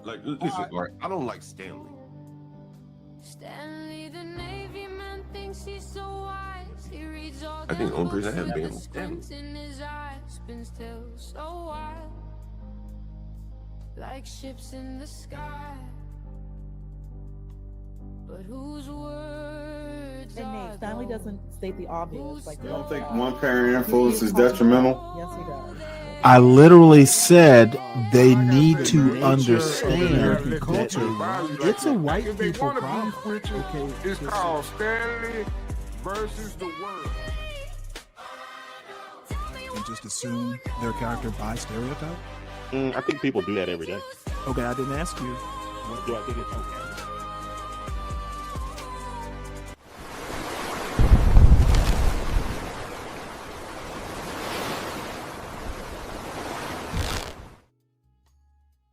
Like, listen, Mark, I don't like Stanley. Stanley, the Navy man thinks he's so wise. He reads all I think the them only person books I have with been a was Stanley. squint in his eyes. Spins till so wild, like ships in the sky. But whose words And are Nate, Stanley those? doesn't state the obvious. Like, You don't think one parent influence is Yes, detrimental? he does. I literally said they need the to nature understand of American that culture, it's a white if they people want to problem. beef with you, Okay, it's called Stanley versus the world. and just assume their character by stereotype. I think people do that every day. Okay, I didn't ask you. Do I think it's okay?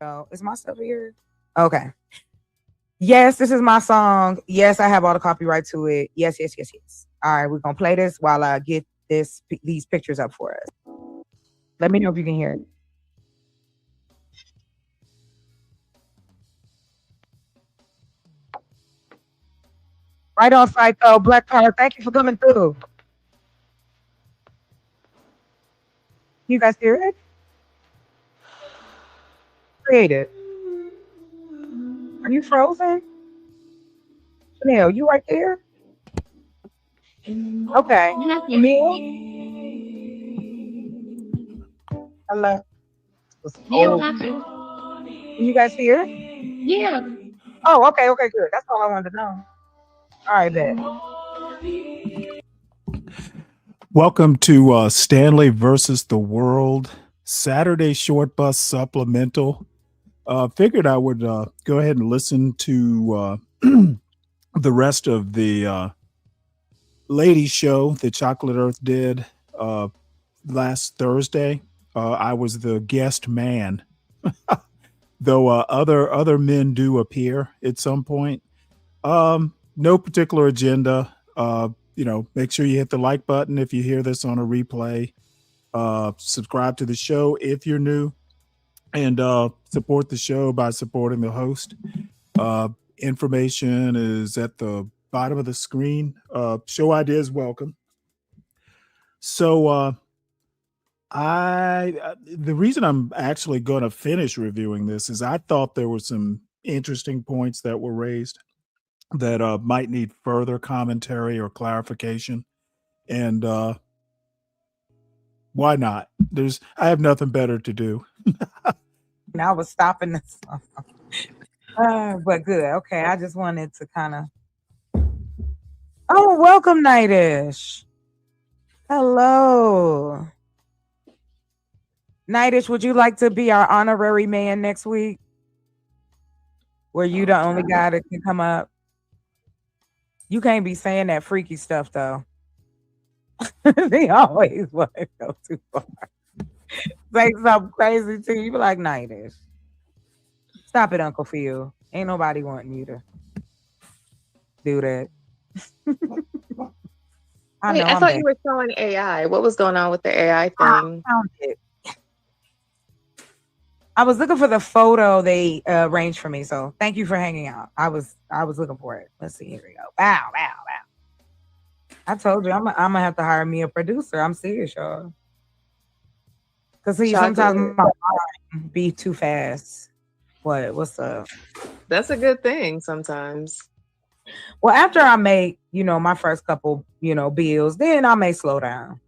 Oh, is my stuff here? Okay. Yes, this is my song. Yes, I have all the copyright to it. Yes. All right, we're gonna play this while I get these pictures up for us. Let me know if you can hear it. Right on site though, Black Power. Thank you for coming through. You guys hear it? Creative. Are you frozen? Chanel, you right there? Okay. Emil? Hello. Oh. You guys hear? Yeah. Oh, okay, good. That's all I wanted to know. All right, bet. Welcome to Stanley versus the World Saturday Short Bus Supplemental. Figured I would go ahead and listen to the rest of the ladies show that Chocolate Earth did last Thursday. I was the guest man, though other men do appear at some point. No particular agenda. Make sure you hit the like button if you hear this on a replay. Subscribe to the show if you're new, and support the show by supporting the host. Information is at the bottom of the screen. Show ideas welcome. So the reason I'm actually going to finish reviewing this is I thought there were some interesting points that were raised that might need further commentary or clarification. And why not? I have nothing better to do. And I was stopping this. But good. Okay, I just wanted to kind of. Oh, welcome, Nightish. Hello. Nightish, would you like to be our honorary man next week? Where you the only guy that can come up? You can't be saying that freaky stuff, though. They always want to go too far. Say something crazy to you. You be like, Nightish. Stop it, Uncle Phil. Ain't nobody wanting you to do that. I thought you were showing AI. What was going on with the AI thing? I found it. I was looking for the photo they arranged for me. So thank you for hanging out. I was looking for it. Let's see. Here we go. Wow. I told you I'm gonna have to hire me a producer. I'm serious, y'all. Because sometimes my mind be too fast. What's up? That's a good thing sometimes. Well, after I make, my first couple, bills, then I may slow down.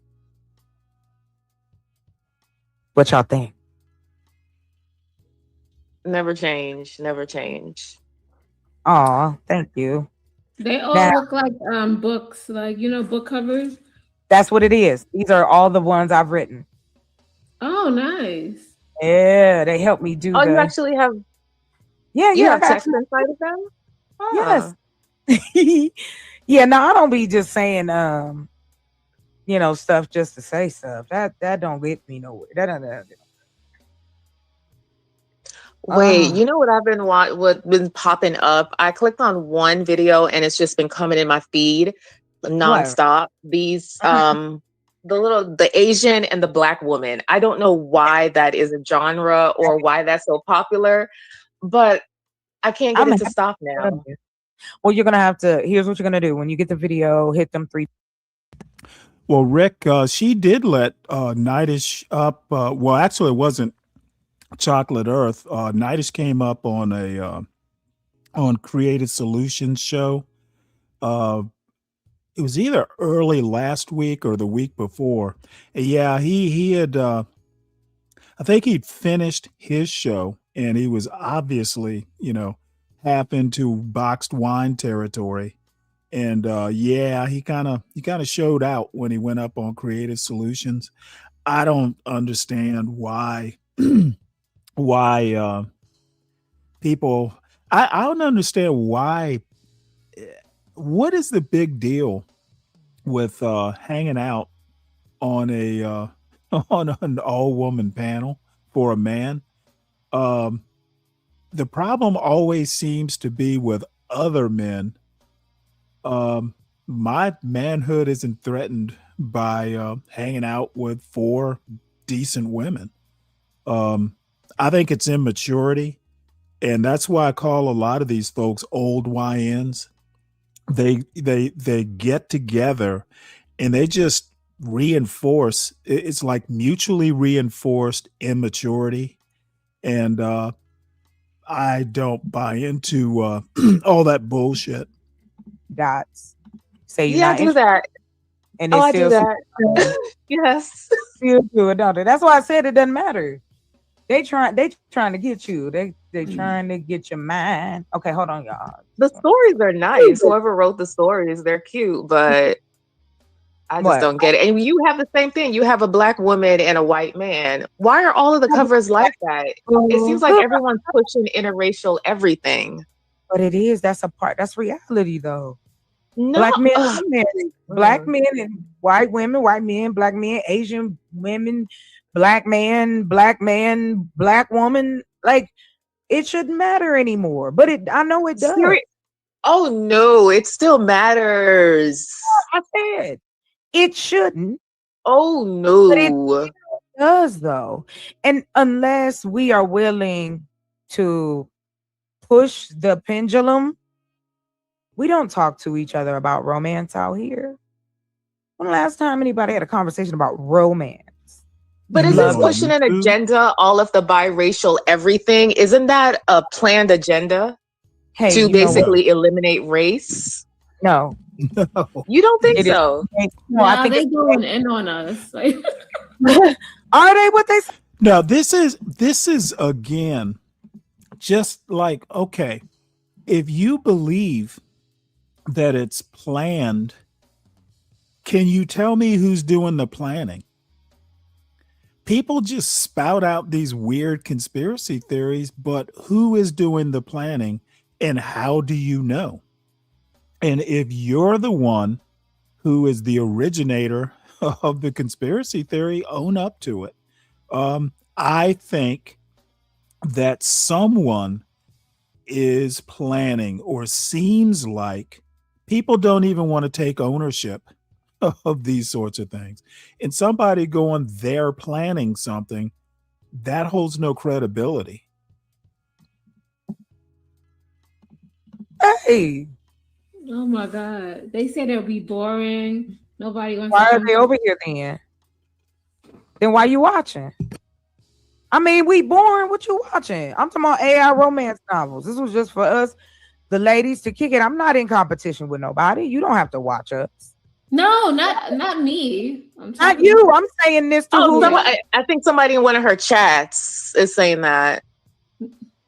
What y'all think? Never change. Aw, thank you. They all look like books, like book covers. That's what it is. These are all the ones I've written. Oh, nice. Yeah, they help me do. You actually have. Yeah, you have text inside of them. Yes. Yeah, no, I don't be just saying stuff just to say stuff. That don't get me nowhere. That don't. Wait, you know what I've been what's been popping up? I clicked on one video and it's just been coming in my feed nonstop. These the Asian and the Black woman. I don't know why that is a genre or why that's so popular, but I can't get I'm it to stop now. Well, you're gonna have to. Here's what you're gonna do when you get the video. Hit them 3. Well, Rick, she did let Nightish up. Well, actually, it wasn't Chocolate Earth. Nightish came up on a on Creative Solutions show. It was either early last week or the week before. Yeah, he had. I think he'd finished his show, and he was obviously, half into boxed wine territory. And yeah, he kind of showed out when he went up on Creative Solutions. I don't understand why why people. I don't understand why. What is the big deal with hanging out on a on an all woman panel for a man? The problem always seems to be with other men. My manhood isn't threatened by hanging out with 4 decent women. I think it's immaturity, and that's why I call a lot of these folks old YNs. They get together and they just reinforce. It's like mutually reinforced immaturity, and I don't buy into all that bullshit. Dots. Say you Yeah, I not do interested, that. and they Oh, I do still that. Yes. still do it, don't they? That's why I said it doesn't matter. They trying to get you. They trying to get your mind. Okay, hold on, y'all. The stories are nice. Whoever wrote the stories, they're cute, but I just What? don't get it. And you have the same thing. You have a black woman and a white man. Why are all of the covers like that? It seems like everyone's pushing interracial everything. But it is. That's a part. That's reality, though. No. Black men, Ugh. black men, and white women, white men, black men, Asian women, black man, black woman. Like, it shouldn't matter anymore. But I know it does. Oh no, it still matters. I said it shouldn't. Oh But it no. does, though. And unless we are willing to push the pendulum, we don't talk to each other about romance out here. When the last time anybody had a conversation about romance? But is this pushing an agenda, all of the biracial everything? Isn't that a planned agenda to basically eliminate race? No. You don't think so? No, I think they're going in on us. Like, are they what they say? No, this is again just like, okay, if you believe that it's planned, can you tell me who's doing the planning? People just spout out these weird conspiracy theories, but who is doing the planning and how do you know? And if you're the one who is the originator of the conspiracy theory, own up to it. I think that someone is planning, or seems like people don't even want to take ownership of these sorts of things. And somebody going, they're planning something, that holds no credibility. Hey. oh my God. They said it'll be boring. Nobody wants Why to are they over here then? Then why you watching? I mean, we boring. What you watching? I'm talking about AI romance novels. This was just for us, the ladies, to kick it. I'm not in competition with nobody. You don't have to watch us. No, not me. Not you. I'm saying this to who? I think somebody in one of her chats is saying that.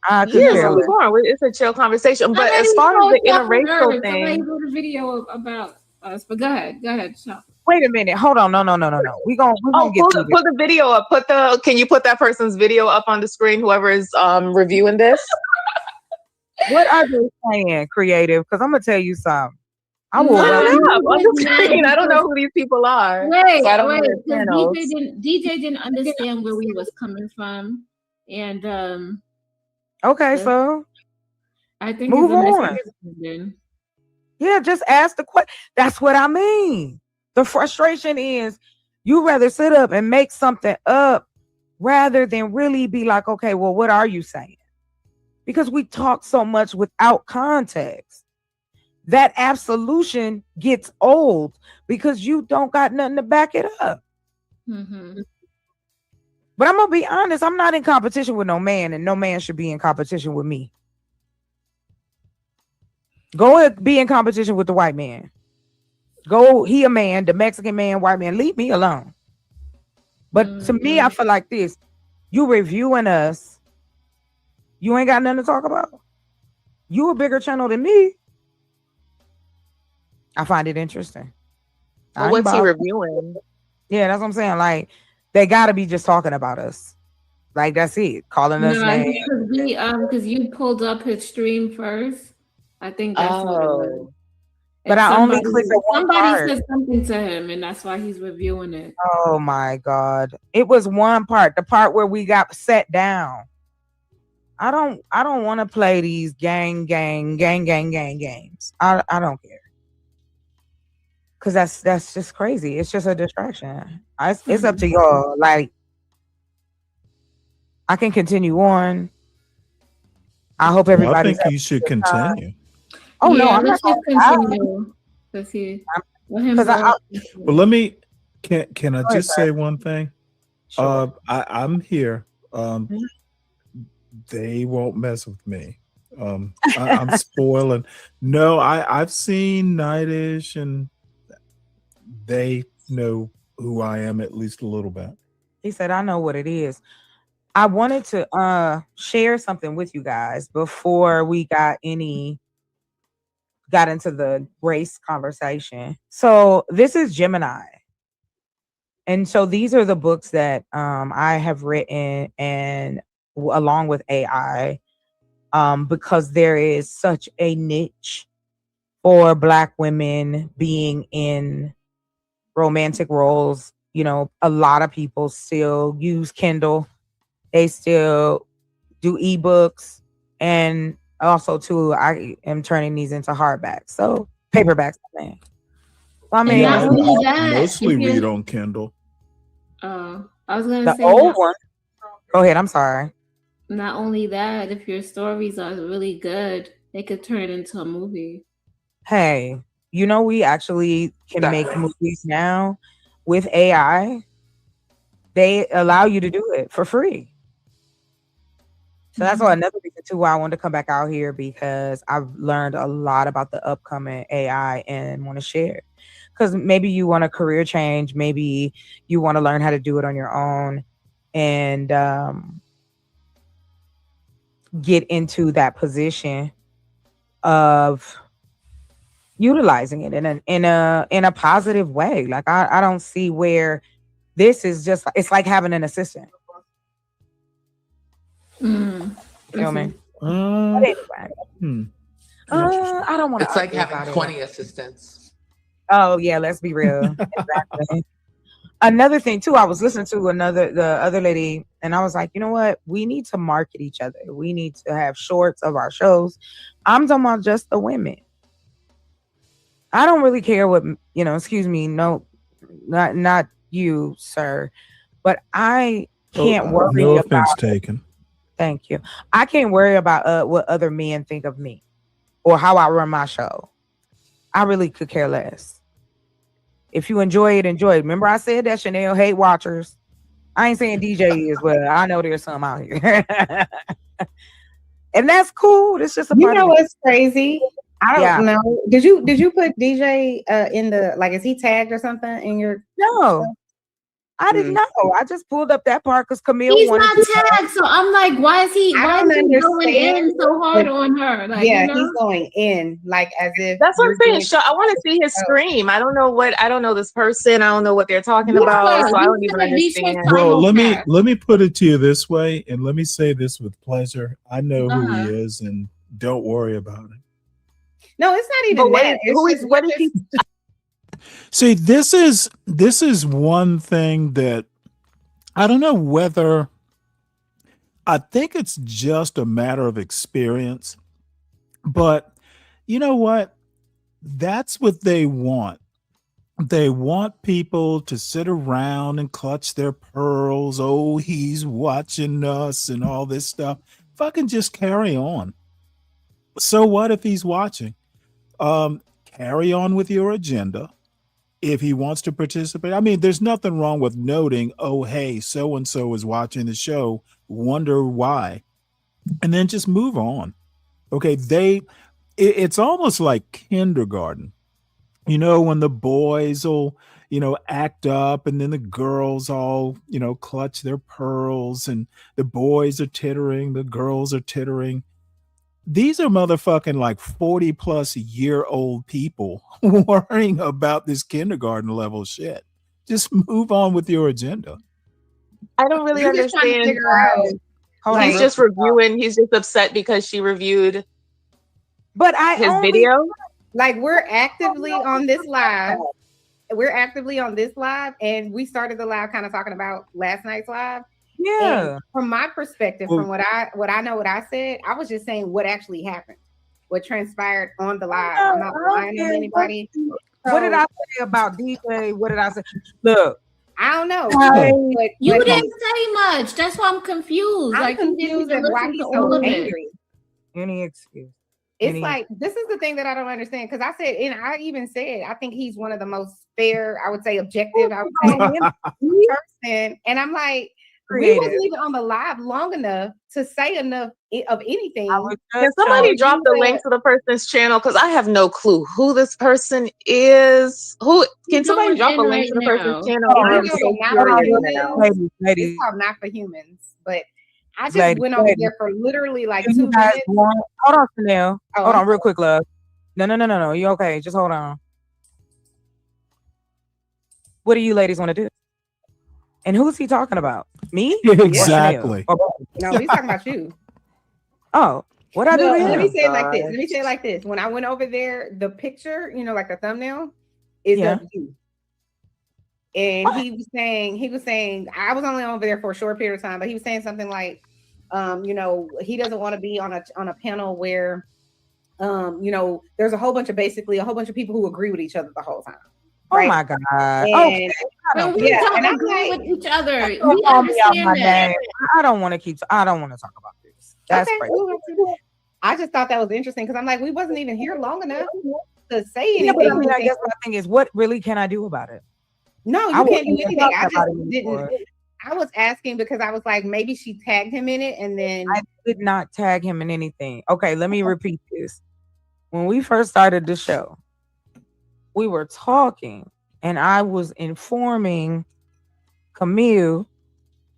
It's a chill conversation. But as far as the interracial thing, I wrote a video about us. But go ahead. So. Wait a minute. Hold on. No. We gonna get put the video up. Can you put that person's video up on the screen? Whoever is reviewing this. What are they saying, creative? Because I'm gonna tell you something. I will on the screen. I don't know who these people are. Wait. DJ didn't understand where we was coming from, and okay, so I think move on. Yeah, just ask the question. That's what I mean. The frustration is you rather sit up and make something up rather than really be like, okay, well, what are you saying? because we talk so much without context. That absolution gets old because you don't got nothing to back it up. Mm-hmm. But I'm gonna be honest, I'm not in competition with no man, and no man should be in competition with me. Go be in competition with the white man. Go, he a man, the Mexican man, white man, leave me alone. But to me, I feel like this. You reviewing us, you ain't got nothing to talk about. You a bigger channel than me. I find it interesting. Well, what's he reviewing? Yeah, that's what I'm saying. Like, they gotta be just talking about us. Like, that's it. Calling us names. Because you pulled up his stream first. I think that's what it was. But I only clicked on one part. Somebody said something to him, and that's why he's reviewing it. Oh my God. It was one part, the part where we got set down. I don't want to play these gang games. I don't care. Cause that's just crazy. It's just a distraction. It's up to y'all. Like, I can continue on. I hope everybody. I think you should continue. Oh yeah, no, I'm not going to continue. Well, let me. Can I just say one thing? Sure. I'm here. They won't mess with me. I'm spoiling. No, I've seen Nightish, and they know who I am at least a little bit. He said, I know what it is. I wanted to share something with you guys before we got into the race conversation. So this is Gemini. And so these are the books that I have written, and along with AI, because there is such a niche for Black women being in romantic roles. You know, a lot of people still use Kindle. They still do ebooks, and also too, I am turning these into hardbacks, so paperbacks. Man, I mean, I mostly read on Kindle. I was gonna say the old one. Go ahead. I'm sorry. Not only that, if your stories are really good, they could turn it into a movie. Hey, you know, we actually can make movies now with AI. They allow you to do it for free. So that's why another reason too why I wanted to come back out here, because I've learned a lot about the upcoming AI and want to share. Because maybe you want a career change, maybe you want to learn how to do it on your own, and get into that position of utilizing it in a positive way. Like I don't see where this is just, it's like having an assistant. You feel me? Anyway. I don't want to. It's like having 20 assistants. Oh yeah, let's be real. Exactly. Another thing too, I was listening to the other lady, and I was like, you know what? We need to market each other. We need to have shorts of our shows. I'm talking about just the women. I don't really care what, excuse me, no, not you, sir, but I can't worry no about. offense taken. Thank you. I can't worry about what other men think of me or how I run my show. I really could care less. If you enjoy it, enjoy it. Remember I said that Chanel hate watchers. I ain't saying DJ is, well, I know there's some out here. And that's cool. It's just a part of what's crazy? I don't know. Did you put DJ in the, like, is he tagged or something in your? No. I didn't know. I just pulled up that part because Camille. He's not tagged, so I'm like, why is he going in so hard on her? Like, yeah, he's going in like as if. That's what I'm saying. I want to see his scream. I don't know this person. I don't know what they're talking about, so I don't even understand. Well, let me put it to you this way, and let me say this with pleasure. I know who he is, and don't worry about it. No, it's not even that. What is he? See, this is one thing that I don't know whether, I think it's just a matter of experience, but you know what? That's what they want. They want people to sit around and clutch their pearls. Oh, he's watching us and all this stuff. fucking just carry on. So what if he's watching? Carry on with your agenda. If he wants to participate, I mean, there's nothing wrong with noting, oh, hey, so and so is watching the show. Wonder why, and then just move on. Okay, it's almost like kindergarten. You know, when the boys will, act up, and then the girls all, clutch their pearls, and the boys are tittering, the girls are tittering. These are motherfucking like 40 plus year old people worrying about this kindergarten level shit. Just move on with your agenda. I don't really I'm just trying to understand. figure out. He's just reviewing. He's just upset because she reviewed But his video. Like, we're actively on this live. And we started the live kind of talking about last night's live. Yeah. And from my perspective, from what I said, I was just saying what actually happened, what transpired on the live. I'm not lying on anybody. What did I say about DJ? What did I say? Look, I don't know. You didn't say much. That's why I'm confused. I'm confused at why he's so angry. Any excuse. It's like, this is the thing that I don't understand, because I said, and I even said, I think he's one of the most fair, I would say objective, I would say person. And I'm like, we wasn't even on the live long enough to say enough of anything. Can somebody drop the link to the person's channel? Because I have no clue who this person is. Can somebody drop a link to the person's channel? It's called Not for Humans, but I just went over there for literally like 2 minutes. Hold on, Chanel. Hold on, real quick, love. No. You okay? Just hold on. What do you ladies want to do? And who's he talking about? Me? Exactly. No, he's talking about you. Oh, what I do? Let me say it like this. When I went over there, the picture, like the thumbnail, is of you. And he was saying, I was only over there for a short period of time, but he was saying something like, he doesn't want to be on a panel where, there's a whole bunch of people who agree with each other the whole time. Right? Oh my God. And, we don't agree with each other. We understand that. I don't want to talk about this. That's crazy. I just thought that was interesting, because I'm like, we wasn't even here long enough to say anything. But I guess my thing is, what really can I do about it? No, you can't do anything. I just didn't. I was asking because I was like, maybe she tagged him in it, and then I did not tag him in anything. Okay, let me repeat this. When we first started the show, we were talking, and I was informing Camille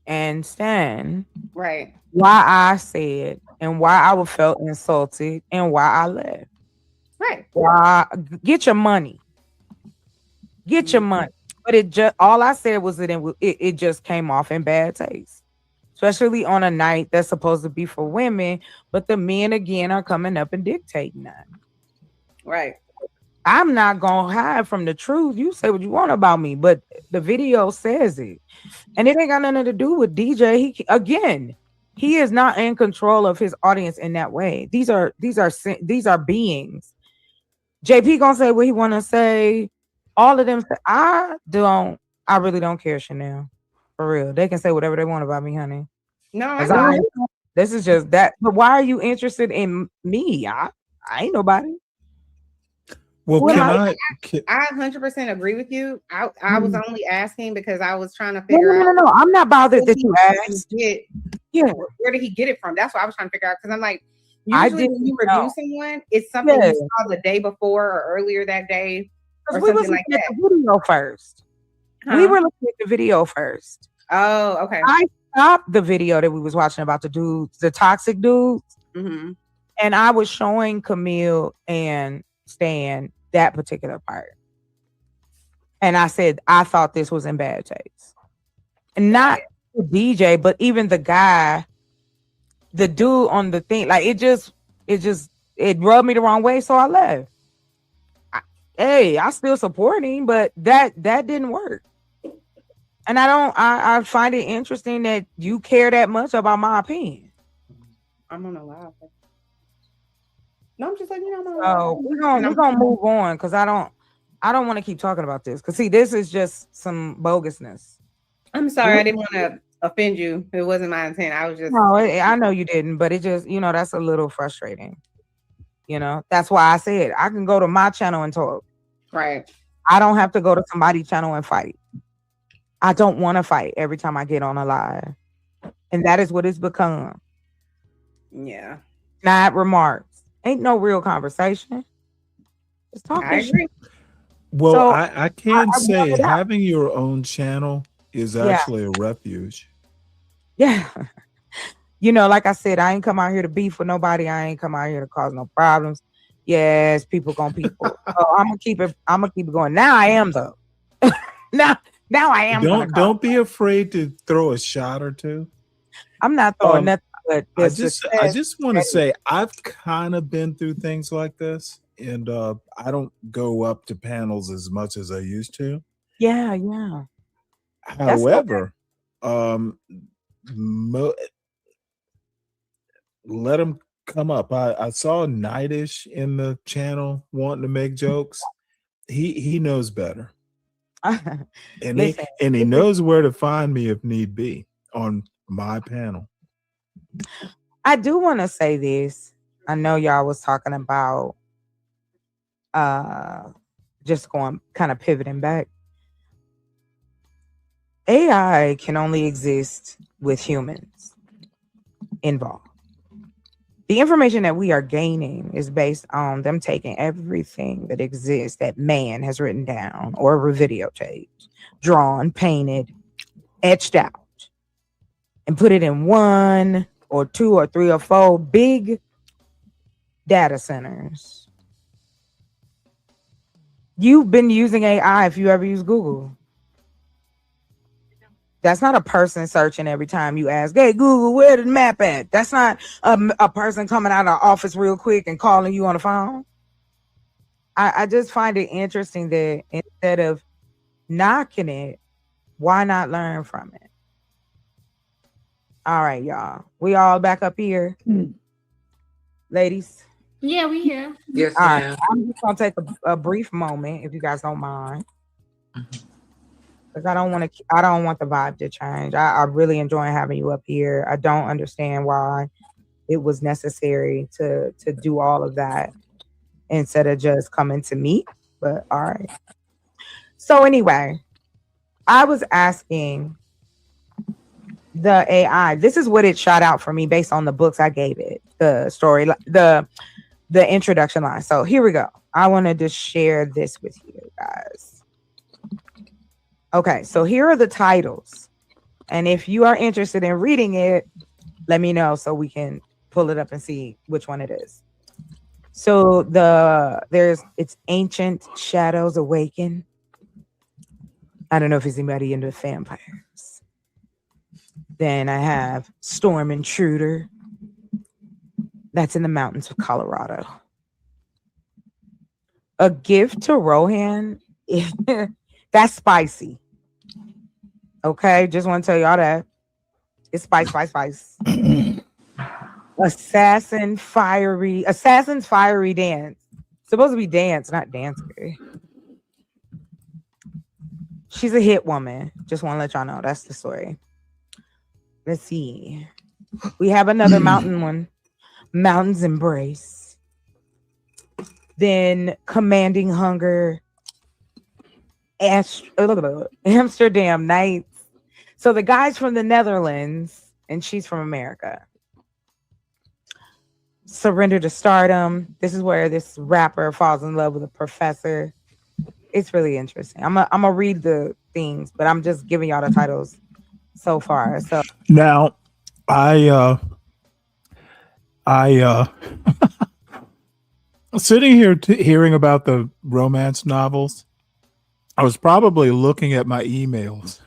and Stan, right, why I said and why I felt insulted and why I left. Right. Why? Get your money. Get your money. But all I said was that it just came off in bad taste, especially on a night that's supposed to be for women, but the men again are coming up and dictating that. Right. I'm not gonna hide from the truth. You say what you want about me, but the video says it, and it ain't got nothing to do with DJ. He is not in control of his audience in that way. These are beings. JP gonna say what he want to say. All of them. I really don't care, Chanel. For real, they can say whatever they want about me, honey. No, this is just that. But why are you interested in me? I ain't nobody. Well, I 100% agree with you. I was only asking because I was trying to figure out. No, I'm not bothered that you asked. Where did he get it from? That's what I was trying to figure out, because I'm like, usually when you review someone, it's something you saw the day before or earlier that day, or something like that. The video first. We were looking at the video first. Oh, okay. I stopped the video that we was watching about the dudes, the toxic dudes, and I was showing Camille and Stan that particular part, and I said I thought this was in bad taste, and not the DJ, but even the guy, the dude on the thing. Like it rubbed me the wrong way, so I left. I still support him, but that didn't work. And I find it interesting that you care that much about my opinion. I'm on a live. No, I'm just like, we're gonna move on, because I don't want to keep talking about this. Because see, this is just some bogusness. I'm sorry, I didn't want to offend you. It wasn't my intent. I was just No, I know you didn't, but it just, that's a little frustrating. That's why I said I can go to my channel and talk. right. I don't have to go to somebody's channel and fight. I don't want to fight every time I get on a live. And that is what it's become. Yeah. Not remarks. Ain't no real conversation. Just talking. I agree. Well, So, I can I say brought it up. having your own channel is actually a refuge. Yeah. Like I said, I ain't come out here to beef with nobody. I ain't come out here to cause no problems. Yes, people gonna people. So I'm gonna keep it going. Now I am though. now I am. Don't be afraid to throw a shot or two. I'm not throwing nothing. But I just want to say I've kind of been through things like this, and I don't go up to panels as much as I used to. Yeah, yeah. However, let them come up. I saw Nightish in the channel wanting to make jokes. He knows better. And he knows where to find me if need be on my panel. I do want to say this. I know y'all was talking about just going kind of pivoting back. AI can only exist with humans involved. The information that we are gaining is based on them taking everything that exists that man has written down or videotaped, drawn, painted, etched out, and put it in 1 or 2 or 3 or 4 big data centers. You've been using AI if you ever use Google. That's not a person searching every time you ask, hey, Google, where the map at? That's not a person coming out of office real quick and calling you on the phone. I just find it interesting that instead of knocking it, why not learn from it? All right, y'all. We all back up here. Ladies. Yeah, we here. Yes, all right. ma'am. I'm just gonna take a brief moment, if you guys don't mind. Because I don't want the vibe to change. I really enjoy having you up here. I don't understand why it was necessary to do all of that instead of just coming to me. But all right. So anyway, I was asking the AI. This is what it shot out for me based on the books I gave it, the story, the introduction line. So here we go. I wanted to share this with you guys. Okay, so here are the titles. And if you are interested in reading it, let me know so we can pull it up and see which one it is. So it's Ancient Shadows Awaken. I don't know if it's anybody into vampires. Then I have Storm Intruder. That's in the mountains of Colorado. A Gift to Rohan. That's spicy. Okay, just want to tell y'all that. It's spice. Assassin's Fiery Dance. Supposed to be dance, not dance. She's a hit woman. Just want to let y'all know. That's the story. Let's see. We have another mountain one. Mountain's Embrace. Then Commanding Hunger. Amsterdam Nights. So the guy's from the Netherlands and she's from America. Surrender to Stardom. This is where this rapper falls in love with a professor. It's really interesting. I'm gonna read the things, but I'm just giving y'all the titles so far. So now I sitting here hearing about the romance novels, I was probably looking at my emails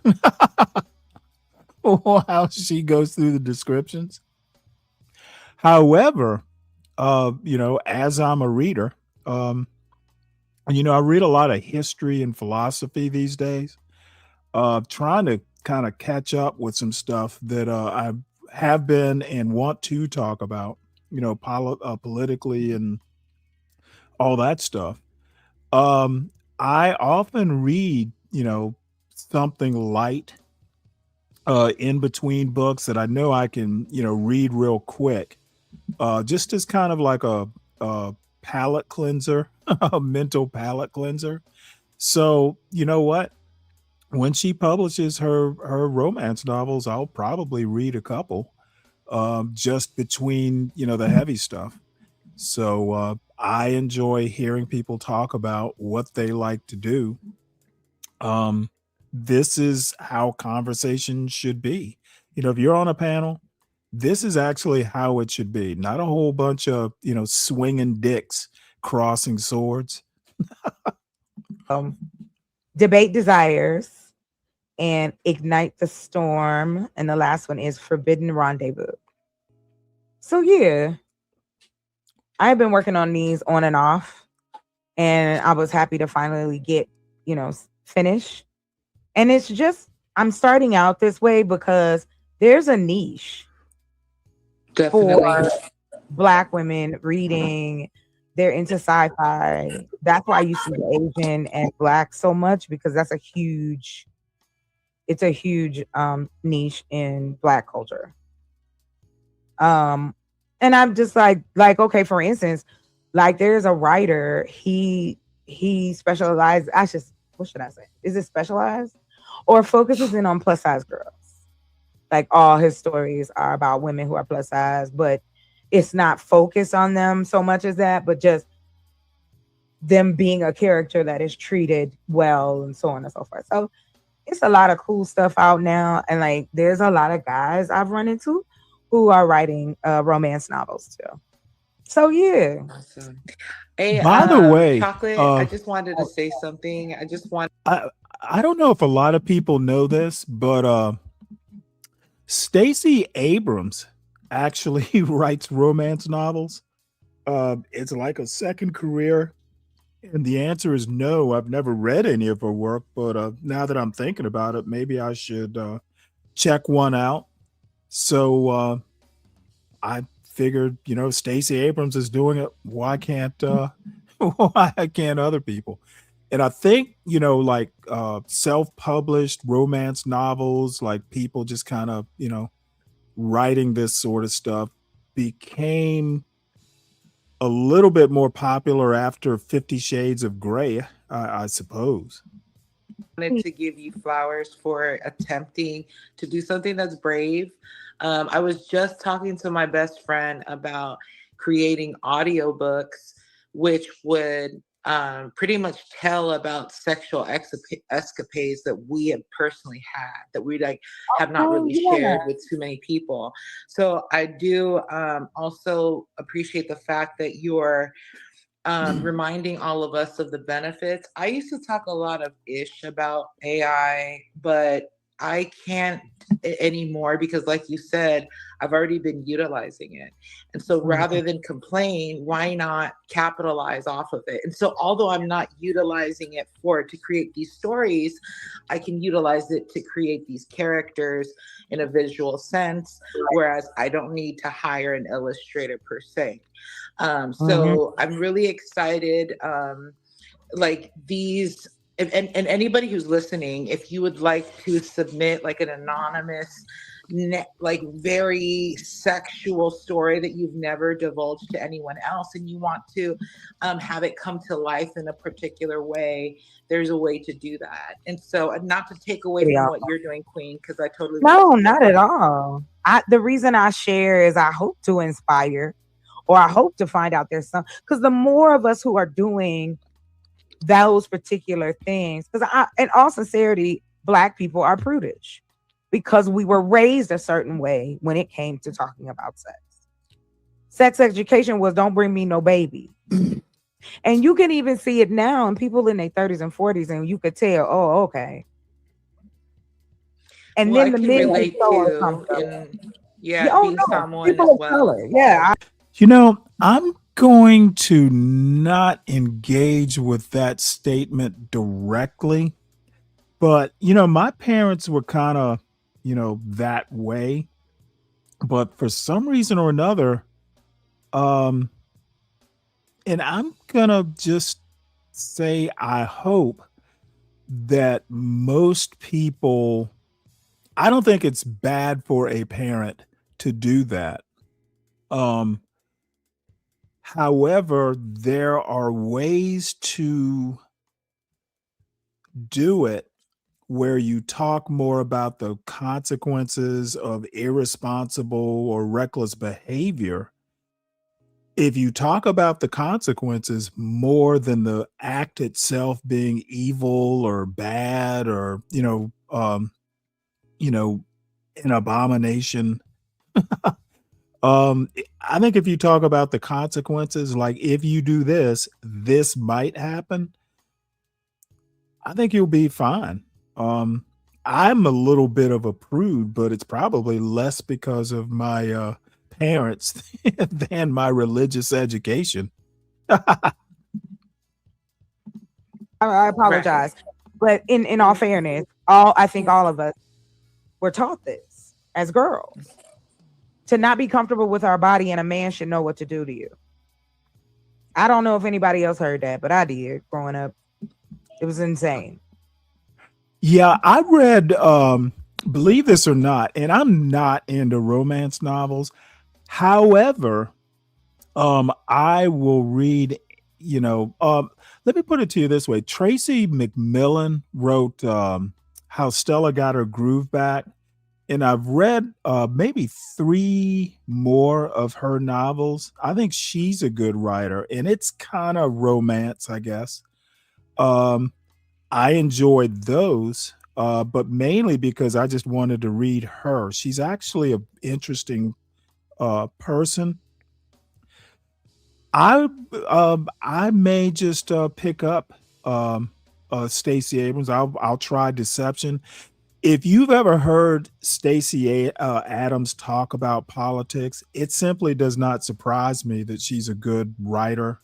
while she goes through the descriptions. However, as I'm a reader, I read a lot of history and philosophy these days, trying to kind of catch up with some stuff that I have been and want to talk about, politically and all that stuff. I often read, something light in between books that I know I can, read real quick, just as kind of like a palate cleanser, a mental palate cleanser. So, you know what? When she publishes her romance novels, I'll probably read a couple, just between, the heavy stuff. So I enjoy hearing people talk about what they like to do. um, this is how conversation should be. If you're on a panel, this is actually how it should be. Not a whole bunch of, swinging dicks crossing swords. Debate Desires and Ignite the Storm. And the last one is Forbidden Rendezvous. So yeah, I've been working on these on and off, and I was happy to finally get, finish. And it's just, I'm starting out this way because there's a niche Definitely. for Black women reading. They're into sci-fi. That's why you see the Asian and Black so much, because that's a huge niche in Black culture. And I'm just like, okay, for instance, like there's a writer, he specializes, what should I say? Is it specialized or focuses in on plus size girls? Like all his stories are about women who are plus size, but it's not focused on them so much as that, but just them being a character that is treated well and so on and so forth. So it's a lot of cool stuff out now. And like, there's a lot of guys I've run into who are writing romance novels too. So yeah. Awesome. Hey, By the way, Chocolate, I just wanted to say something. I don't know if a lot of people know this, but Stacey Abrams actually writes romance novels. It's like a second career. And the answer is no. I've never read any of her work, but now that I'm thinking about it, maybe I should check one out. So I figured, Stacey Abrams is doing it. Why can't other people? And I think, like self-published romance novels, like people just kind of, writing this sort of stuff became a little bit more popular after 50 Shades of Grey, I suppose. Wanted to give you flowers for attempting to do something that's brave. I was just talking to my best friend about creating audiobooks, which would pretty much tell about sexual escapades that we have personally had, that we have not really shared with too many people. So I do also appreciate the fact that you're reminding all of us of the benefits. I used to talk a lot of ish about AI, but I can't anymore because, like you said, I've already been utilizing it. And so rather than complain, why not capitalize off of it? And so although I'm not utilizing it to create these stories, I can utilize it to create these characters in a visual sense, whereas I don't need to hire an illustrator per se. So I'm really excited. Like these, and anybody who's listening, if you would like to submit like an anonymous, like very sexual story that you've never divulged to anyone else, and you want to have it come to life in a particular way, there's a way to do that. And so, not to take away from what you're doing, Queen, because I totally not at all. The reason I share is I hope to inspire, or I hope to find out there's some, because the more of us who are doing those particular things, because in all sincerity, Black people are prudish because we were raised a certain way when it came to talking about sex. Sex education was don't bring me no baby. And you can even see it now in people in their 30s and 40s, and you could tell, oh, okay. And then the men relate to, being someone as well. Color. Yeah. I'm going to not engage with that statement directly, but my parents were kind of that way, but for some reason or another, and I'm gonna just say I hope that most people, I don't think it's bad for a parent to do that. However, there are ways to do it where you talk more about the consequences of irresponsible or reckless behavior. If you talk about the consequences more than the act itself being evil or bad or, an abomination. I think if you talk about the consequences, like if you do this, this might happen. I think you'll be fine. I'm a little bit of a prude, but it's probably less because of my parents than my religious education. I apologize, but in all fairness, I think all of us were taught this as girls to not be comfortable with our body, and a man should know what to do to you. I don't know if anybody else heard that, but I did growing up. It was insane. Yeah, I read, believe this or not, and I'm not into romance novels. However, I will read, let me put it to you this way. Tracy McMillan wrote How Stella Got Her Groove Back. And I've read maybe 3 more of her novels. I think she's a good writer, and it's kind of romance, I guess. I enjoyed those, but mainly because I just wanted to read her. She's actually an interesting person. I may just pick up Stacey Abrams. I'll try Deception. If you've ever heard Stacey Adams talk about politics, it simply does not surprise me that she's a good writer.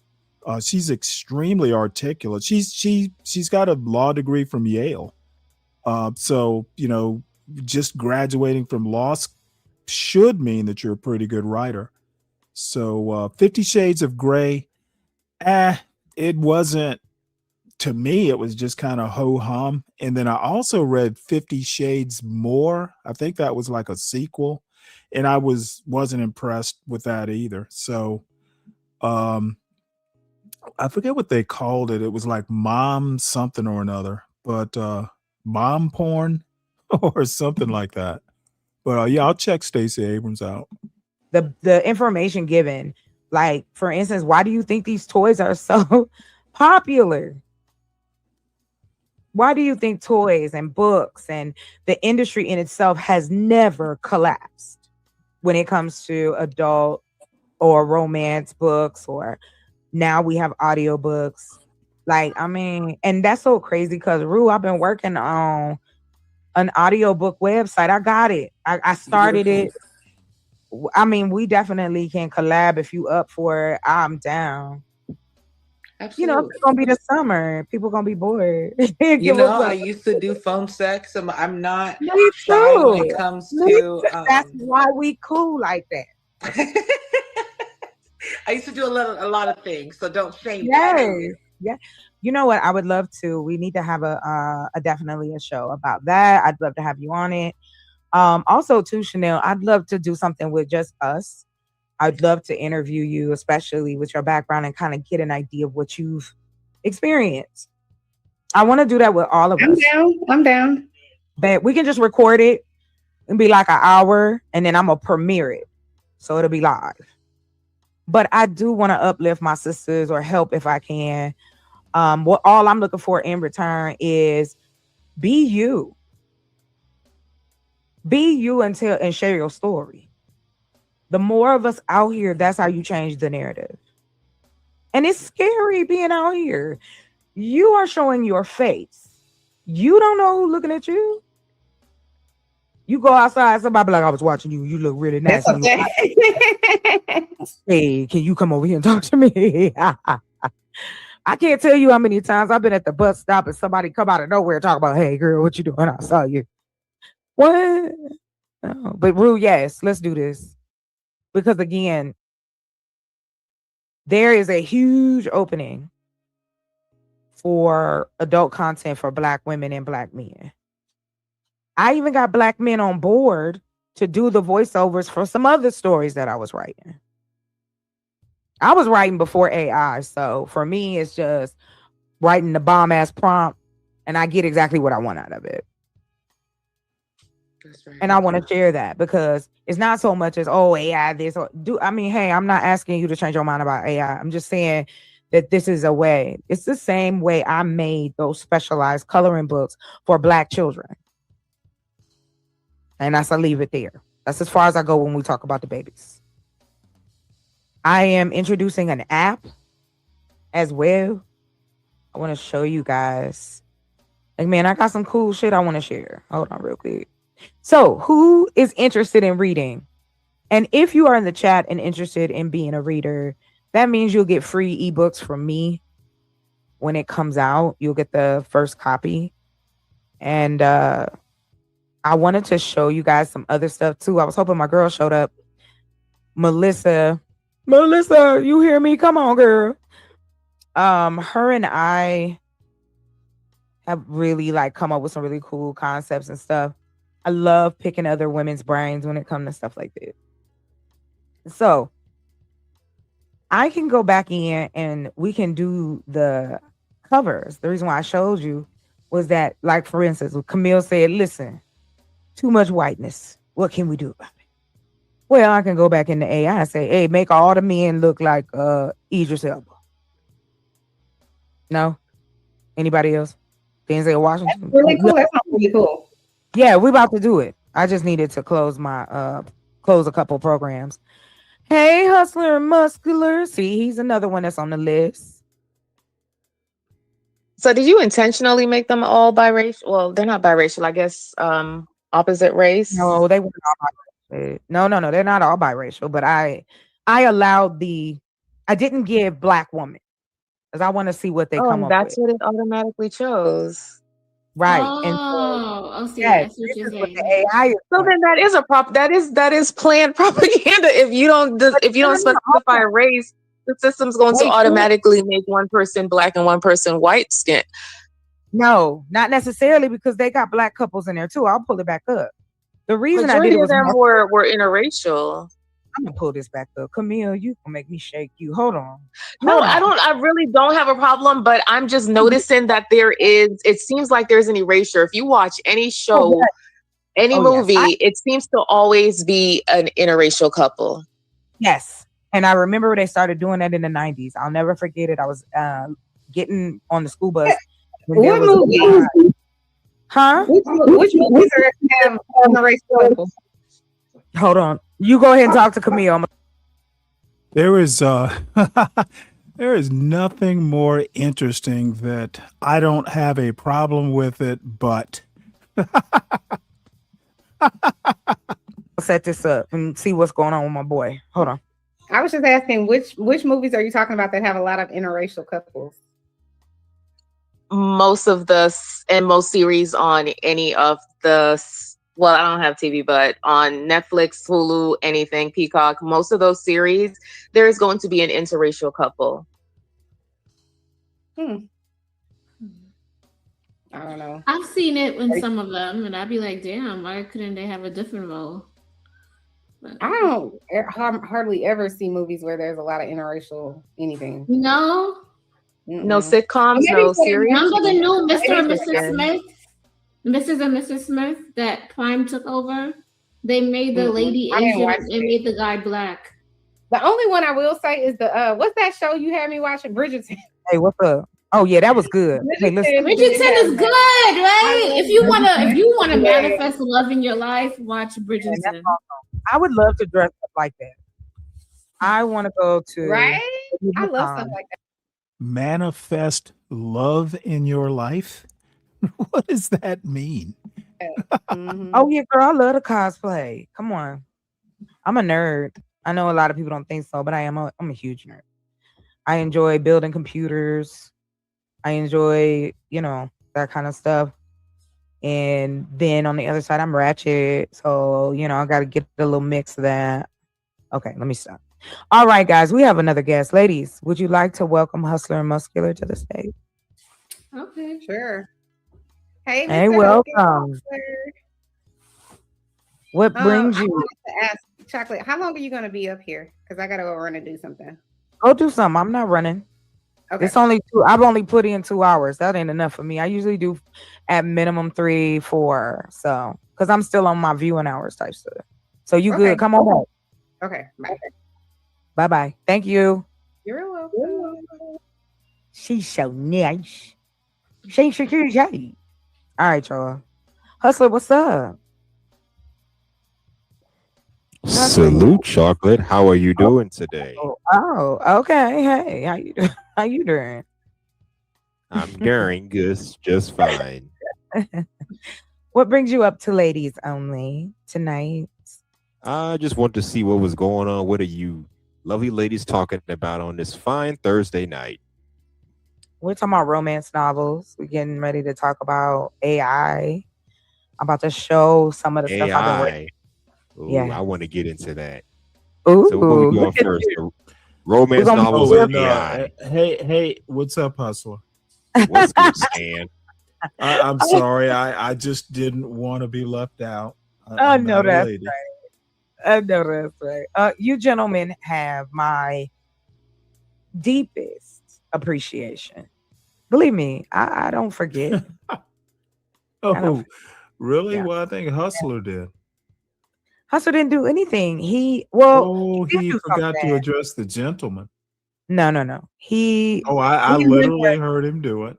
She's extremely articulate. She's got a law degree from Yale. So, just graduating from law should mean that you're a pretty good writer. So 50 Shades of Grey, it wasn't, to me, it was just kind of ho-hum. And then I also read 50 Shades More. I think that was like a sequel. And I wasn't impressed with that either. So I forget what they called it. It was like mom something or another, but mom porn or something like that. But yeah, I'll check Stacey Abrams out. The information given, like for instance, why do you think these toys are so popular? Why do you think toys and books and the industry in itself has never collapsed when it comes to adult or romance books, or now we have audiobooks? Like, I mean, and that's so crazy because Rue, I've been working on an audiobook website. I got it. I started it. I mean, we definitely can collab if you up for it. I'm down. Absolutely. It's gonna be the summer. People gonna be bored. I used to do phone sex. I'm not Me shy too. when it comes to. That's why we cool like that. I used to do a lot of things, so don't shame me. Yes. Yeah. You know what? I would love to. We need to have a definitely a show about that. I'd love to have you on it. Also too, Chanel, I'd love to do something with just us. I'd love to interview you, especially with your background, and kind of get an idea of what you've experienced. I want to do that with all of us. I'm down. But we can just record it and be like an hour, and then I'm gonna premiere it, so it'll be live. But I do want to uplift my sisters or help if I can. What all I'm looking for in return is be you. Be you and share your story. The more of us out here, that's how you change the narrative. And it's scary being out here. You are showing your face. You don't know who's looking at you. You go outside, somebody be like, I was watching you. You look really nice. Okay. Hey, can you come over here and talk to me? I can't tell you how many times I've been at the bus stop and somebody come out of nowhere and talk about, hey, girl, what you doing? I saw you. What? Oh, but Rue, yes, let's do this. Because again, there is a huge opening for adult content for Black women and Black men. I even got black men on board to do the voiceovers for some other stories that I was writing. I was writing before AI, so for me, it's just writing the bomb ass prompt, and I get exactly what I want out of it. That's right. And I want to share that because it's not so much as AI this or do. I mean, hey, I'm not asking you to change your mind about AI. I'm just saying that this is a way. It's the same way I made those specialized coloring books for Black children. And that's I leave it there. That's as far as I go when we talk about the babies. I am introducing an app as well. I want to show you guys. Like, man, I got some cool shit I want to share. Hold on real quick. So, who is interested in reading? And if you are in the chat and interested in being a reader, that means you'll get free ebooks from me when it comes out. You'll get the first copy. And I wanted to show you guys some other stuff too. I was hoping my girl showed up. Melissa, you hear me? Come on, girl. Her and I have really like come up with some really cool concepts and stuff. I love picking other women's brains when it comes to stuff like this. So I can go back in and we can do the covers. The reason why I showed you was that, like, for instance, Camille said, listen, too much whiteness. What can we do about it? Well, I can go back into AI and say, hey, make all the men look like Idris Elba. No? Anybody else? Denzel Washington? That's really cool. That sounds really cool. Yeah, we're about to do it. I just needed to close my close a couple programs. Hey, Hustler and Muscular. See, he's another one that's on the list. So did you intentionally make them all biracial? Well, they're not biracial, I guess. Opposite race. No, they weren't all biracial. No, they're not all biracial. But I allowed I didn't give Black woman because I want to see what they come up with. That's what it automatically chose. Right. Oh, see, yes, that's what you're saying. The AI so then that is that is planned propaganda. If you don't specify race, the system's going to automatically make one person Black and one person white skin. No, not necessarily, because they got Black couples in there too. I'll pull it back up. The reason I did it was them were interracial. I'm gonna pull this back up. Camille, you can make me shake you. Hold on. I really don't have a problem, but I'm just noticing that it seems like there's an erasure. If you watch any show, any movie, it seems to always be an interracial couple. Yes. And I remember they started doing that in the 90s. I'll never forget it. I was getting on the school bus. What movie? Huh? Which movies have interracial couples? Hold on. You go ahead and talk to Camille. There is there is nothing more interesting that I don't have a problem with it, but I'll set this up and see what's going on with my boy. Hold on. I was just asking which movies are you talking about that have a lot of interracial couples? Most series on any of the, well, I don't have TV, but on Netflix, Hulu, anything, Peacock, most of those series, there is going to be an interracial couple. I don't know. I've seen it in some of them, and I'd be like, damn, why couldn't they have a different role? But I don't hardly ever see movies where there's a lot of interracial anything. No? No sitcoms, no series. Remember the new Mr. and Mrs. Smith? Mrs. and Mrs. Smith that Prime took over? They made the lady Asian and made the guy Black. The only one I will say is the what's that show you had me watching? Bridgerton. Hey, what's up? Oh yeah, that was good. Hey, listen. Bridgerton is good, right? If you wanna manifest love in your life, watch Bridgerton. I would love to dress up like that. I want to go to right. I love stuff like that. Manifest love in your life. What does that mean? Oh yeah, girl, I love to cosplay. Come on, I'm a nerd. I know a lot of people don't think so, but I'm a huge nerd. I enjoy building computers. I enjoy, that kind of stuff. And then on the other side, I'm ratchet. So, I got to get a little mix of that. Okay, let me stop. All right, guys, we have another guest. Ladies, would you like to welcome Hustler and Muscular to the stage? Okay, sure. Hey, welcome. What brings I you? wanted to ask Chocolate, how long are you gonna be up here? Because I gotta go run and do something. Go do something. I'm not running. Okay. It's only 2. I've only put in 2 hours. That ain't enough for me. I usually do at minimum 3, 4. So, because I'm still on my viewing hours type stuff. So you good? Come on back. Okay. Bye. Bye bye. Thank you. You're welcome. She's so nice. She's so nice. All right, y'all. Hustler, what's up? Salute, Chocolate. How are you doing today? Oh, okay. Hey, how you how you doing? I'm doing just fine. What brings you up to ladies only tonight? I just want to see what was going on. What are you lovely ladies talking about on this fine Thursday night? We're talking about romance novels. We're getting ready to talk about AI. I'm about to show some of the stuff I've been working. Ooh, Yeah. I want to get into that. Ooh, so what we going first? The romance novels or AI? Hey, what's up, Hustler? What's good, Stan? I'm sorry. I just didn't want to be left out. I know that's right. I know that's right. You gentlemen have my deepest appreciation. Believe me, I don't forget. Oh, really? Yeah. Well, I think Hustler did. Hustler didn't do anything. He forgot to address the gentleman. No. I literally heard him do it.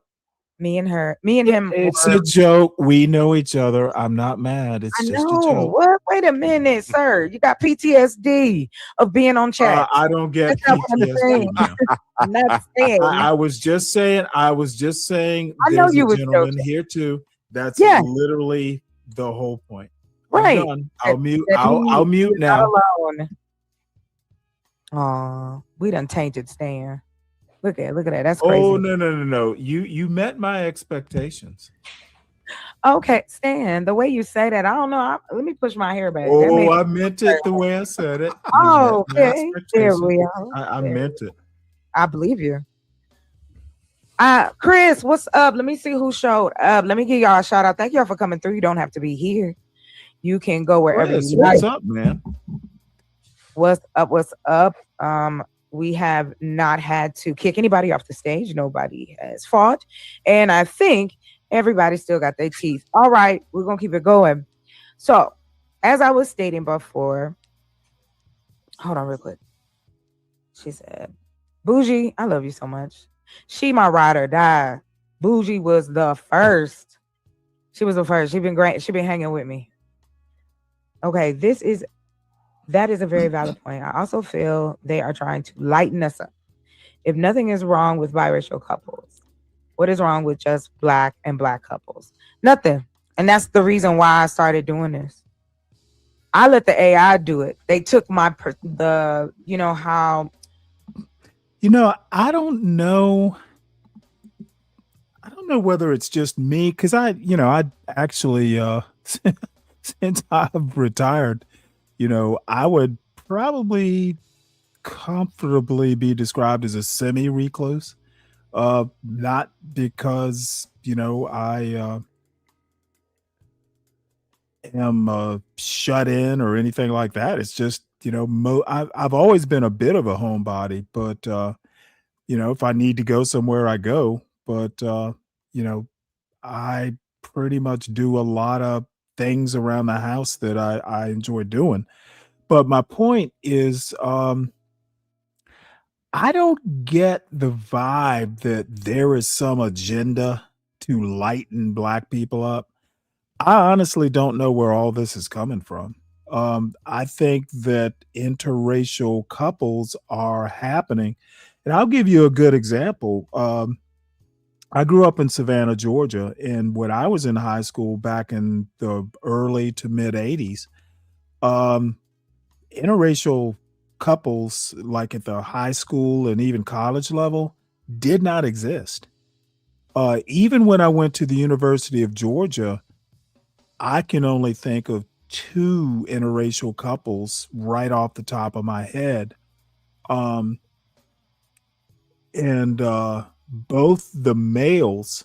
Me and him. It's a joke. We know each other. I'm not mad. It's just a joke. What? Wait a minute, sir. You got PTSD of being on chat. I don't get PTSD. Not saying. I was just saying. I know you was gentleman joking. here too. That's literally the whole point. Right. I'm done. I'll mute. I'll mute now. Alone. Oh, we done tainted Stan. Look at that. That's crazy. Oh no. You met my expectations. Okay, Stan. The way you say that, I don't know. Let me push my hair back. Oh, I meant it the way I said it. Oh, okay. There we are. I meant it. I believe you. Chris, what's up? Let me see who showed up. Let me give y'all a shout out. Thank y'all for coming through. You don't have to be here. You can go wherever you like. What's up, man? What's up? We have not had to kick anybody off the stage. Nobody has fought. And I think everybody still got their teeth. All right, we're going to keep it going. So, as I was stating before, hold on real quick. She said, Bougie, I love you so much. She my ride or die. Bougie was the first. She was the first. She been great. She been hanging with me. Okay, that is a very valid point. I also feel they are trying to lighten us up. If nothing is wrong with biracial couples, what is wrong with just black and black couples? Nothing. And that's the reason why I started doing this. I let the AI do it. They took I don't know. I don't know whether it's just me, because I actually since I've retired, I would probably comfortably be described as a semi-recluse. Not because, I am shut in or anything like that. It's just, I've always been a bit of a homebody, but, if I need to go somewhere, I go. But, I pretty much do a lot of things around the house that I enjoy doing. But my point is, I don't get the vibe that there is some agenda to lighten black people up. I honestly don't know where all this is coming from. I think that interracial couples are happening. And I'll give you a good example. I grew up in Savannah, Georgia, and when I was in high school back in the early to mid 80s, interracial couples, like at the high school and even college level, did not exist. Even when I went to the University of Georgia, I can only think of 2 interracial couples right off the top of my head. And both the males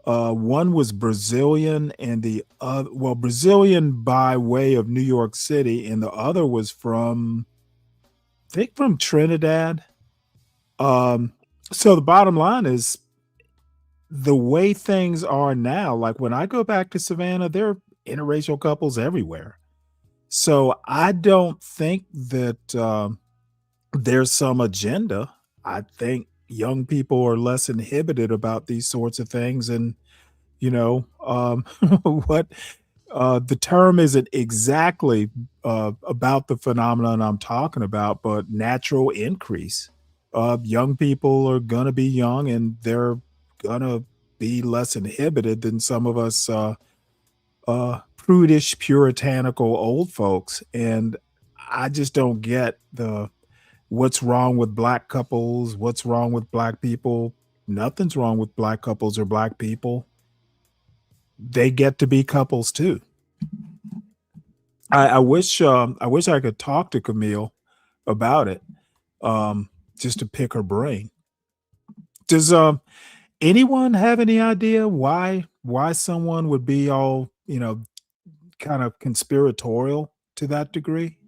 One was Brazilian, and the other, well, Brazilian by way of New York City, and the other was from, I think, from Trinidad. So the bottom line is, the way things are now, like when I go back to Savannah, there are interracial couples everywhere. So I don't think that there's some agenda. I think young people are less inhibited about these sorts of things. And, what the term isn't exactly about the phenomenon I'm talking about, but natural increase. Young people are going to be young, and they're going to be less inhibited than some of us prudish, puritanical old folks. And I just don't get what's wrong with black couples, what's wrong with black people. Nothing's wrong with black couples or black people. They get to be couples too. I wish I could talk to Camille about it, just to pick her brain. Does anyone have any idea why someone would be all, kind of conspiratorial to that degree?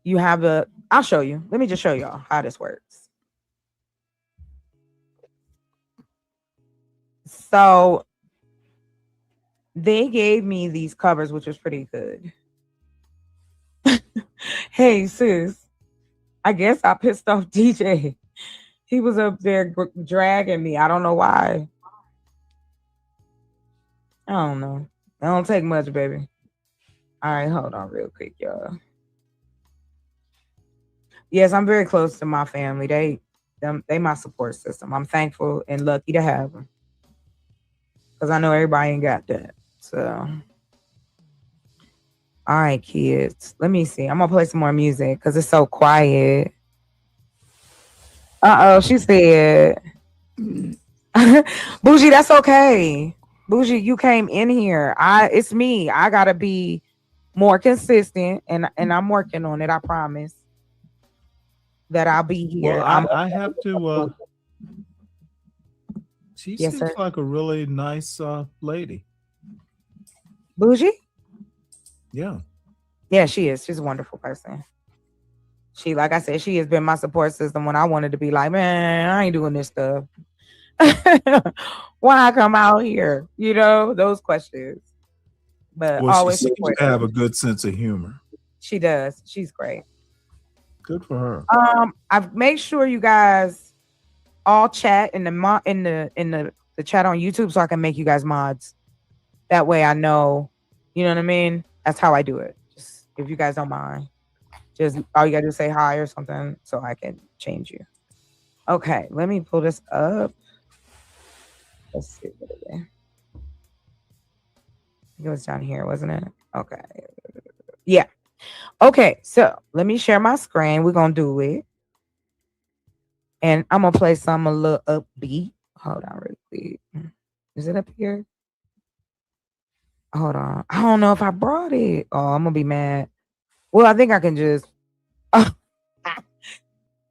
You have I'll show you. Let me just show y'all how this works. So they gave me these covers, which was pretty good. Hey, sis, I guess I pissed off DJ. He was up there dragging me. I don't know why. I don't know. It don't take much, baby. All right, hold on real quick, y'all. Yes, I'm very close to my family. They my support system. I'm thankful and lucky to have them, because I know everybody ain't got that. So, all right, kids. Let me see. I'm gonna play some more music because it's so quiet. She said, Bougie, that's okay. Bougie, you came in here. It's me. I gotta be more consistent, and I'm working on it. I promise that I'll be here. Well, I have to. She Yes, seems sir. like a really nice lady. Bougie? Yeah. Yeah, she is. She's a wonderful person. She, like I said, she has been my support system when I wanted to be like, man, I ain't doing this stuff. Why I come out here? Those questions. But Well, she always seems support to have her. a good sense of humor. She does. She's great. Good for her. I've made sure you guys all chat in the chat on YouTube, so I can make you guys mods. That way I know, you know what I mean? That's how I do it. Just if you guys don't mind. Just all you gotta do is say hi or something so I can change you. Okay, let me pull this up. Let's see what it is. It was down here, wasn't it? Okay. Yeah. Okay, so let me share my screen. We're gonna do it. And I'm gonna play some a little upbeat. Hold on real quick. Is it up here? Hold on. I don't know if I brought it. Oh, I'm gonna be mad. Well, I think I can just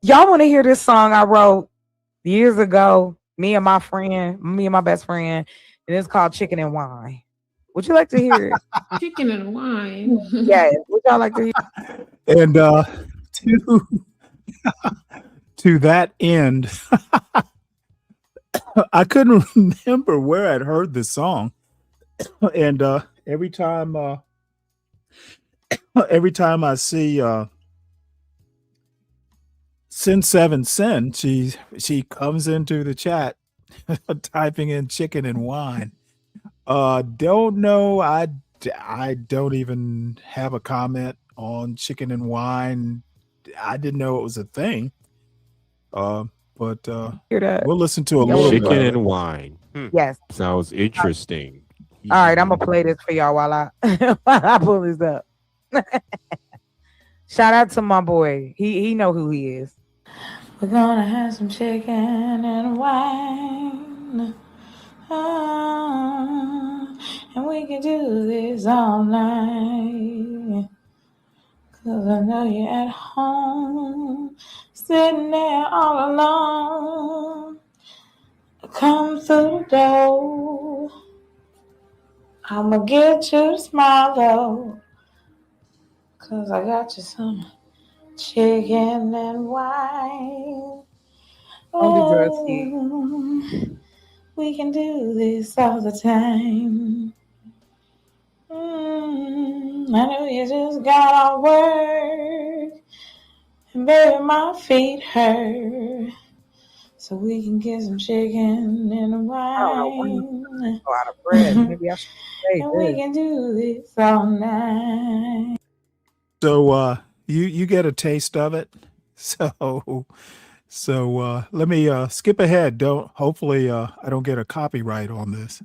y'all want to hear this song I wrote years ago? Me and my best friend, and it's called Chicken and Wine. Would you like to hear it? Chicken and wine. Yeah, would y'all like to hear? And to that end, I couldn't remember where I'd heard this song, and every time I see Sin 7 Sin, she comes into the chat typing in chicken and wine. Don't know. I don't even have a comment on chicken and wine. I didn't know it was a thing. But we'll listen to a little bit. Chicken and wine. Yes. Sounds interesting. All right, I'm gonna play this for y'all while I pull this up. Shout out to my boy. He know who he is. We're gonna have some chicken and wine. And we can do this all night. 'Cause I know you're at home, sitting there all alone. come through the door. I'ma get you to smile though, 'cause I got you some chicken and wine. Oh, we can do this all the time. I know you just got off work, and baby, my feet hurt. So we can get some chicken and wine. A lot of bread. Maybe I should say and we can do this all night. So you get a taste of it. So let me skip ahead. Hopefully I don't get a copyright on this.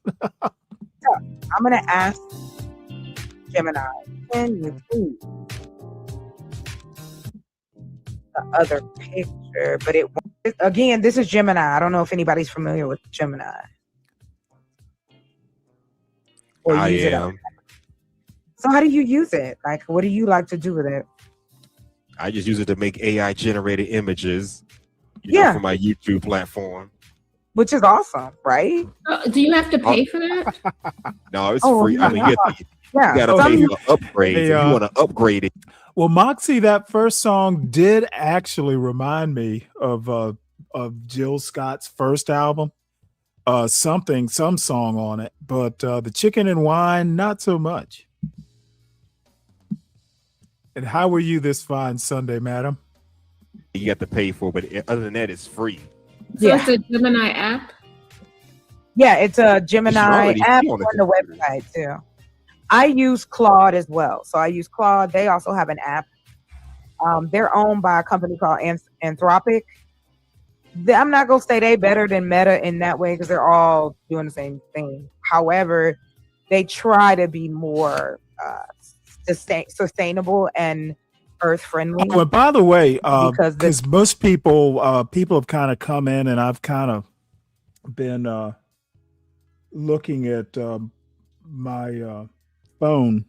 So I'm gonna ask Gemini, can you please the other picture? But again, this is Gemini. I don't know if anybody's familiar with Gemini. Or I use am. it. So how do you use it? Like, what do you like to do with it? I just use it to make AI generated images. You know, for my YouTube platform. Which is awesome, right? Do you have to pay for that? No, it's free. I mean, you got to pay for upgrades if you want to upgrade it. Well, Moxie, that first song did actually remind me of Jill Scott's first album. Some song on it, but the chicken and wine, not so much. And how were you this fine Sunday, madam? You got to pay for, but other than that, it's free. So it's a Gemini app? Yeah, it's a Gemini app on the website too. I use Claude as well. So I use Claude. They also have an app. They're owned by a company called Anthropic. I'm not going to say they better than Meta in that way because they're all doing the same thing. However, they try to be more sustainable and earth friendly. Oh, and by the way, because most people have kind of come in, and I've kind of been looking at my phone.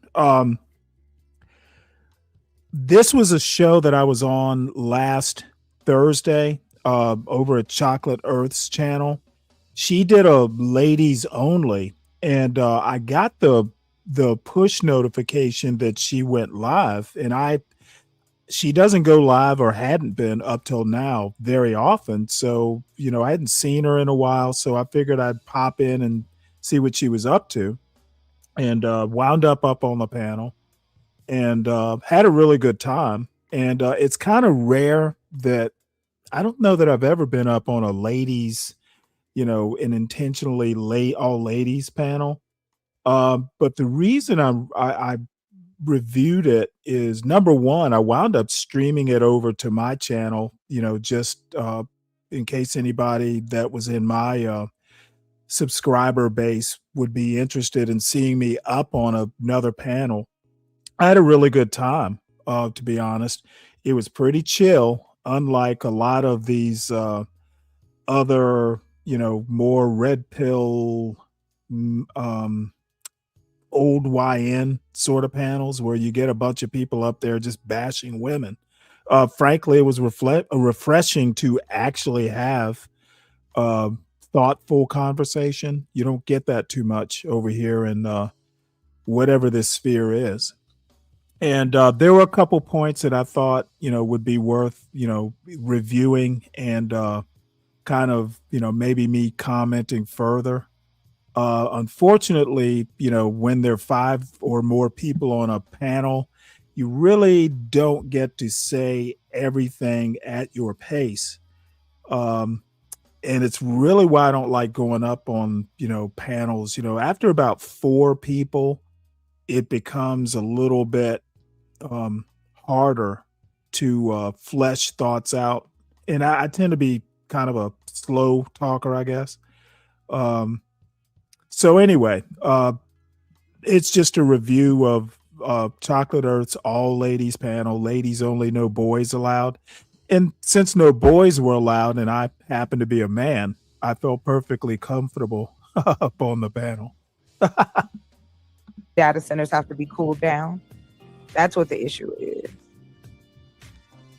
This was a show that I was on last Thursday over at Chocolate Earth's channel. She did a ladies only, and I got the push notification that she went live, and she doesn't go live, or hadn't been up till now, very often. So, I hadn't seen her in a while, so I figured I'd pop in and see what she was up to, and wound up on the panel, and had a really good time. And it's kind of rare that I don't know that I've ever been up on a ladies, an intentionally all ladies panel. But the reason I reviewed it is, number one, I wound up streaming it over to my channel, just in case anybody that was in my subscriber base would be interested in seeing me up on another panel. I had a really good time, to be honest. It was pretty chill, unlike a lot of these other, more red pill, old YN sort of panels where you get a bunch of people up there just bashing women. Frankly, it was refreshing to actually have thoughtful conversation. You don't get that too much over here in whatever this sphere is. And there were a couple points that I thought, would be worth, reviewing and kind of, maybe me commenting further. Unfortunately, when there are 5 or more people on a panel, you really don't get to say everything at your pace. And it's really why I don't like going up on, panels. After about 4 people, it becomes a little bit harder to flesh thoughts out. And I tend to be kind of a slow talker, I guess. So anyway, it's just a review of Chocolate Earth's all ladies panel, ladies only, no boys allowed. And since no boys were allowed and I happen to be a man, I felt perfectly comfortable up on the panel. Data centers have to be cooled down. That's what the issue is.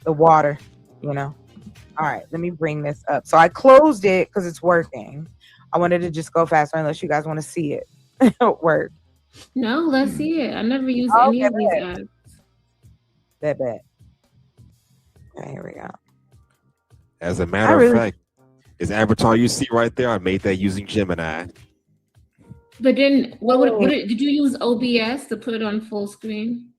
The water, All right, let me bring this up. So I closed it because it's working. I wanted to just go faster unless you guys want to see it work. No, let's see it. I never used any of these apps. Bet. Okay, here we go. As a matter of fact, this avatar you see right there, I made that using Gemini. But then, did you use OBS to put it on full screen?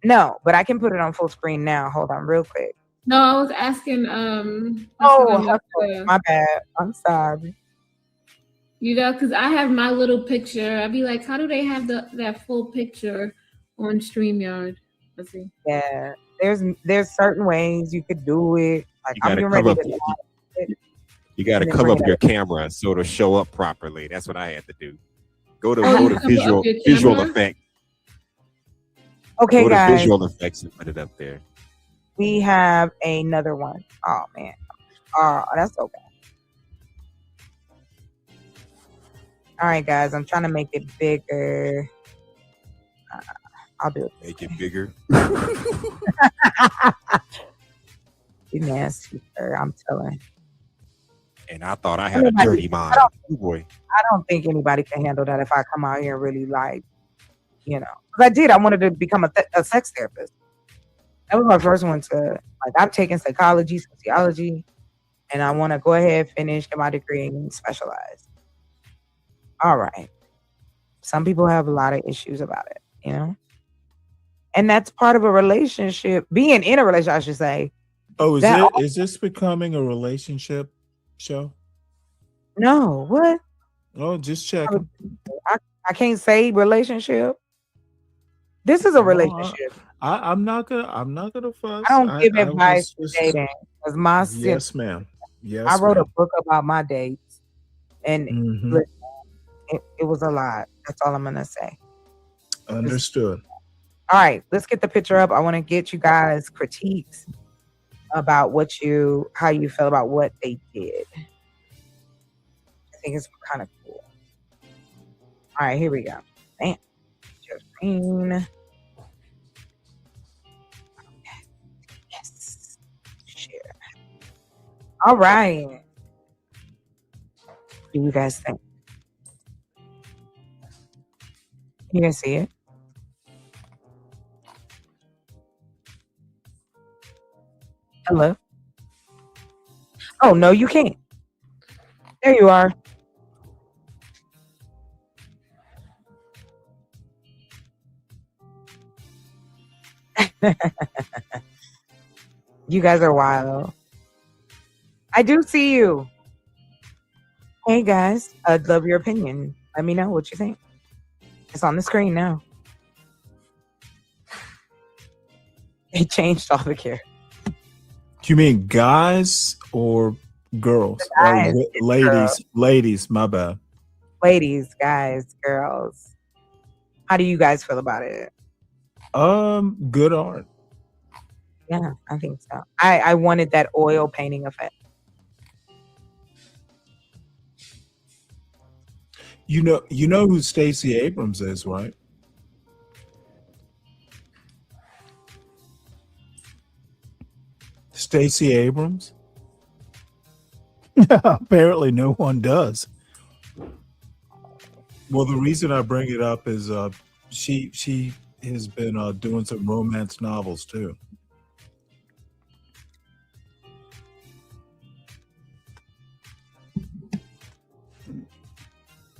No, but I can put it on full screen now. Hold on, real quick. No, I was asking. My bad. I'm sorry. You know, because I have my little picture. I'd be like, how do they have that full picture on StreamYard? Let's see. Yeah, there's certain ways you could do it. Like I'm getting ready to. You got to cover up your camera so it'll show up properly. That's what I had to do. Go to visual effect. Okay, guys. Visual effects and put it up there. We have another one. Oh man. Oh, that's okay. All right, guys. I'm trying to make it bigger. I'll do it. Make it bigger. You nasty, sir. I'm telling. And I thought I had a dirty mind. I don't think anybody can handle that if I come out here and really like, you know. Because I wanted to become a sex therapist. That was my first one I've taken psychology, sociology, and I want to go ahead, finish, get my degree, and specialize. All right. Some people have a lot of issues about it, you know? And that's part of a relationship. Being in a relationship, I should say. Oh, is this becoming a relationship show? No, what? Oh, just checking. I can't say relationship. This is a relationship. I'm not gonna fuss. I don't give advice for dating because my yes, ma'am. Yes, I wrote a book about my dates, and it was a lot. That's all I'm gonna say. Understood. All right, let's get the picture up. I want to get you guys critiques about how you feel about what they did. I think it's kind of cool. All right, here we go. Bam. Green. Yes. Share. All right. What do you guys think? You can see it. Hello? Oh, no, you can't. There you are. You guys are wild. I do see you. Hey, guys. I'd love your opinion. Let me know what you think. It's on the screen now. They changed all the characters. Do you mean guys or girls? Guys, or ladies? girls. Ladies, my bad. Ladies, guys, girls. How do you guys feel about it? Good art. Yeah, I think so. I wanted that oil painting effect. You know who Stacey Abrams is, right? Stacey Abrams? Apparently no one does. Well, the reason I bring it up is she has been doing some romance novels too.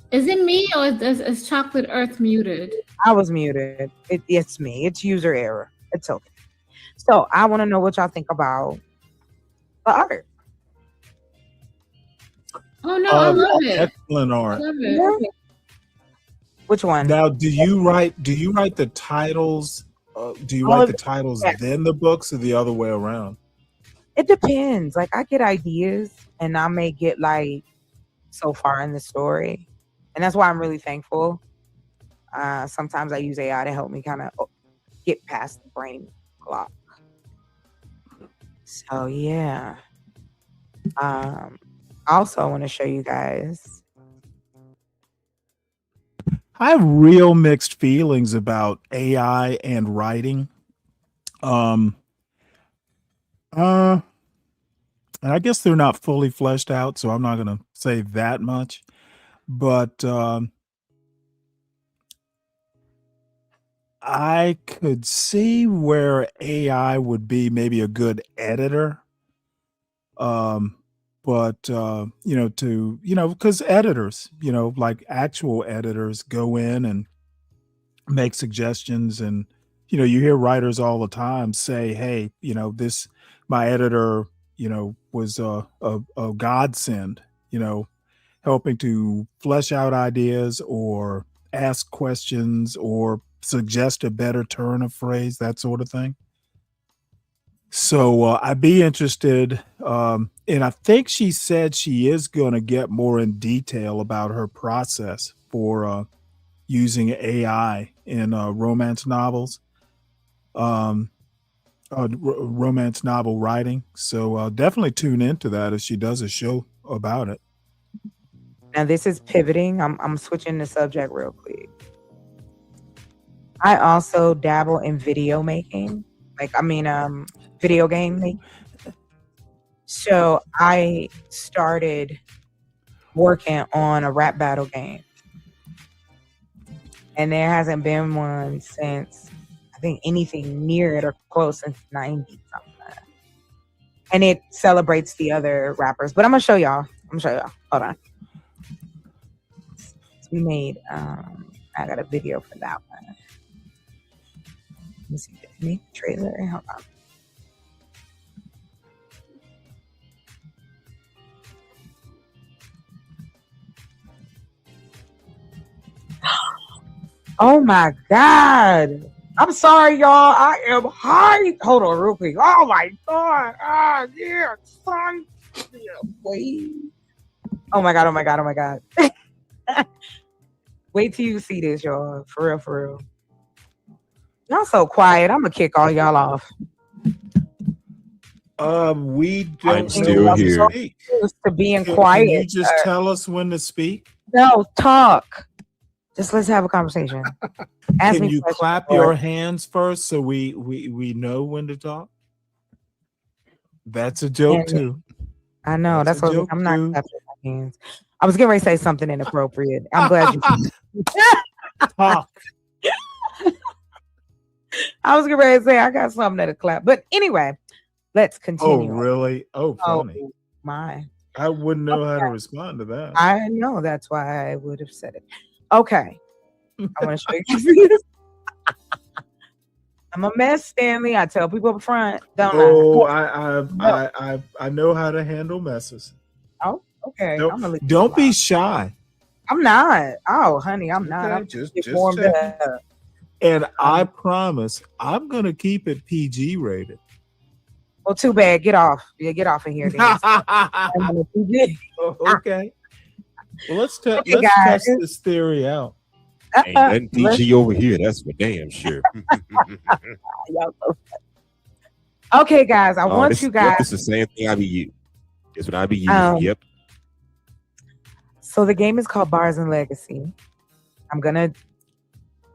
Is it me or is Chocolate Earth muted? I was muted. It's me. It's user error. It's okay. So I want to know what y'all think about the art. Oh no, I love it. Excellent art. I love it. Which one? Now, do you write the titles? Do you write the titles then the books, or the other way around? It depends. Like I get ideas, and I may get like so far in the story, and that's why I'm really thankful. Sometimes I use AI to help me kind of get past the brain block. So yeah. Also, I want to show you guys. I have real mixed feelings about AI and writing. and I guess they're not fully fleshed out, so I'm not going to say that much. But I could see where AI would be maybe a good editor. But because editors, like actual editors go in and make suggestions, and you hear writers all the time say, hey, this, my editor, was a godsend, helping to flesh out ideas or ask questions or suggest a better turn of phrase, that sort of thing. So I'd be interested, and I think she said she is going to get more in detail about her process for using AI in romance novels, romance novel writing. So definitely tune into that as she does a show about it. Now this is pivoting. I'm switching the subject real quick. I also dabble in video making, video game making. So I started working on a rap battle game, and there hasn't been one since, I think, anything near it or close since 90 something. And it celebrates the other rappers. But I'm gonna show y'all. Hold on. So we made I got a video for that one. Let me see. Did I make the trailer? Hold on. Oh my God. I'm sorry, y'all. I am high. Hold on real quick. Oh my God. Ah, yeah, son. Yeah, wait. Oh my God. Wait till you see this, y'all. For real. Y'all so quiet. I'm gonna kick all y'all off. We don't I'm still here. Used to being quiet. Can you just tell us when to speak? No, talk. Just let's have a conversation. Can you clap your hands first so we know when to talk? That's a joke too. I know. That's what I'm not clapping my hands. I was getting ready to say something inappropriate. I'm glad you talk. I was getting ready to say I got something to clap. But anyway, let's continue. Oh, really? Oh, funny. Oh, my. I wouldn't know how to respond to that. I know. That's why I would have said it. Okay. I want to show you. I'm a mess, Stanley. I tell people up front. Don't I know how to handle messes. Oh, okay. Don't be shy. I'm not. Oh, honey, I'm not. I'm just warmed up. And I promise I'm gonna keep it PG rated. Well, too bad. Get off. Yeah, get off of here. Okay. Well, let's test this theory out. Ain't nothing PG over here. That's for damn sure. Okay, guys. I want you guys. Yep, it's the same thing I be using. It's what I be using. Yep. So the game is called Bars and Legacy. I'm gonna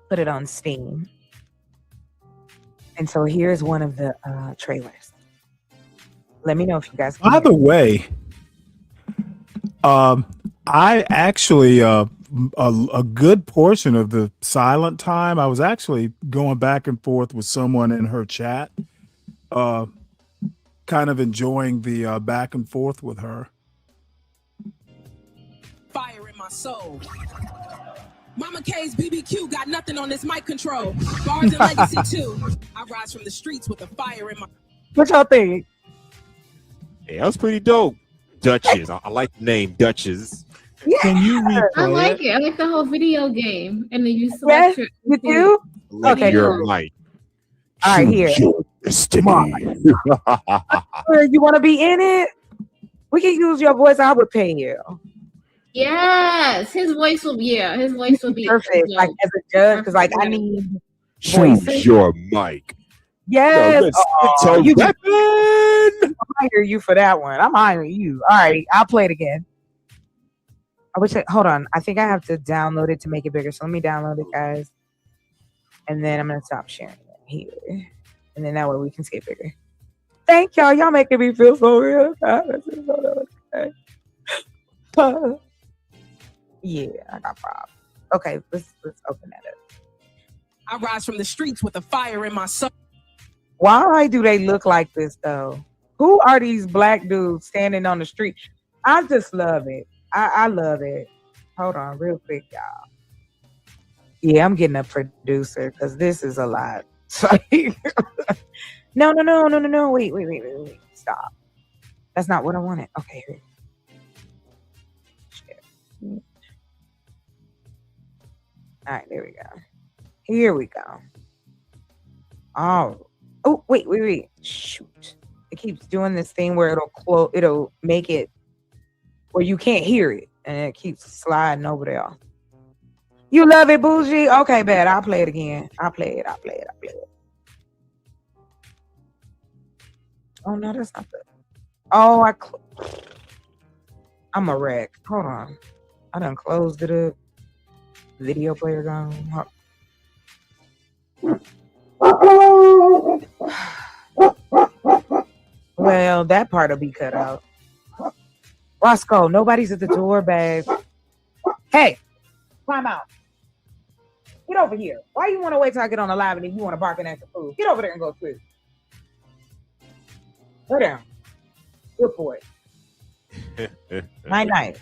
put it on Steam. And so here's one of the trailers. Let me know if you guys can. By the way, I actually a good portion of the silent time, I was actually going back and forth with someone in her chat, kind of enjoying the back and forth with her. Fire in my soul. Mama K's BBQ got nothing on this mic control. Bars and Legacy 2. I rise from the streets with a fire in my. What y'all think? Yeah, that was pretty dope. Duchess. I like the name Duchess. Yeah. Can you replay I like it. I like the whole video game. And then you select you do? Okay. Your mic. All right, here. You want to be in it? We can use your voice. I would pay you. Yes, his voice will be perfect. Like as a judge, because like I need choose your mic. Yes, no, you can hire you for that one. I'm hiring you. All right, I'll play it again. I wish. Hold on, I think I have to download it to make it bigger. So let me download it, guys, and then I'm gonna stop sharing it here, and then that way we can see it bigger. Thank y'all. Y'all making me feel so real. Okay. Yeah, I got problems. Okay, let's open that up. I rise from the streets with a fire in my soul. Why do they look like this though? Who are these black dudes standing on the street? I just love it. I love it. Hold on, real quick, y'all. Yeah, I'm getting a producer because this is a lot. No. Wait. Stop. That's not what I wanted. Okay, here. All right, there we go. Here we go. Oh, wait. Shoot. It keeps doing this thing where it'll make it where you can't hear it. And it keeps sliding over there. You love it, bougie? Okay, bad. I'll play it again. I'll play it. Oh, no, that's not good. Oh, I'm a wreck. Hold on. I done closed it up. Video player gone. Well, that part will be cut out. Roscoe, nobody's at the door, babe. Hey, climb out. Get over here. Why you want to wait till I get on the live and then you want to bark and act a fool? Get over there and go sleep. Go down. Good boy. Night.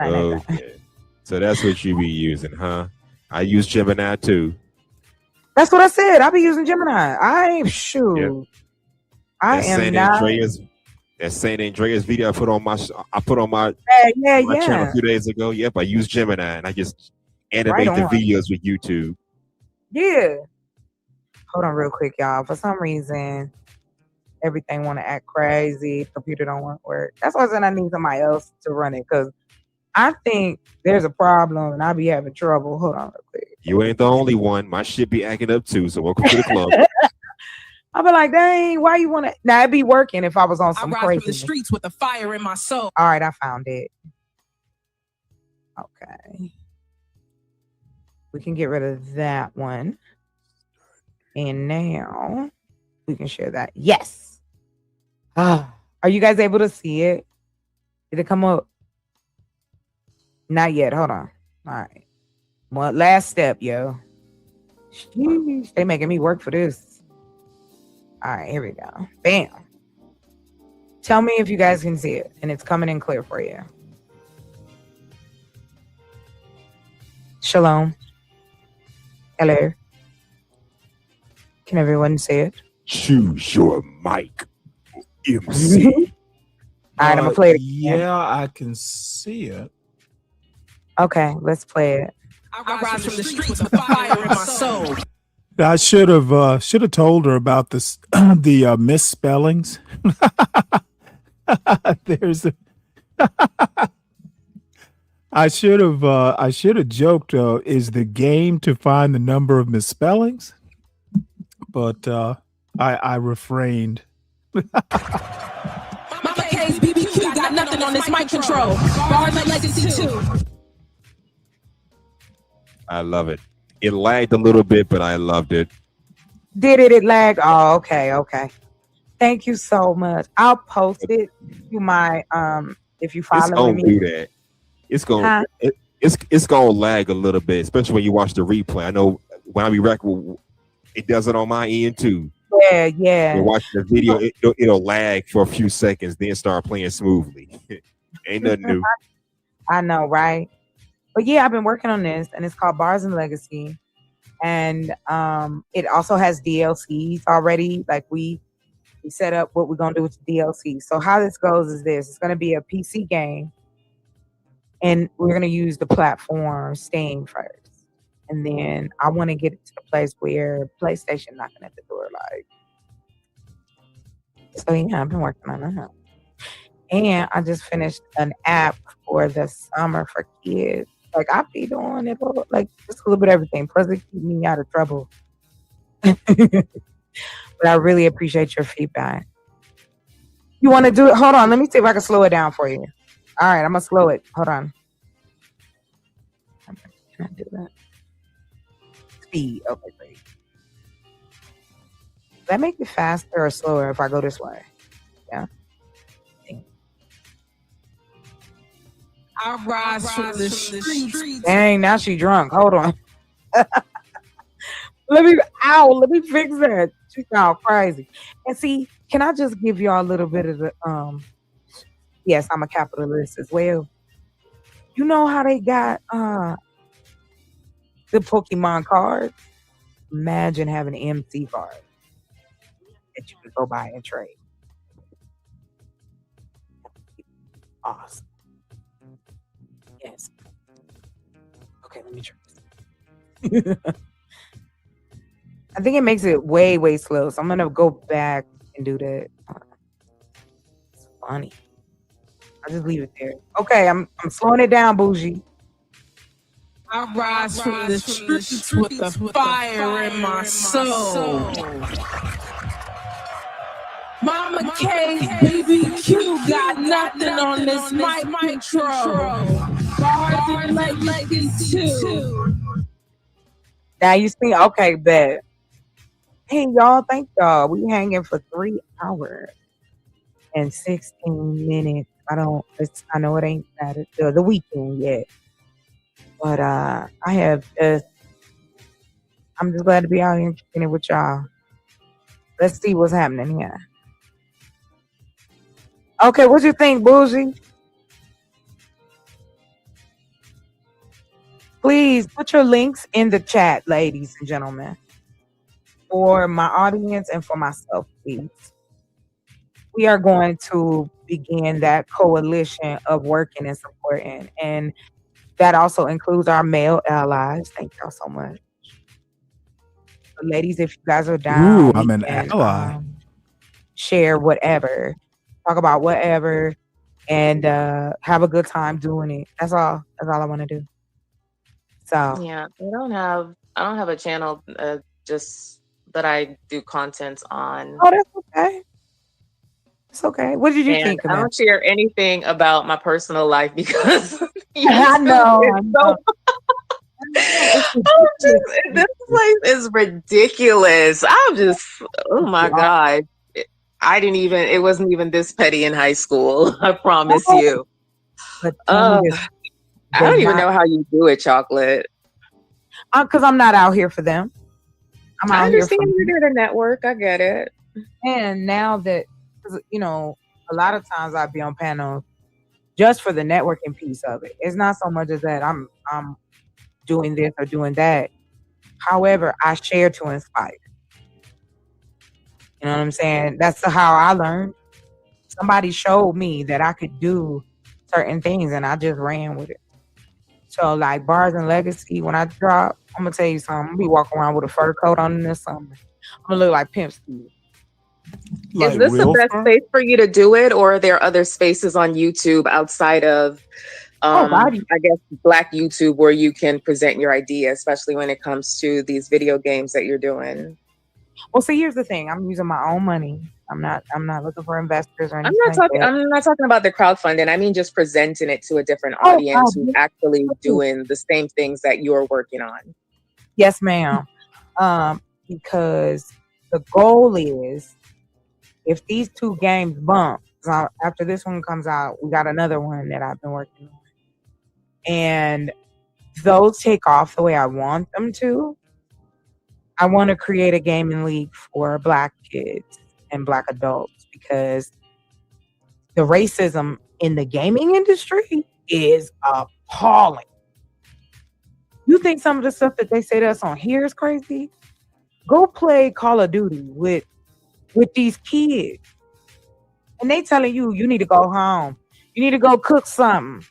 Okay. So that's what you be using, huh? I use Gemini too. That's what I said. I be using Gemini. I ain't sure. Yep. I That am San not. That San Andreas video I put on my Yeah. channel a few days ago. Yep, I use Gemini and I just animate the videos with YouTube. Yeah. Hold on real quick, y'all. For some reason, everything want to act crazy. Computer don't want to work. That's why I said I need somebody else to run it because I think there's a problem and I be having trouble. Hold on real quick. You ain't the only one. My shit be acting up too. So welcome to the club. I'll be like, dang, why you want to? Now, it'd be working if I was on some I rise crazy. from the streets with a fire in my soul. All right, I found it. Okay. We can get rid of that one. And now we can share that. Yes. Are you guys able to see it? Did it come up? Not yet. Hold on. All right. One last step, yo. Sheesh, they making me work for this. All right, here we go. Bam. Tell me if you guys can see it, and it's coming in clear for you. Shalom. Hello. Can everyone see it? Choose your mic, MC. All right, I'm gonna play it again. Yeah, I can see it. Okay, let's play it. I rise from the streets with a fire in my soul. I should have told her about this the misspellings. There's a I should have joked is the game to find the number of misspellings, but I refrained. Mama K's BBQ got nothing on this mic control. Bars and legacy too. I love it. It lagged a little bit, but I loved it. Did it lag? Oh, okay. Thank you so much. I'll post it to my if you follow me. It's gonna do that. It's gonna it's gonna lag a little bit, especially when you watch the replay. I know when I be recording, it does it on my end too. Yeah. You watch the video, it'll lag for a few seconds, then start playing smoothly. Ain't nothing new. I know, right? But yeah, I've been working on this, and it's called Bars and Legacy, and it also has DLCs already. Like we set up what we're gonna do with the DLC. So how this goes is this: it's gonna be a PC game, and we're gonna use the platform Steam first, and then I want to get it to the place where PlayStation knocking at the door, like. So yeah, I've been working on that, and I just finished an app for the summer for kids. Like I be doing it, like just a little bit of everything. Plus, it keep me out of trouble. But I really appreciate your feedback. You want to do it? Hold on, let me see if I can slow it down for you. All right, I'm gonna slow it. Hold on. Can I do that? Speed. Okay, great. That make it faster or slower if I go this way? Yeah. I rise from the streets. Dang, now she drunk. Hold on. Let me fix that. She sound crazy. And see, can I just give y'all a little bit of the yes, I'm a capitalist as well. You know how they got the Pokemon cards? Imagine having an MC card that you could go buy and trade. Awesome. Yes. Okay, let me try this. I think it makes it way, way slow. So I'm gonna go back and do that. It's funny. I'll just leave it there. Okay, I'm slowing it down, bougie. I rise from the streets with the fire in my soul. Mama K, BBQ got nothing on this mic control. Bars and legacy too. Now you see, okay, bet. Hey y'all, thank y'all. We hanging for 3 hours and 16 minutes. I know it ain't the weekend yet, but I'm just glad to be out here kicking it with y'all. Let's see what's happening here. Okay, what you think, Bougie? Please put your links in the chat, ladies and gentlemen, for my audience and for myself, please. We are going to begin that coalition of working and supporting, and that also includes our male allies. Thank y'all so much. But ladies, if you guys are down, I'm an ally. Share whatever, talk about whatever, and have a good time doing it. That's all I want to do. So yeah, I don't have a channel just that I do content on. Oh, that's okay. It's okay. What did you think of I that? don't share anything about my personal life because I know. This place is ridiculous. I'm just, oh my God. It wasn't even this petty in high school. I promise you. But I don't even know how you do it, Chocolate. Because I'm not out here for them. I understand you're there to network. I get it. And now that, you know, a lot of times I'd be on panels just for the networking piece of it. It's not so much as that I'm doing this or doing that. However, I share to inspire. You know what I'm saying? That's how I learned. Somebody showed me that I could do certain things and I just ran with it. So like Bars and Legacy, when I drop, I'm gonna tell you something. I'm gonna be walking around with a fur coat on in the summer. I'm gonna look like Pimp Steve. Is this the best space for you to do it, or are there other spaces on YouTube outside of I guess Black YouTube where you can present your idea, especially when it comes to these video games that you're doing? Well, see, here's the thing. I'm using my own money. I'm not looking for investors or anything. I'm not talking about the crowdfunding. I mean just presenting it to a different audience who's actually doing the same things that you're working on. Yes, ma'am. Because the goal is, if these 2 games bump, after this one comes out, we got another one that I've been working on. And those take off the way I want them to. I want to create a gaming league for Black kids and Black adults, because the racism in the gaming industry is appalling. You think some of the stuff that they say to us on here is crazy? Go play Call of Duty with these kids, and they telling you need to go home, you need to go cook something.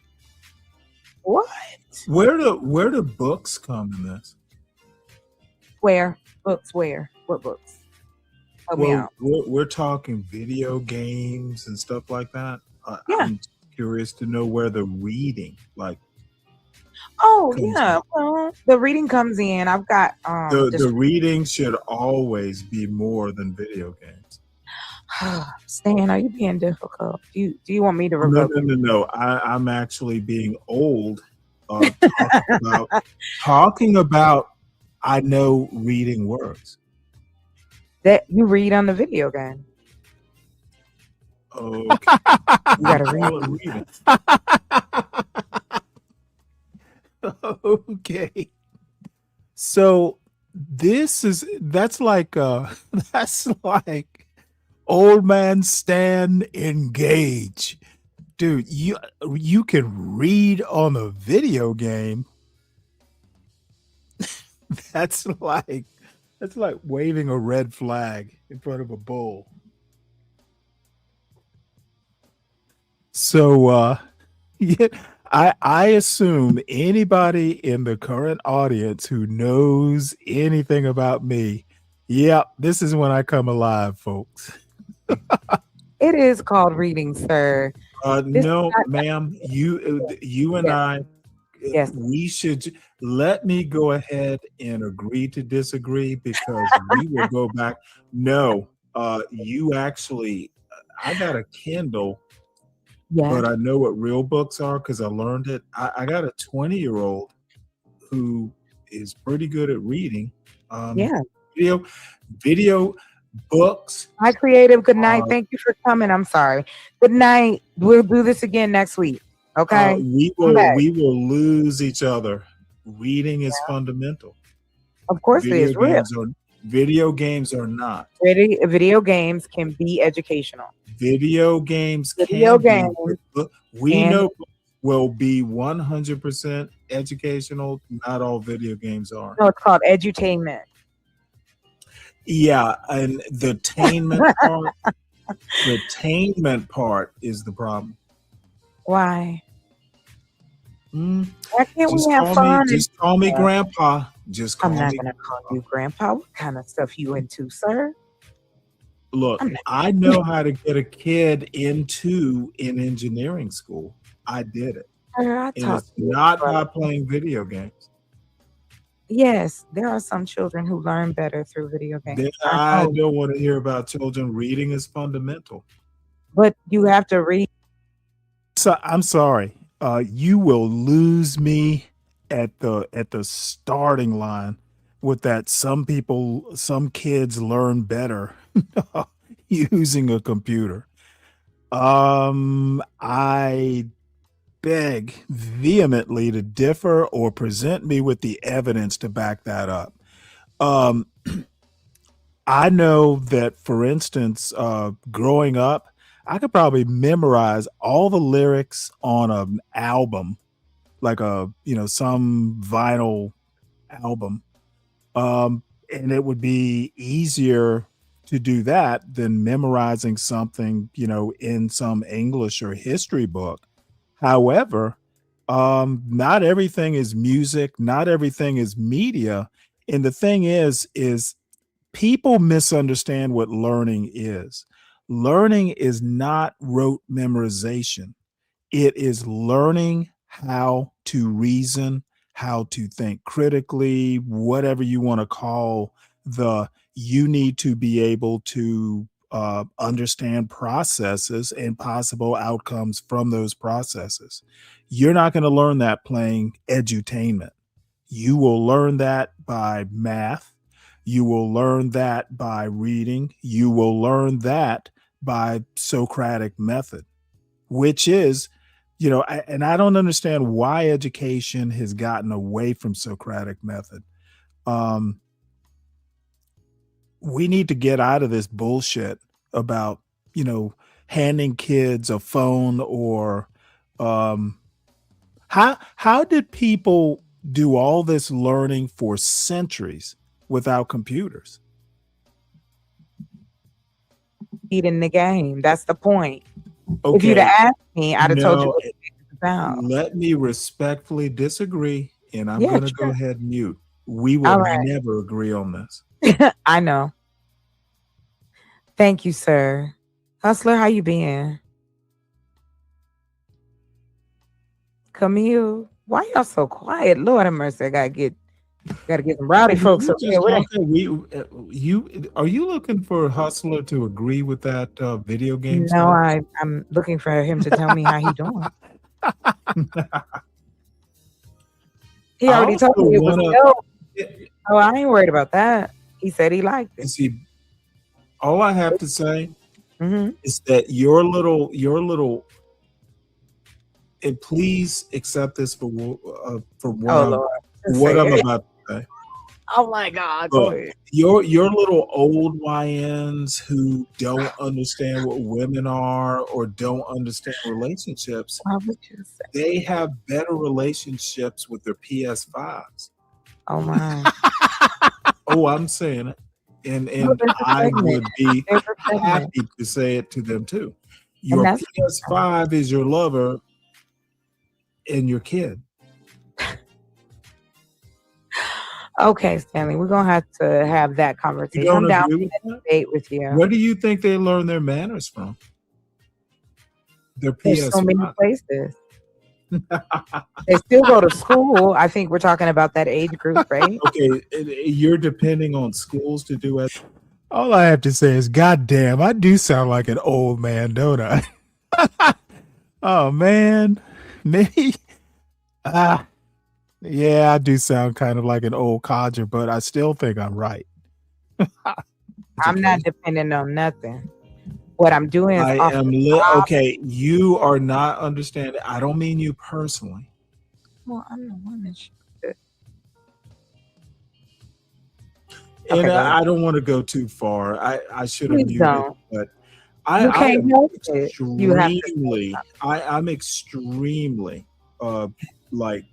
What? Where do books come in this? Where books? Where? What books? Well, we're talking video games and stuff like that. I'm curious to know where the reading, like. Oh yeah, well, the reading comes in. I've got the reading should always be more than video games. Stan, are you being difficult? Do you want me to revoke? No. I'm actually being old. Talking about. I know reading works. That you read on the video game. Okay. You gotta read. Okay. So that's like old man Stan Engage. Dude, you can read on a video game. That's like waving a red flag in front of a bull. So yeah, I assume anybody in the current audience who knows anything about me, yeah, this is when I come alive, folks. It is called reading, sir. No, ma'am. You and I, we should let me go ahead and agree to disagree because we will go back. No, you actually, I got a Kindle, but I know what real books are because I learned it. I got a 20-year-old who is pretty good at reading. Video books. Hi, Creative. Good night. Thank you for coming. I'm sorry. Good night. We'll do this again next week. Okay. We will lose each other. Reading is fundamental. Of course it is. Video games are not. Video games can be educational. Video games will be 100% educational. Not all video games are. No, it's called edutainment. Yeah, and the attainment part is the problem. Why? Why can't we have fun? Just call me Grandpa. I'm not gonna call you Grandpa. What kind of stuff you into, sir? Look, I know how to get a kid into an engineering school. I did it. And it's not by playing video games. Yes, there are some children who learn better through video games. I don't want to hear about children. Reading is fundamental. But you have to read. So I'm sorry. You will lose me at the starting line with that. Some kids learn better using a computer. I beg vehemently to differ or present me with the evidence to back that up. I know that, for instance, growing up, I could probably memorize all the lyrics on an album, like some vinyl album. And it would be easier to do that than memorizing something, in some English or history book. However, not everything is music, not everything is media. And the thing is people misunderstand what learning is. Learning is not rote memorization. It is learning how to reason, how to think critically, whatever you want to call you need to be able to understand processes and possible outcomes from those processes. You're not going to learn that playing edutainment. You will learn that by math. You will learn that by reading. You will learn that by Socratic method, which is, and I don't understand why education has gotten away from Socratic method. We need to get out of this bullshit about, handing kids a phone or how did people do all this learning for centuries without computers? In the game. That's the point. Okay. If you'd have asked me, I'd have told you what it's about. Let me respectfully disagree, and I'm going to go ahead and mute. We will never agree on this. I know. Thank you, sir. Hustler, how you been? Camille, why y'all so quiet? Lord have mercy, I gotta get some rowdy folks up here. Are you looking for Hustler to agree with that video game? No, I'm looking for him to tell me how he doing. He already told me it was dope. Oh, I ain't worried about that. He said he liked it. All I have to say Mhm. is that your little, and please accept this for what Oh, I'm Lord. Just what say I'm it. about to say. Oh my God. Go Look, ahead. your little old YNs who don't understand what women are or don't understand relationships, Why would you say? they have better relationships with their PS5s. Oh my. Oh, I'm saying it. Well, And there's a I segment. would be There's a segment. happy to say it to them too. And Your that's PS5 is your lover and your kid. okay, Stanley. We're gonna have to have that You conversation. don't I'm down agree for with that debate with you. Where do you think they learn their manners from? Their There's so many PS5. places. They still go to school. I think we're talking about that age group, right? Okay, you're depending on schools to do it. All I have to say is, God damn, I do sound like an old man, don't I? Oh man, maybe. Yeah, I do sound kind of like an old codger, but I still think I'm right. I'm not depending on nothing. What I'm doing is I off am the top. okay. You are not understanding. I don't mean you personally. Well, I'm the one that should. And Okay, go ahead. I don't want to go too far. I should have Please muted, don't. but You I can't am help it. You have to say extremely, I'm extremely, like,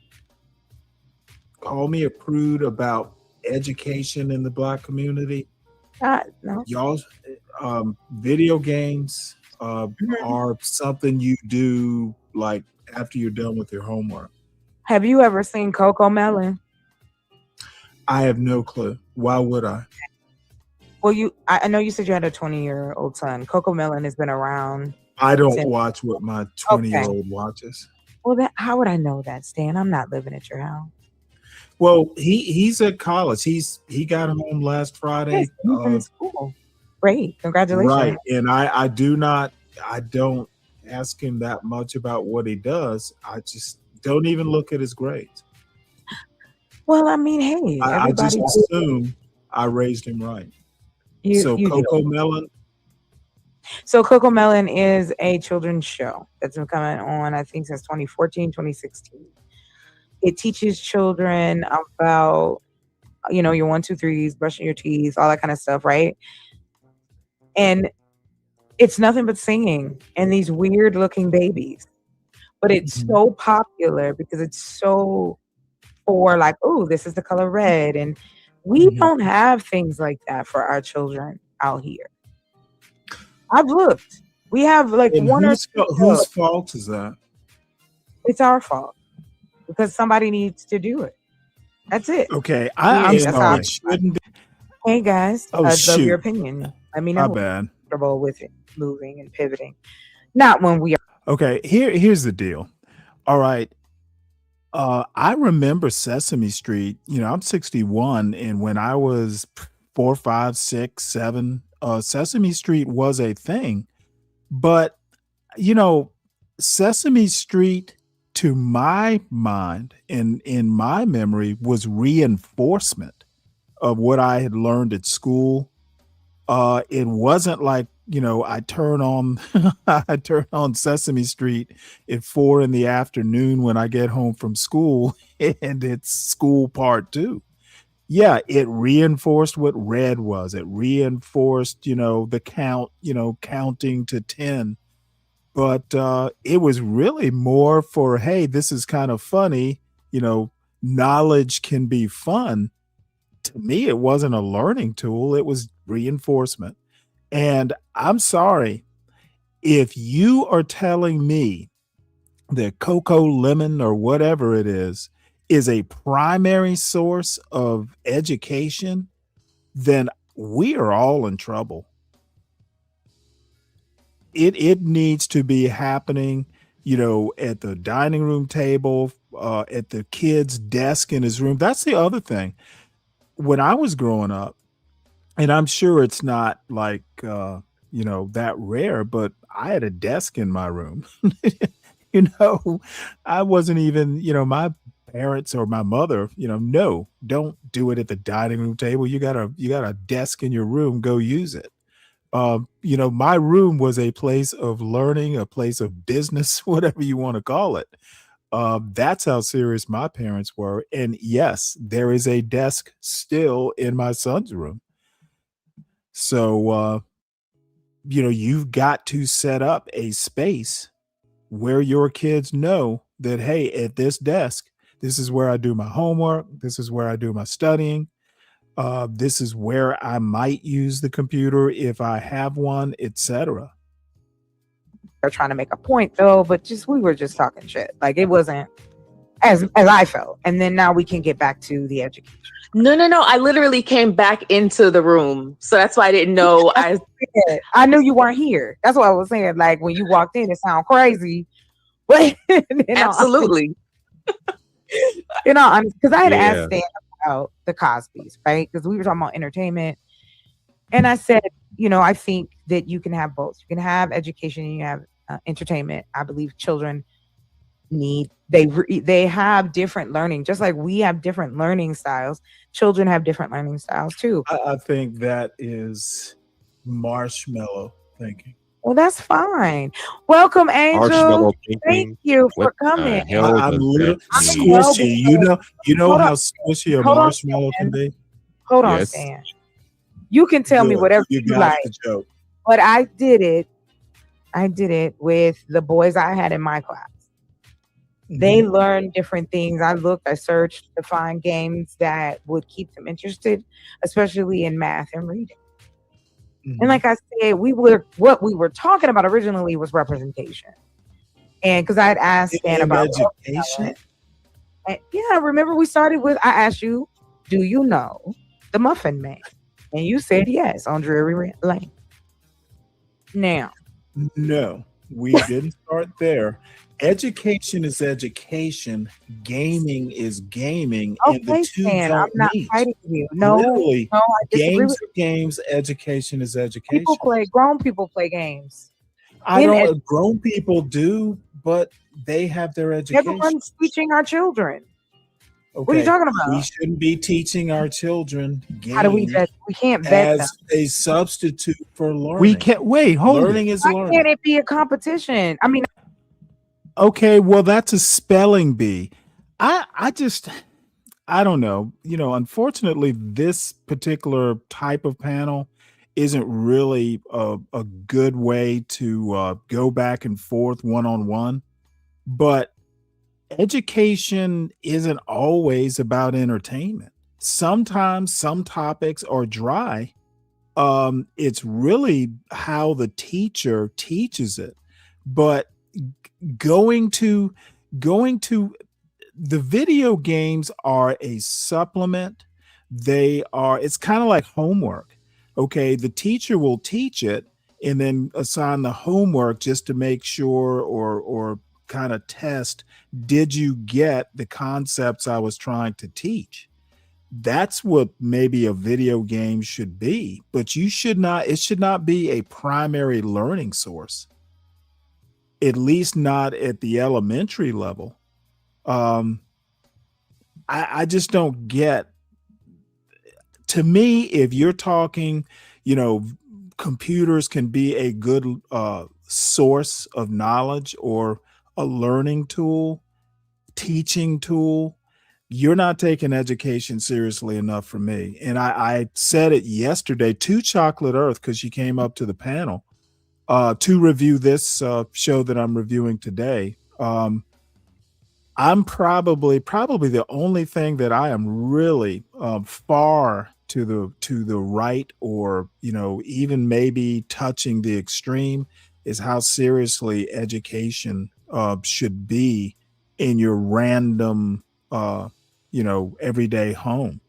call me a prude about education in the Black community. No. Y'all, video games are something you do like after you're done with your homework. Have you ever seen Coco Melon? I have no clue. Why would I? Well, I know you said you had a 20-year-old son. Coco Melon has been around. I don't since- watch what my Okay. 20-year-old watches. Well, how would I know that, Stan? I'm not living at your house. Well, he's at college. He got home last Friday. Yes, he's in school. Great, congratulations. Right, and I don't ask him that much about what he does. I just don't even look at his grades. Well, I mean, hey, I just everybody. assume I raised him right. So You Coco do. Melon, So Coco Melon is a children's show that's been coming on, I think, since 2014, 2016. It teaches children about, your 1, 2, 3s, brushing your teeth, all that kind of stuff, right? And it's nothing but singing and these weird looking babies. But it's so popular because it's so for like, oh, this is the color red. And we don't have things like that for our children out here. I've looked. We have like and one or whose two. whose fault is that? It's our fault because somebody needs to do it. That's it. Okay, I'm I'm sorry. sorry. It shouldn't be. Hey guys, Oh, I'd love your shoot. opinion. Let me My know. bad. Comfortable with it moving and pivoting. Not when we are. Okay, here's the deal. All right. I remember Sesame Street. I'm 61, and when I was 4, 5, 6, 7, Sesame Street was a thing. But Sesame Street, to my mind and in my memory, was reinforcement of what I had learned at school. It wasn't like, I turn on I turn on Sesame Street at 4 in the afternoon when I get home from school and it's school part 2. Yeah, it reinforced what red was. It reinforced, the count, counting to 10. But it was really more for, hey, this is kind of funny, knowledge can be fun. To me, it wasn't a learning tool, it was reinforcement. And I'm sorry, if you are telling me that Coco Lemon or whatever it is a primary source of education, then we are all in trouble. It needs to be happening, at the dining room table, at the kid's desk in his room. That's the other thing. When I was growing up, and I'm sure it's not like, that rare, but I had a desk in my room. I wasn't even, my parents or my mother, no, don't do it at the dining room table. You got a desk in your room, go use it. My room was a place of learning, a place of business, whatever you want to call it. That's how serious my parents were. And yes, there is a desk still in my son's room. So, you've got to set up a space where your kids know that, hey, at this desk, this is where I do my homework. This is where I do my studying. This is where I might use the computer if I have one, etc. They're trying to make a point though, but we were just talking shit. Like it wasn't as I felt. And then now we can get back to the education. No. I literally came back into the room. So that's why I didn't know. I knew you weren't here. That's what I was saying. Like when you walked in, it sounded crazy. But absolutely. Because I had asked Stan about the Cosbys, right? Because we were talking about entertainment. And I said, I think that you can have both. You can have education and you have entertainment. I believe children they have different learning, just like we have different learning styles. Children have different learning styles too. I think that is marshmallow thinking. Well, that's fine. Welcome, Angel. Thank you for coming. I'm little squishy. You know how squishy a marshmallow can be? Hold on, Stan. You can tell me whatever you like. But I did it with the boys I had in my class. They learned different things. I searched to find games that would keep them interested, especially in math and reading. And like I said, what we were talking about originally was representation. And because I had asked Stan about education. Remember we started with, I asked you, do you know the Muffin Man? And you said yes, on Drury Lane. Now. No, we didn't start there. Education is education. Gaming is gaming. And the two don't I'm not meet. fighting you. No, literally, I disagree games with are games. Education is education. Grown people play games. Grown people do, but they have their education. Everyone's teaching our children. Okay. What are you talking about? We shouldn't be teaching our children games. How do we vet? We can't vet as a substitute for learning. We can't wait. Learning is learning. Why can't it be a competition? I mean, okay, well, that's a spelling bee. I don't know. Unfortunately, this particular type of panel isn't really a good way to go back and forth one-on-one. But education isn't always about entertainment. Sometimes some topics are dry. It's really how the teacher teaches it. But going to the video games are a supplement. It's kind of like homework. Okay, the teacher will teach it and then assign the homework just to make sure or kind of test, did you get the concepts I was trying to teach? That's what maybe a video game should be, but it should not be a primary learning source. At least not at the elementary level. I just don't get. To me, if you're talking, computers can be a good source of knowledge or a learning tool, teaching tool, you're not taking education seriously enough for me. And I said it yesterday to Chocolate Earth because she came up to the panel to review this show that I'm reviewing today. I'm probably the only thing that I am really far to the right, or even maybe touching the extreme, is how seriously education should be in your random everyday home.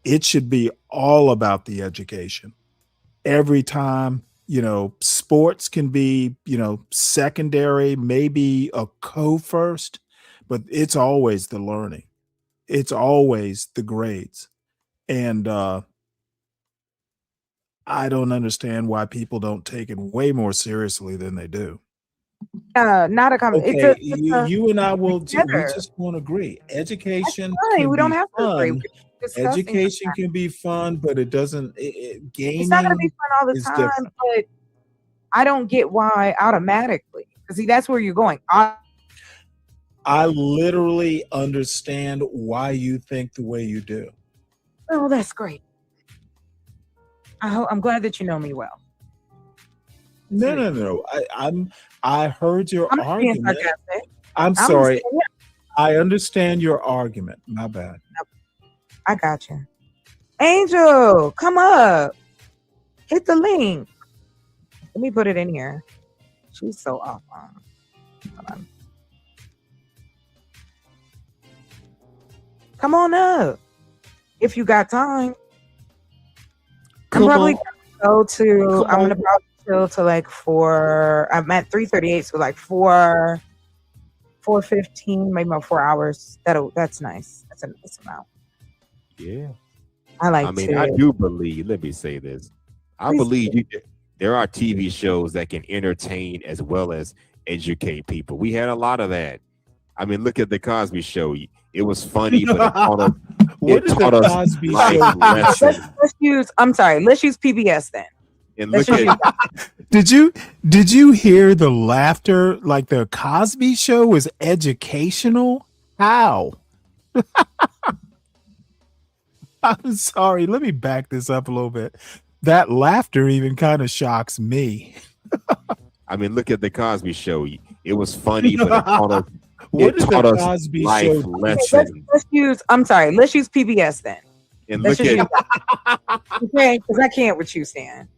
It should be all about the education every time. Sports can be secondary, maybe a co-first, but it's always the learning. It's always the grades. And I don't understand why people don't take it way more seriously than they do. Not a comment. Okay, you and I will. We just won't agree. Education. We don't have to agree. discussing education can be fun, but it doesn't. Gaming it's not going to be fun all the is time, different. but I don't get why automatically. Because see, that's where you're going. I literally understand why you think the way you do. Oh, that's great. I'm glad that you know me well. No. I heard your I'm being argument. sarcastic. I'm sorry. I understand your argument. My bad. I got you. Angel, come up. Hit the link. Let me put it in here. She's so off. Hold on. Come on up if you got time. I'm probably gonna go to. I'm gonna probably chill to like 4. I'm at 3:38, so like 4:15, maybe about 4 hours. That's nice. That's a nice amount. Yeah. I do believe. Let me say this. I believe there are TV shows that can entertain as well as educate people. We had a lot of that. I mean, look at the Cosby Show. It was funny, but it taught us. What is the Cosby Show? Let's use PBS then. And look at. Did you hear the laughter? Like the Cosby Show was educational? How? I'm sorry. Let me back this up a little bit. That laughter even kind of shocks me. I mean, look at the Cosby Show. It was funny, but it taught us. What is the us Cosby life Show? lessons. Let's use PBS then. And look at. Okay, because I can't with you, Stan.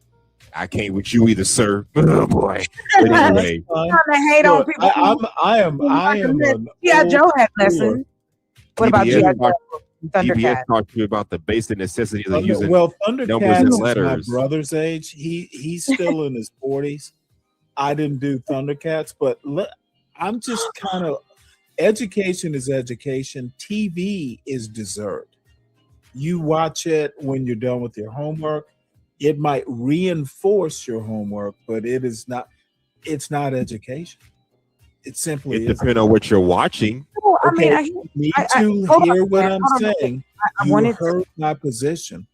I can't with you either, sir. Oh boy. But anyway, I'm trying to hate on people. I am. Yeah, Joe had lessons. What about you? PBS talked to you about the basic necessities of using Thundercats numbers and is letters. my brother's age. He's still in his 40s. I didn't do Thundercats, but I'm just kind of education is education. TV is dessert. You watch it when you're done with your homework. It might reinforce your homework, but it's not education. It simply depends on what you're watching. Okay, you need to hear what I'm saying. You heard my position.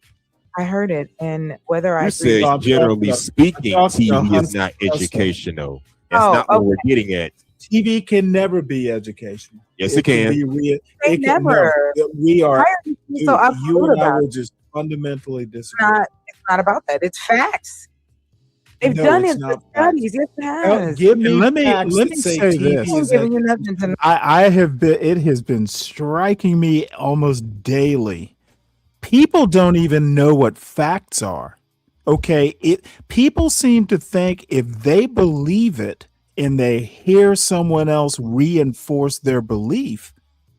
I heard it, and whether I said generally speaking, TV is not educational. That's not what we're getting at. TV can never be educational. Yes, it can. It can never. We are. You and I will just fundamentally disagree. It's not about that. It's facts. They've done it in studies. Yes, it has. Let me say this. I have been. It has been striking me almost daily. People don't even know what facts are. Okay, people seem to think if they believe it and they hear someone else reinforce their belief,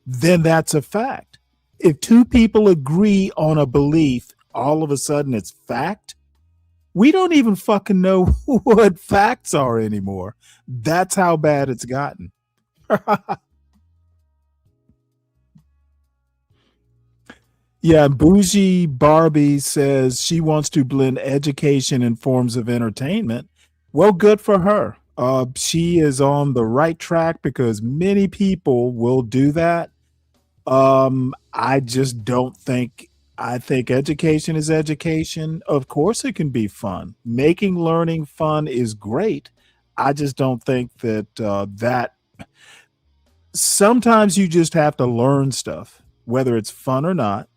then that's a fact. If two people agree on a belief, all of a sudden it's fact. We don't even fucking know what facts are anymore. That's how bad it's gotten. Yeah, Bougie Barbie says she wants to blend education and forms of entertainment. Well, good for her. She is on the right track because many people will do that. I just don't think. I think education is education. Of course, it can be fun. Making learning fun is great. I just don't think that that. Sometimes you just have to learn stuff, whether it's fun or not.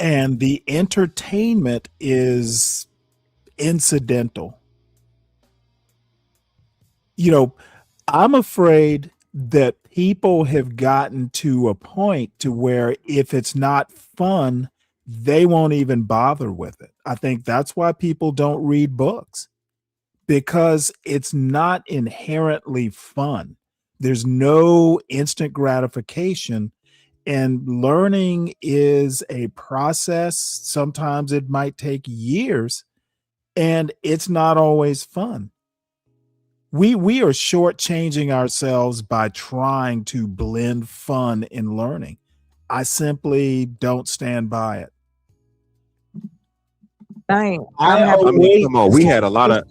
And the entertainment is incidental. You know, I'm afraid that people have gotten to a point to where if it's not fun, they won't even bother with it. I think that's why people don't read books, because it's not inherently fun. There's no instant gratification. And learning is a process. Sometimes it might take years, and it's not always fun. We are shortchanging ourselves by trying to blend fun in learning. I simply don't stand by it. I mean, come on, we had a lot of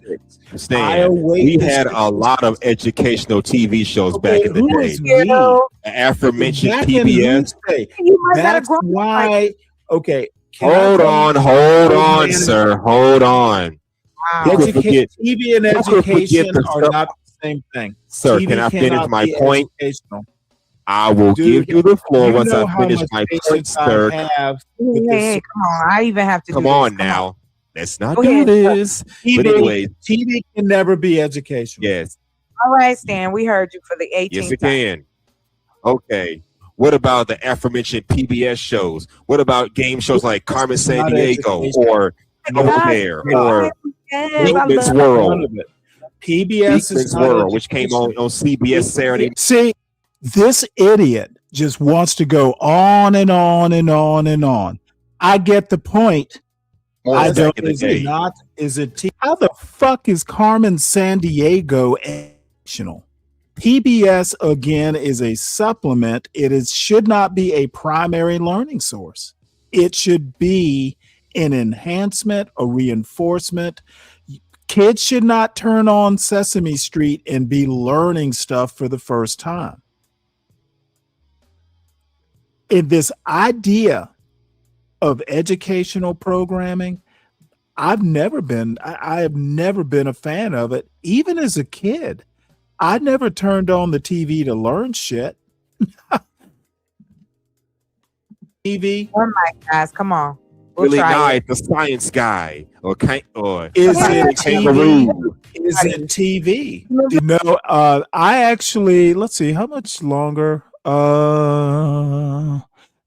we had a lot of educational TV shows back in the day. The aforementioned PBS. That's why. Okay. Hold on, sir. Hold on. TV and education are not the same thing. Sir, can I finish my point? I will give you the floor once I finish my point, sir. Come on, I even have to. Come on now. Let's not do this. But anyway, TV can never be educational. Yes. All right, Stan, we heard you for the 18th Yes, it can. Okay. What about the aforementioned PBS shows? What about game shows like Carmen Sandiego or There or Beekman's World? PBS Beekman's World, which came on CBS Saturday. See, this idiot just wants to go on and on and on and on. I get the point. I don't. Is it not? Is it? How the fuck is Carmen Sandiego educational? PBS again is a supplement. Should not be a primary learning source. It should be an enhancement, a reinforcement. Kids should not turn on Sesame Street and be learning stuff for the first time. In this idea of educational programming, I have never been a fan of it. Even as a kid, I never turned on the TV to learn shit. TV. Oh my guys, come on. Really nice, the science guy, or is it TV? Is it TV? You know, I actually, let's see, how much longer?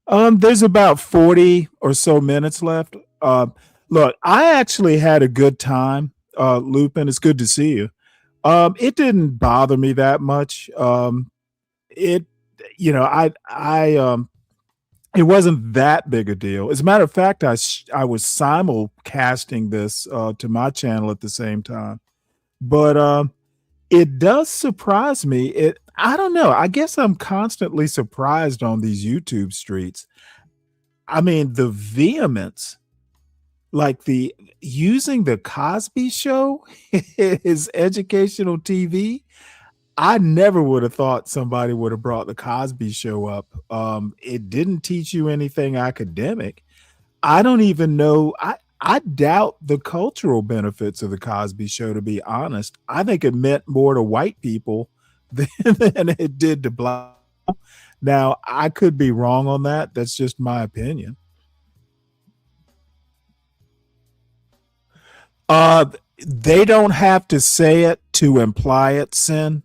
There's about 40 or so minutes left. Look, I actually had a good time. Lupin, it's good to see you. It didn't bother me that much. It wasn't that big a deal. As a matter of fact, I was simulcasting this to my channel at the same time. But it does surprise me. I don't know. I guess I'm constantly surprised on these YouTube streets. I mean, the vehemence, like using the Cosby Show is educational TV. I never would have thought somebody would have brought the Cosby Show up. It didn't teach you anything academic. I don't even know. I doubt the cultural benefits of the Cosby Show, to be honest. I think it meant more to white people than it did to black. Now, I could be wrong on that. That's just my opinion. They don't have to say it to imply it's sin.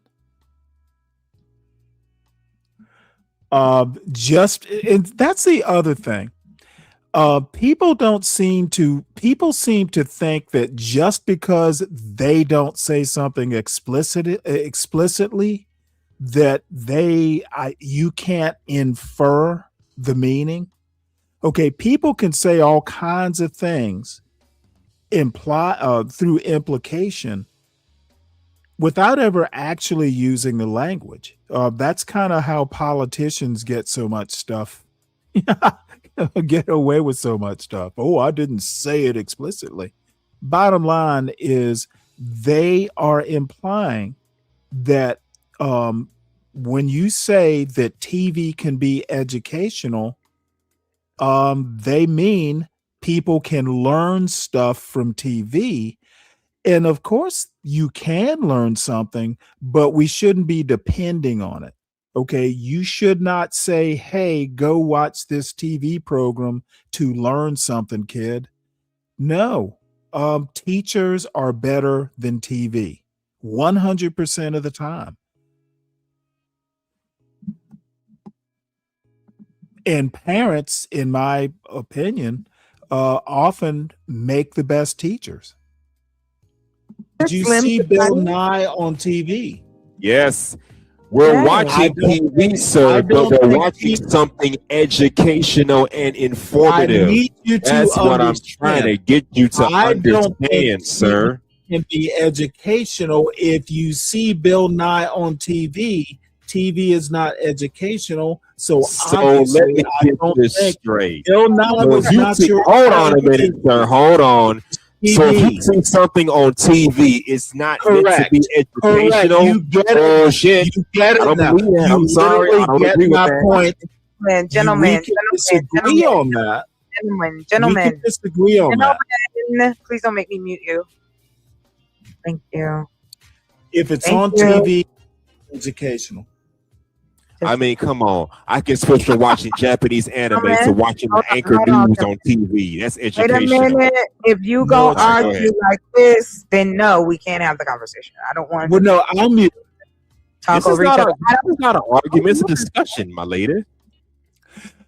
And that's the other thing. People seem to think that just because they don't say something explicitly that you can't infer the meaning. Okay, people can say all kinds of things through implication without ever actually using the language. That's kind of how politicians get so much stuff, get away with so much stuff. Oh, I didn't say it explicitly. Bottom line is they are implying that when you say that TV can be educational, they mean people can learn stuff from TV. And of course, you can learn something, but we shouldn't be depending on it. Okay, you should not say, hey, go watch this TV program to learn something, kid. No, teachers are better than TV 100% of the time. And parents, in my opinion, often make the best teachers. Did you see Bill Nye on TV? Yes. We're watching TV, sir, but we're watching something educational and informative. That's what I'm trying to get you to understand, sir. It can be educational. If you see Bill Nye on TV, TV is not educational. So let me get this straight. Bill Nye was not your hold on a minute, sir. Hold on. So if you see something on TV, it's not meant to Correct. be educational. You get it. Oh shit! You get it I don't now. believe that. You I'm sorry. I literally don't get agree with my that. point. Gentlemen, We can disagree on that. We gentlemen, can disagree on that. please don't make me mute you. Thank you. If it's Thank on you. TV, educational. I mean, come on. I can switch from watching Japanese anime to watching the anchor hold on. news on TV. That's Wait a educational. minute. If you No, go it's not. Go argue ahead. like this, then no, we can't have the conversation. I don't want Well, no, I'll mute. talk This is over each not other. this is not an argument. It's a discussion, my lady.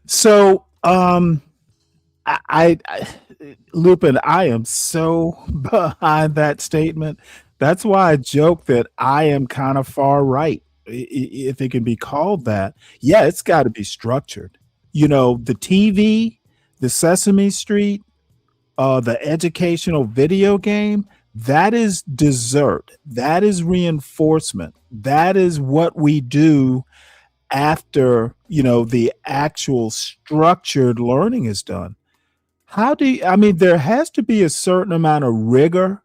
So, I Lupin, I am so behind that statement. That's why I joke that I am kind of far right, if it can be called that. Yeah, it's got to be structured. You know, the TV, the Sesame Street, the educational video game, that is dessert. That is reinforcement. That is what we do after, you know, the actual structured learning is done. How do you, I mean, there has to be a certain amount of rigor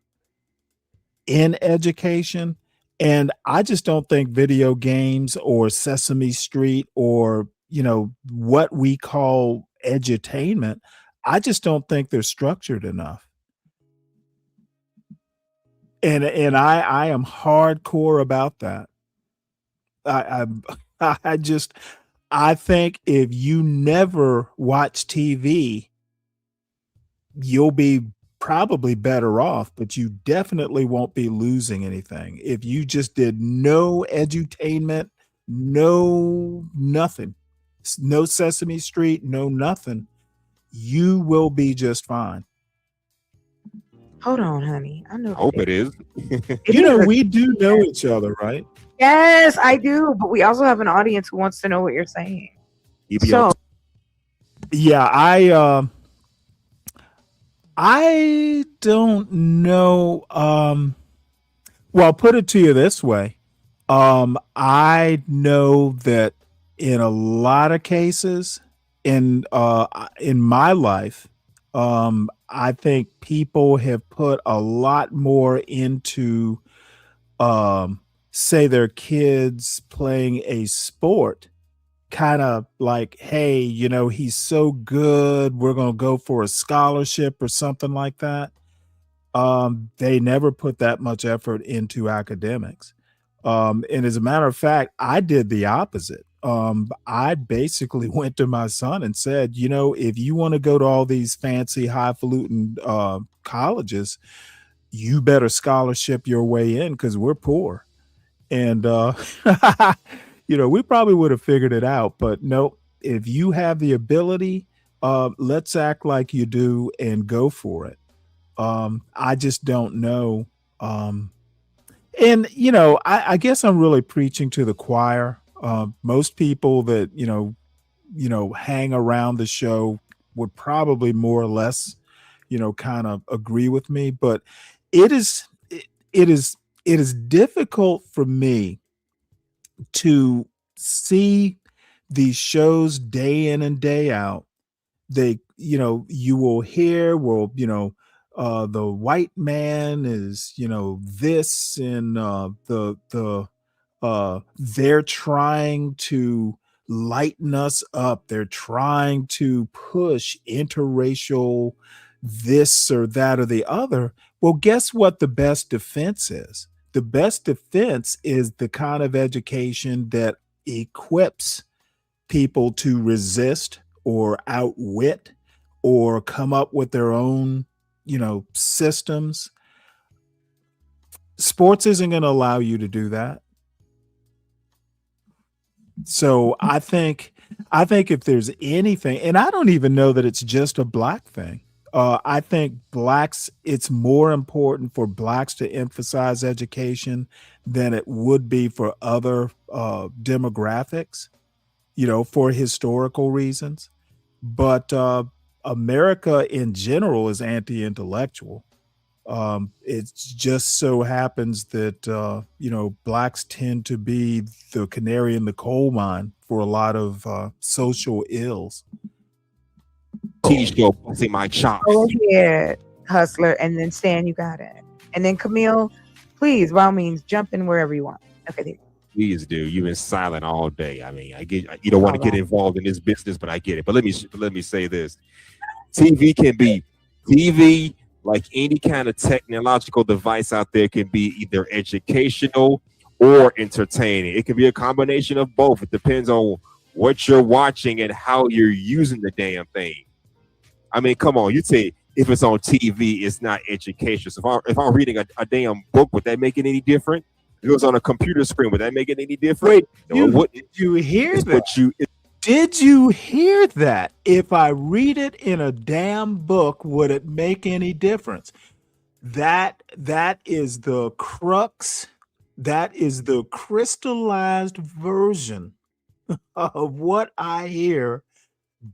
in education. And I just don't think video games or Sesame Street or, you know, what we call edutainment, I just don't think they're structured enough. And I am hardcore about that. I think if you never watch TV, you'll be probably better off, but you definitely won't be losing anything. If you just did no edutainment, no nothing, no Sesame Street, no nothing, you will be just fine. Hold on, honey. I know. I hope it is. You know, we do know each other, right? Yes, I do. But we also have an audience who wants to know what you're saying. So, Yeah, I don't know. Well, I'll put it to you this way. I know that in a lot of cases in my life, I think people have put a lot more into say their kids playing a sport, kind of like, hey, you know, he's so good, we're going to go for a scholarship or something like that. They never put that much effort into academics. And as a matter of fact, I did the opposite. I basically went to my son and said, you know, if you want to go to all these fancy highfalutin colleges, you better scholarship your way in because we're poor. And you know, we probably would have figured it out, but no, if you have the ability, let's act like you do and go for it. I just don't know. And you know, I guess I'm really preaching to the choir. Most people that, you know, hang around the show would probably more or less, you know, kind of agree with me, but it is difficult for me to see these shows day in and day out. They, you know, you will hear, well, you know, the white man is, you know, this, and they're trying to lighten us up. They're trying to push interracial this or that or the other. Well, guess what the best defense is? The best defense is the kind of education that equips people to resist or outwit or come up with their own, you know, systems. Sports isn't going to allow you to do that. So I think if there's anything, and I don't even know that it's just a black thing. I think it's more important for blacks to emphasize education than it would be for other demographics, you know, for historical reasons. But America in general is anti-intellectual. It just so happens that, you know, blacks tend to be the canary in the coal mine for a lot of social ills. Teach your pussy my chops. go ahead. Hustler, and then Stan, you got it. And then Camille, please, by all means, jump in wherever you want. Okay, there. Please do. You've been silent all day. I mean, I get you don't want to get involved in this business, but I get it. But let me say this: TV can be TV, like any kind of technological device out there, can be either educational or entertaining. It can be a combination of both. It depends on what you're watching and how you're using the damn thing. I mean, come on, you say if it's on TV, it's not educational. So if I'm reading a damn book, would that make it any different? If it was on a computer screen, would that make it any different? Wait, did you hear that? Did you hear that? If I read it in a damn book, would it make any difference? That is the crux. That is the crystallized version of what I hear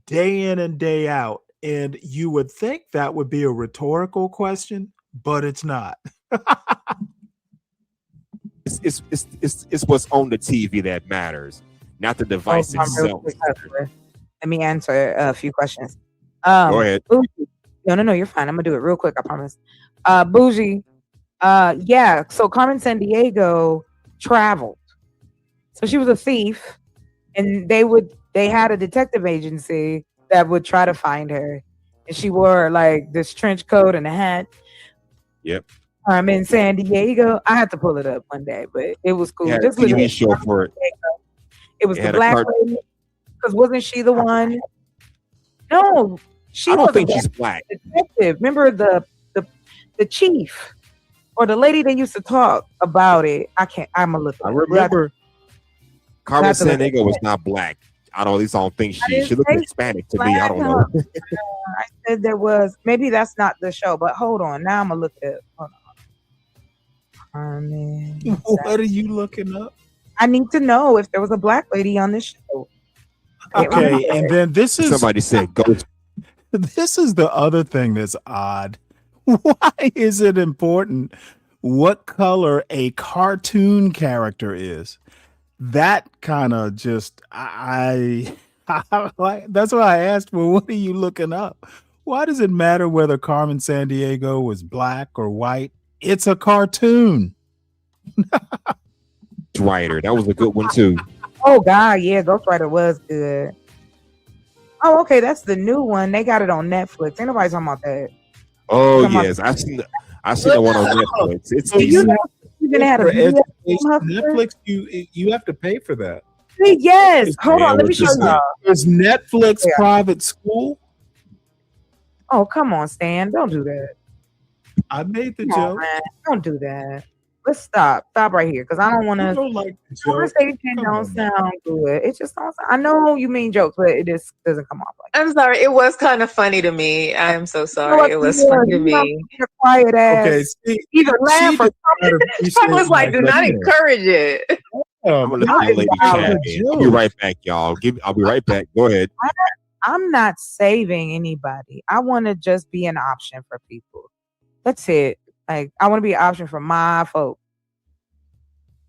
day in and day out. And you would think that would be a rhetorical question, but it's not. It's what's on the TV that matters, not the device itself. Let me answer a few questions. Go ahead. Bougie. No, you're fine. I'm gonna do it real quick. I promise. Bougie. Yeah. So Carmen Sandiego traveled. So she was a thief, and they had a detective agency that would try to find her, and she wore like this trench coat and a hat. Yep. I'm in San Diego. I had to pull it up one day, but it was cool. Yeah, Just TV show for it. It was the black lady. Because wasn't she the one? No, she. I don't was think a she's black. Detective. Remember the chief or the lady that used to talk about it. I'm gonna look. I remember Carmen Sandiego was not black. I don't. At least I don't think she looked Hispanic to me. I don't know. I said there was. Maybe that's not the show. But hold on. Now I'm gonna look at. Hold on. What are you looking up? I need to know if there was a black lady on this show. Okay, and then this is somebody said ghost. This is the other thing that's odd. Why is it important what color a cartoon character is? That kind of just I that's why I asked, well, what are you looking up? Why does it matter whether Carmen Sandiego was black or white? It's a cartoon. Writer, that was a good one too. Oh God, yeah, Ghostwriter was good. Oh, okay, that's the new one. They got it on Netflix. Ain't nobody talking about that. Oh yes, I seen the one on Netflix. It's decent. Netflix, you have to pay for that. Yes. Hold on, let me show you. Is Netflix private school? Oh, come on, Stan. Don't do that. I made the Come on, joke. man. Don't do that. Let's stop. Stop right here, because I don't want to. Like conversation don't sound good. It just don't. I know you mean jokes, but it just doesn't come off like. I'm sorry. It was kind of funny to me. I'm so sorry. It was funny to me. You're quiet ass. Okay, see, either laugh or I was like, do not encourage it. I'm gonna let the lady chat in. I'll be right back, y'all. I'll be right back. Go ahead. I'm not saving anybody. I want to just be an option for people. That's it. Like, I want to be an option for my folk.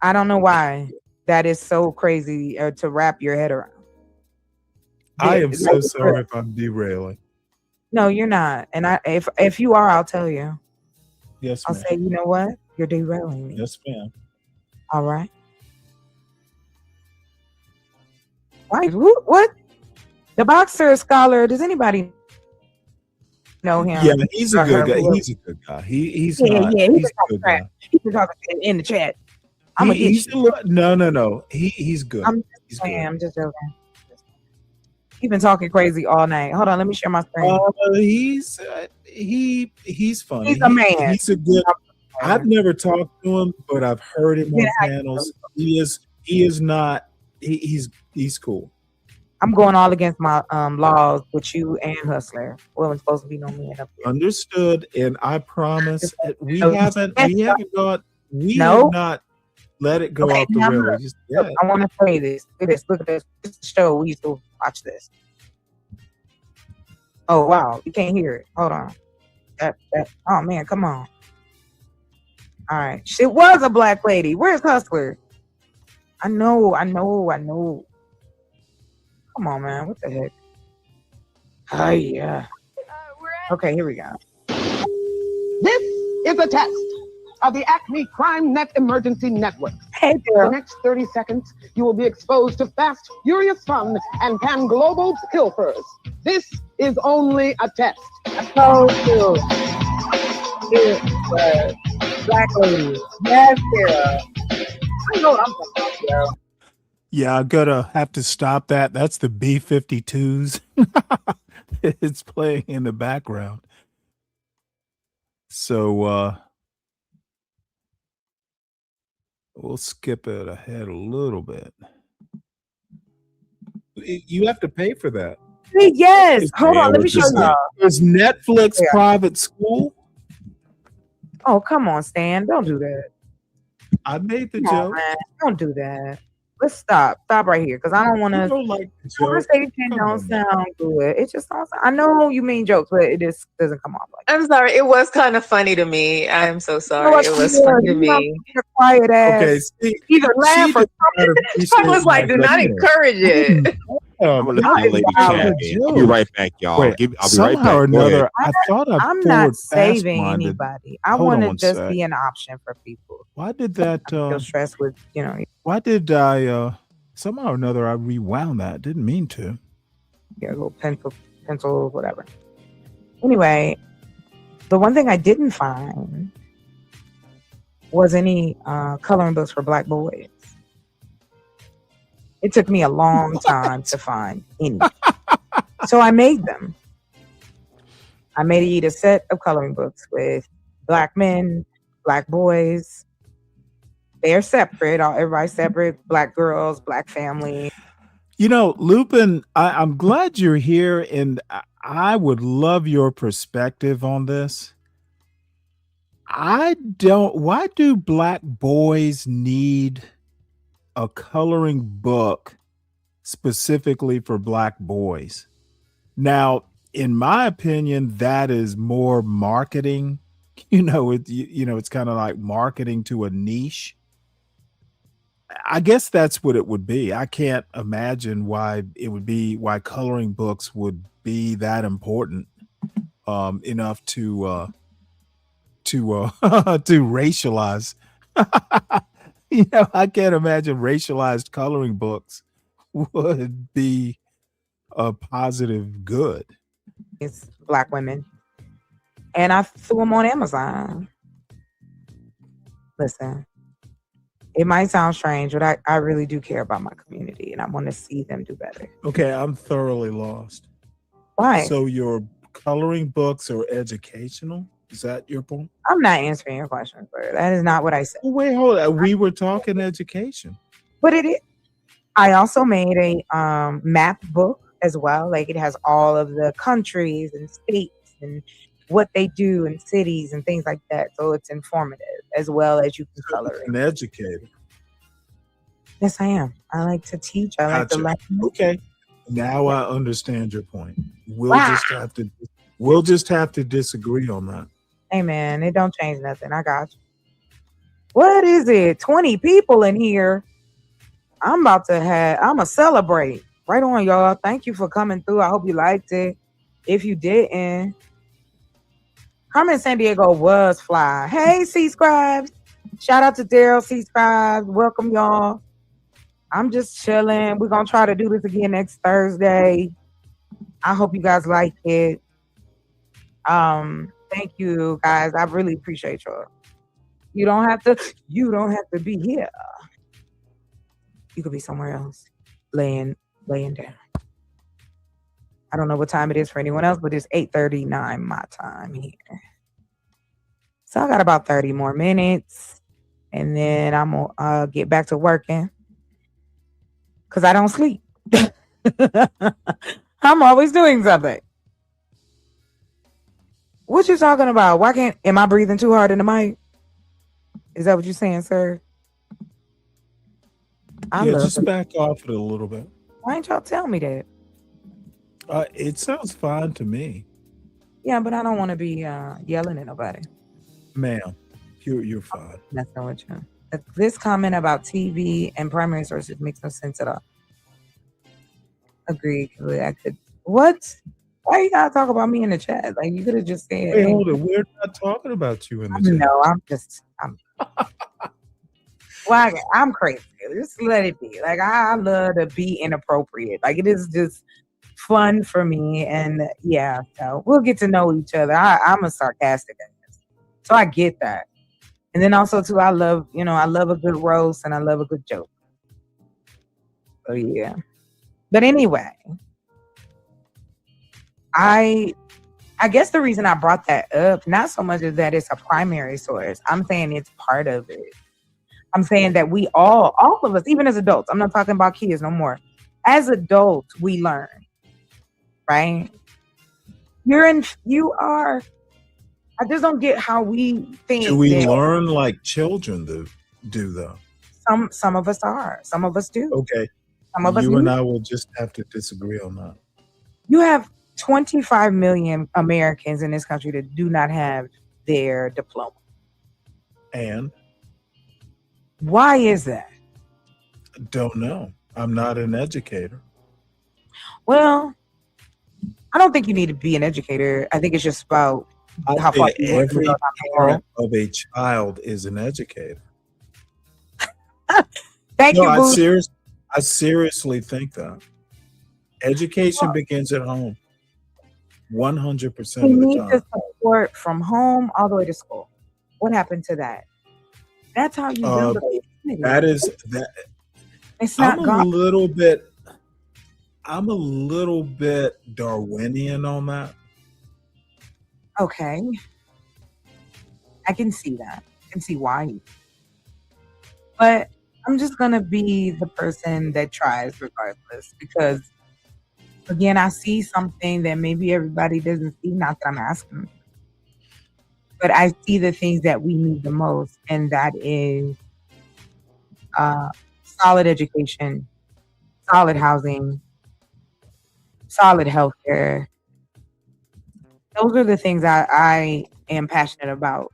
I don't know why that is so crazy to wrap your head around. I am so sorry if I'm derailing. No, you're not. And if you are, I'll tell you. Yes, I'll ma'am. say, you know what? You're derailing me. Yes, ma'am. All right. Why? What? The boxer scholar. Does anybody know him? Yeah, he's a good guy. He's a good guy. He's not. Yeah, He's a good guy. He's been talking in the chat. No. He's good. I'm just saying. I'm just joking. He's been talking crazy all night. Hold on, let me share my screen. He's funny. He's a man. He's a good. I've never talked to him, but I've heard him on panels. He's cool. I'm going all against my laws with you and Hustler. Well, it's supposed to be no man up here. Understood, and I promise we have not let it go off the rails. I want to say this. Look at this. This is the show. We used to watch this. Oh wow, you can't hear it. Hold on. Oh man, come on. All right. She was a black lady. Where's Hustler? I know. Come on, man. What the heck? Oh yeah. Okay, here we go. is a test of the Acme Crime Net Emergency Network. Hey, For the next 30 seconds, you will be exposed to fast, furious fun and pan global pilfers. This is only a test. I told you. It was Black lady. Yes, Sarah. I know what I'm talking about, yo. Yeah, I'm gonna have to stop that. That's the B-52s. It's playing in the background. So we'll skip it ahead a little bit. You have to pay for that. Yes. Hold on. Let me show you. There's Netflix private school. Oh, come on, Stan. Don't do that. I made the Come on, joke. man. Don't do that. Let's stop. Stop right here. Because I don't want to. Like conversation don't sound good. It just don't sound. I know you mean jokes, but it just doesn't come off like I'm sorry. It was kind of funny to me. I am so sorry. what? It was Yeah, funny to you know, me. your quiet ass. Okay, see, Either laugh or I was like, do not encourage it. I'm gonna let the lady chat. I'll be right back, y'all. Wait, I'll be right somehow back. or Go ahead. another, I thought I I'm forward not saving fast-minded. anybody. I Hold want on to one just sec. be an option for people. Why did that? I feel stressed with, you know. Why did I? Somehow or another, I rewound that. Didn't mean to. Yeah, little pencil, whatever. Anyway, the one thing I didn't find was any coloring books for Black boys. It took me a long time to find any. So I made them. I made a set of coloring books with Black men, Black boys. They're separate. Everybody's separate. Black girls, Black family. You know, Lupin, I'm glad you're here, and I would love your perspective on this. Why do Black boys need a coloring book specifically for Black boys? Now, in my opinion, that is more marketing. It's kind of like marketing to a niche. I guess that's what it would be. I can't imagine why coloring books would be that important enough to racialize. I can't imagine racialized coloring books would be a positive good. It's Black women. And I threw them on Amazon. Listen, it might sound strange, but I really do care about my community and I want to see them do better. Okay, I'm thoroughly lost. Why? So your coloring books are educational? Is that your point? I'm not answering your question, sir. That is not what I said. Oh, wait, hold on. We were talking education. But it is. I also made a map book as well. Like it has all of the countries and states and what they do in cities and things like that. So it's informative as well as you can color it. An educator. Yes, I am. I like to teach. I like to learn. Okay. Now I understand your point. We'll just have to disagree on that. Hey man, it don't change nothing. I got you. What is it? 20 people in here. I'm gonna celebrate. Right on, y'all. Thank you for coming through. I hope you liked it. If you didn't, Carmen San Diego was fly. Hey, C Scribes. Shout out to Daryl C Scribes. Welcome, y'all. I'm just chilling. We're gonna try to do this again next Thursday. I hope you guys like it. Thank you guys. I really appreciate y'all. You don't have to be here. You could be somewhere else. Laying down. I don't know what time it is for anyone else, but it's 8:39 my time here. So I got about 30 more minutes and then I'm gonna get back to working because I don't sleep. I'm always doing something. What you talking about? Am I breathing too hard in the mic? Is that what you're saying, sir? Just back off it a little bit. Why didn't y'all tell me that? It sounds fine to me. Yeah, but I don't want to be yelling at nobody. Ma'am, you're fine. That's not what you. This comment about TV and primary sources makes no sense at all. Agreed. I could. What? Why you gotta talk about me in the chat? Like you could have just said, Wait, hold it. We're not talking about you in the chat. No, I'm crazy. Just let it be. Like I love to be inappropriate. Like it is just fun for me. And yeah, so we'll get to know each other. I'm a sarcastic ass, so I get that. And then also too, I love a good roast and I love a good joke. So yeah. But anyway, I guess the reason I brought that up, not so much as that it's a primary source. I'm saying it's part of it. I'm saying that we all of us, even as adults, I'm not talking about kids no more. As adults, we learn, right? You are. I just don't get how we think. Do we learn like children do though? Some of us are. Some of us do. Okay. Some of us. You and I will just have to disagree on that. You have 25 million Americans in this country that do not have their diploma. And why is that? Don't know. I'm not an educator. Well, I don't think you need to be an educator. I think it's just about how far every parent of a child is an educator. Thank you, Boo. I seriously think that. Education begins at home. 100% of the time. We need to support from home all the way to school. What happened to that? That's how you build a community. That is that. It's not I'm a little bit Darwinian on that. Okay. I can see that. I can see why. But I'm just going to be the person that tries regardless because, again, I see something that maybe everybody doesn't see, not that I'm asking them. But I see the things that we need the most, and that is solid education, solid housing, solid healthcare. Those are the things I am passionate about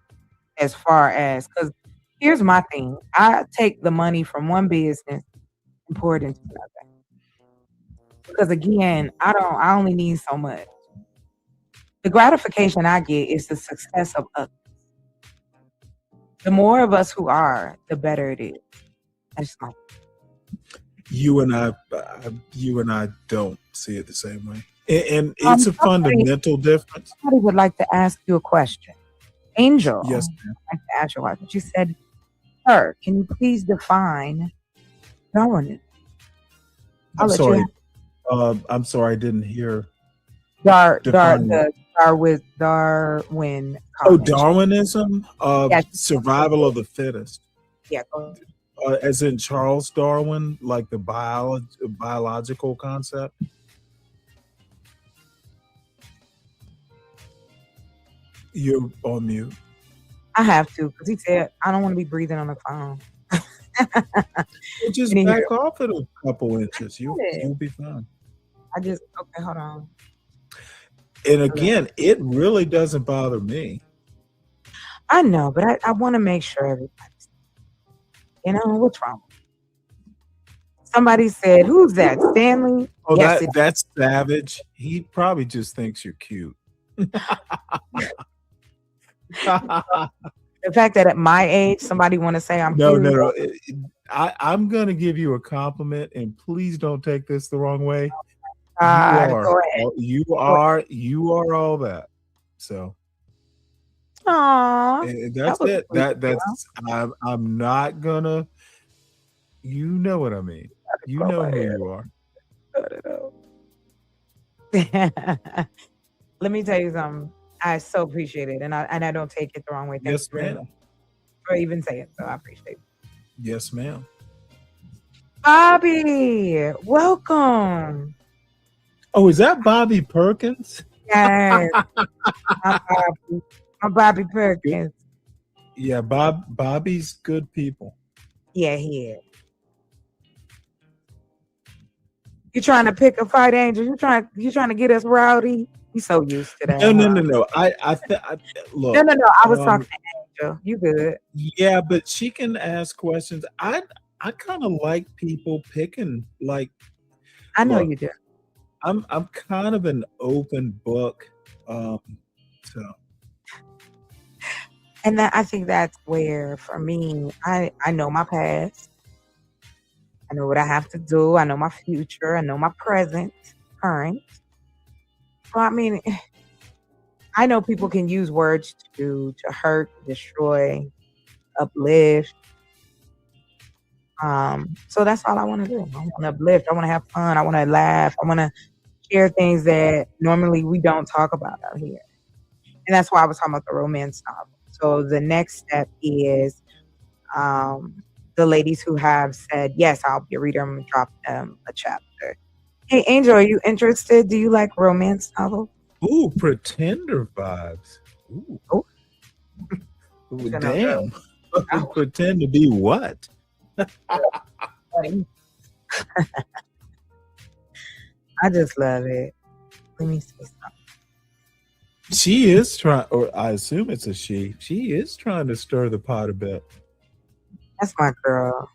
as far as, because here's my thing. I take the money from one business and pour it into another. Because again, I only need so much. The gratification I get is the success of others. The more of us who are, the better it is. That's my. You and I don't see it the same way, and it's a fundamental difference. Somebody would like to ask you a question, Angel. Yes, ma'am. I'd like to ask you a question. She said, "Sir, can you please define Darwinism?" I'm sorry. I'm sorry, I didn't hear. Darwin. Oh, Darwinism. Yeah. Survival of the fittest. Yeah. Go ahead. As in Charles Darwin, like the biological concept. You're on mute. I have to, because he said I don't want to be breathing on the phone. Well, just back off it a couple inches. You'll be fine. Okay, hold on. And again, it really doesn't bother me. I know, but I want to make sure everybody's, what's wrong? Somebody said, "Who's that? Stanley?" Oh, yes, that's Savage. He probably just thinks you're cute. The fact that at my age, somebody want to say I'm cute. No. I'm gonna give you a compliment, and please don't take this the wrong way. You are all that. So. Aww. That's it. That's I'm not gonna. You know what I mean. You know who you are. Let me tell you something. I so appreciate it, and I don't take it the wrong way. Yes, ma'am. Or even say it, so I appreciate it. Yes, ma'am. Bobby, welcome. Oh, is that Bobby Perkins? Yes. My Bobby Perkins. Yeah, Bobby's good people. Yeah, he is. You trying to pick a fight, Angel? You trying to get us rowdy? You so used to that. No. I look. No. I was talking to Angel. You good? Yeah, but she can ask questions. I kind of like people picking. Like, I know you do. I'm kind of an open book. So And that I think that's where, for me, I know my past. I know what I have to do. I know my future. I know my present, current. So I mean, I know people can use words to hurt, destroy, uplift. So that's all I want to do. I want to uplift. I want to have fun. I want to laugh. I want to share things that normally we don't talk about out here. And that's why I was talking about the romance novel. So the next step is the ladies who have said, yes, I'll be a reader. I'm going to drop them a chapter. Hey, Angel, are you interested? Do you like romance novels? Ooh, Pretender vibes. Ooh. Oh. Ooh, damn. Pretend to be what? I just love it. Let me see something. She is trying, or I assume it's a she. She is trying to stir the pot a bit. That's my girl.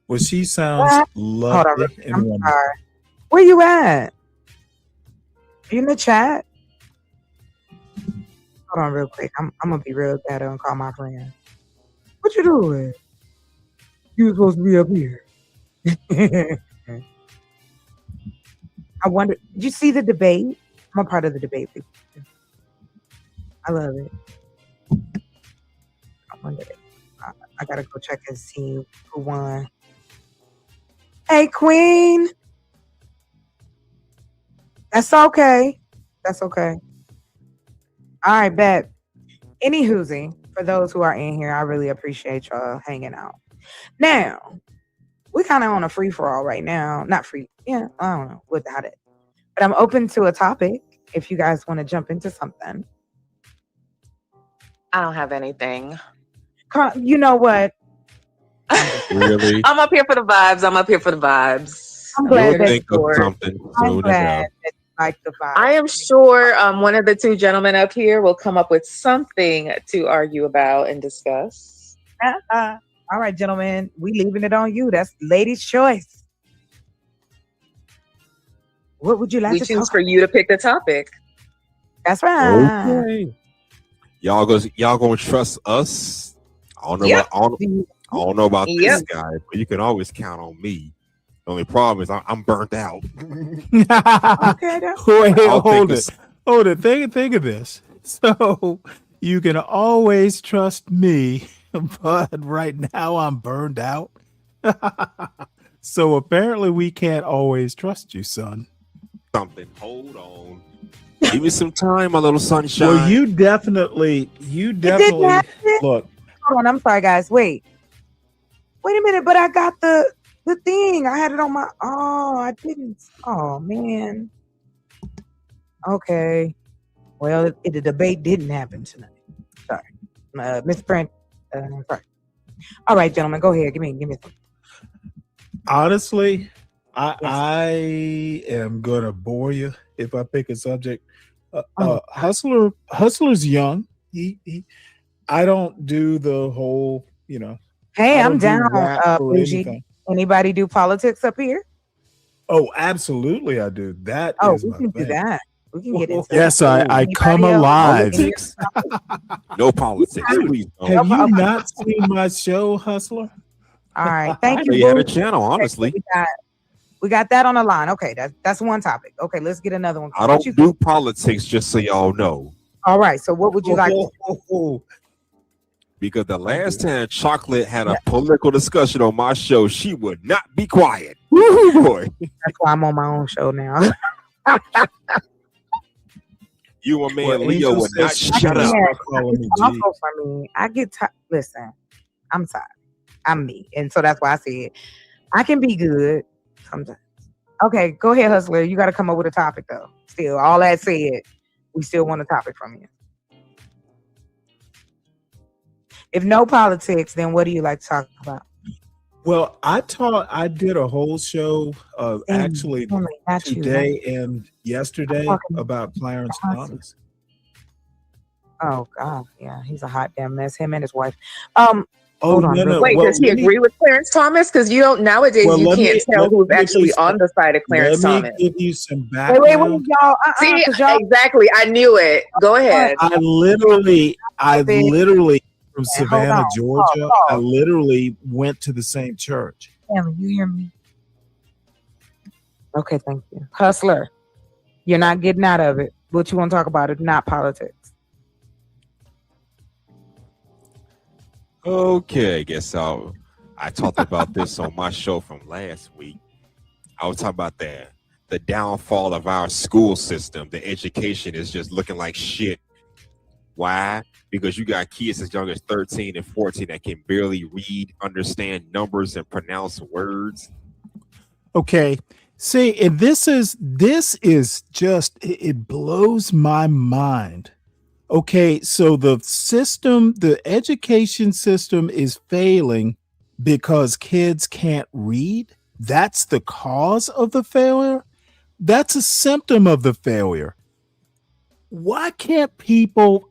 Well, she sounds lovely and I'm wonderful. sorry. Where you at? You in the chat? Hold on real quick. I'm gonna be real bad and call my friend. What you doing? You were supposed to be up here. I wonder, did you see the debate? I'm a part of the debate. I love it. I wonder. I gotta go check and see who won. Hey, Queen. That's okay. That's okay. All right, bet. Any whoosie, for those who are in here, I really appreciate y'all hanging out. Now, we kind of on a free for all right now. Not free. Yeah, I don't know without it. But I'm open to a topic if you guys want to jump into something. I don't have anything. You know what? Really? I'm up here for the vibes. I'm You'll glad that think of something soon enough. Like the vibe. I am sure one of the two gentlemen up here will come up with something to argue about and discuss. All right, gentlemen, we leaving it on you. That's ladies' choice. What would you like We to choose talk for you to pick the topic. That's right. Okay. Y'all gonna trust us? I don't know Yep. about, I don't know about Yep. this guy, but you can always count on me. The only problem is I'm burnt out. Wait, I'll hold take it. Hold it. Think of this. So you can always trust me, but right now I'm burned out. So apparently we can't always trust you, son. Something. Hold on. Give me some time, my little sunshine. Well, you definitely look. Hold on, I'm sorry, guys. Wait a minute, but I got the thing. I had it on my. Oh, I didn't. Oh man. Okay. Well, the debate didn't happen tonight. Sorry, Miss Brent. Sorry. All right, gentlemen, go ahead. Give me some. Honestly, I am gonna bore you if I pick a subject. Hustler's young. He I don't do the whole, Hey, I I'm don't do down. rap or Bougie. anything. Anybody do politics up here? Oh, absolutely, I do. That Oh, is we my can do thing. that. We can get into Yes, that. I come Anybody else? alive. Politics? No politics, please. Have you not seen my show, Hustler? All right, I thank know you. you had a Boo. channel, Okay, honestly. we got that on the line. Okay, that's one topic. Okay, let's get another one. I don't do politics, just so y'all know. All right, so what would you like to do? Because the last time Chocolate had a political discussion on my show, she would not be quiet. Woo boy. That's why I'm on my own show now. You and man Well, Leo Angel would not says shut up. It's awful for me. I get tired. Listen, I'm tired. I'm me, and so that's why I said I can be good sometimes. Okay, go ahead, Hustler. You got to come up with a topic though. Still, all that said, we still want a topic from you. If no politics, then what do you like to talk about? Well, I did a whole show actually today and yesterday about Clarence Thomas. Oh God, yeah, he's a hot damn mess. Him and his wife. Oh, no. Wait, Well, does he agree with Clarence Thomas? Because you don't nowadays. Well, You can't tell who's actually on the side of Clarence Let me Thomas. give you some background. y'all. See, exactly. I knew it. Go ahead. I literally from Savannah, Georgia. I literally went to the same church. Stanley, you hear me? Okay, thank you. Hustler, you're not getting out of it. What you want to talk about is not politics. Okay, I guess I talked about this on my show from last week. I was talking about the downfall of our school system. The education is just looking like shit. Why? Because you got kids as young as 13 and 14 that can barely read, understand numbers, and pronounce words. Okay. See, and this is just, it blows my mind. Okay, so the education system is failing because kids can't read. That's the cause of the failure. That's a symptom of the failure. Why can't people,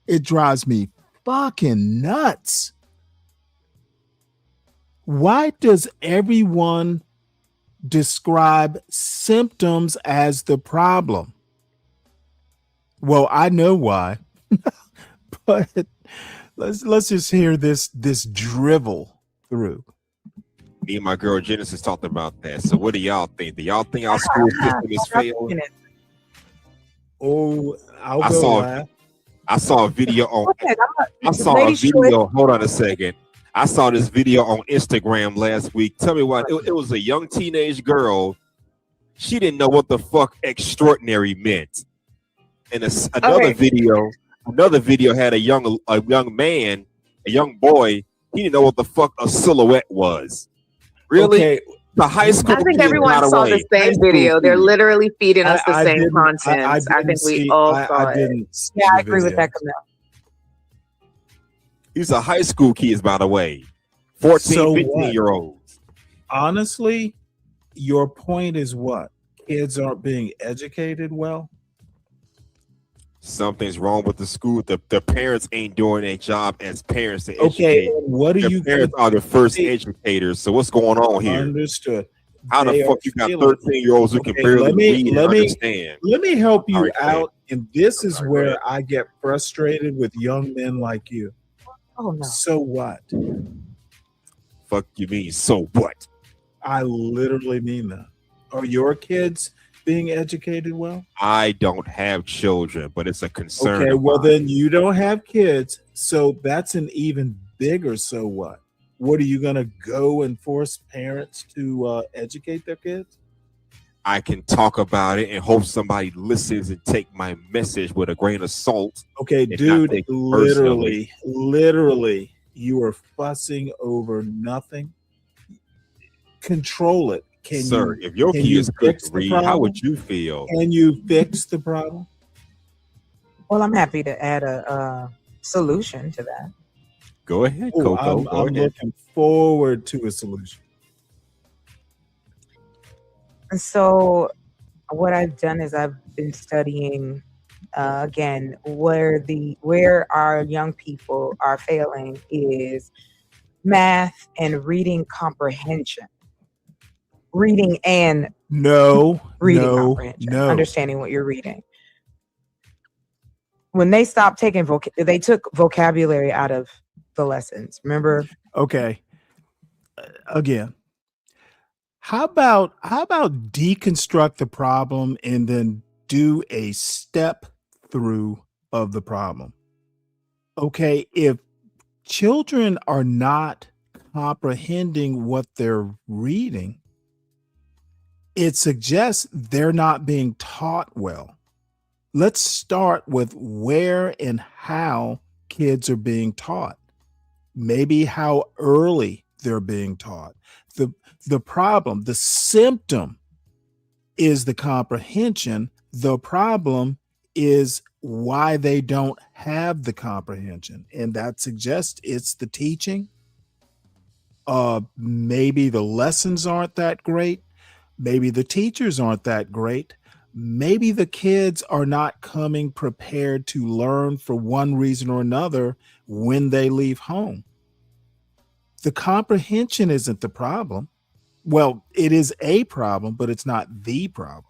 it drives me fucking nuts. Why does everyone describe symptoms as the problem? Well, I know why, but let's just hear this drivel through. Me and my girl Genesis talked about that. So what do y'all think? Do y'all think our school system is failing? Oh, I saw a video on. Hold on a second. I saw this video on Instagram last week. Tell me what. It was a young teenage girl. She didn't know what the fuck extraordinary meant. And another video had a young man, a young boy. He didn't know what the fuck a silhouette was. Really? Okay. The high school. I think everyone saw the same video. They're literally feeding us the same content. I think we all saw it. Yeah, I agree with that, Camille. These are high school kids, by the way. 14, 15-year-olds. Honestly, your point is what? Kids aren't being educated well? Something's wrong with the school. The parents ain't doing their job as parents to educate. What do you? Parents are the first educators. So what's going on here? Understood. How the fuck you got 13-year-olds who can barely read and understand? Let me help you out, and this is where I get frustrated with young men like you. Oh no. So what? Fuck you mean? So what? I literally mean that. Are your kids being educated well? I don't have children, but it's a concern. Okay, well then you don't have kids, so that's an even bigger so what? What are you gonna go and force parents to educate their kids? I can talk about it and hope somebody listens and take my message with a grain of salt. Okay, dude, literally, you are fussing over nothing. Control it. Sir, if your kids could read, how would you feel? Can you fix the problem? Well, I'm happy to add a solution to that. Go ahead, Coco. I'm looking forward to a solution. And so what I've done is I've been studying again where our young people are failing is math and reading comprehension. Reading and comprehension, understanding what you're reading. When they stopped taking they took vocabulary out of the lessons. Remember? Okay. Again, how about deconstruct the problem and then do a step through of the problem? Okay, if children are not comprehending what they're reading, it suggests they're not being taught well. Let's start with where and how kids are being taught. Maybe how early they're being taught. The problem, the symptom is the comprehension. The problem is why they don't have the comprehension. And that suggests it's the teaching. Maybe the lessons aren't that great. Maybe the teachers aren't that great. Maybe the kids are not coming prepared to learn for one reason or another when they leave home. the comprehension isn't the problem. Well, it is a problem, but it's not the problem.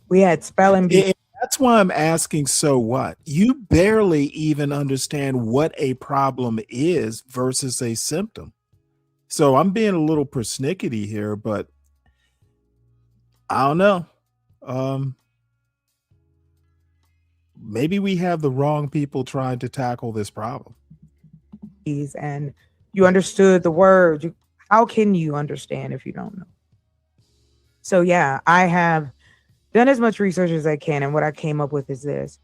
We had spelling bee. That's why I'm asking, so what? You barely even understand what a problem is versus a symptom. So I'm being a little persnickety here, but I don't know. Maybe we have the wrong people trying to tackle this problem. And you understood the word. How can you understand if you don't know? So yeah, I have done as much research as I can, and what I came up with is this.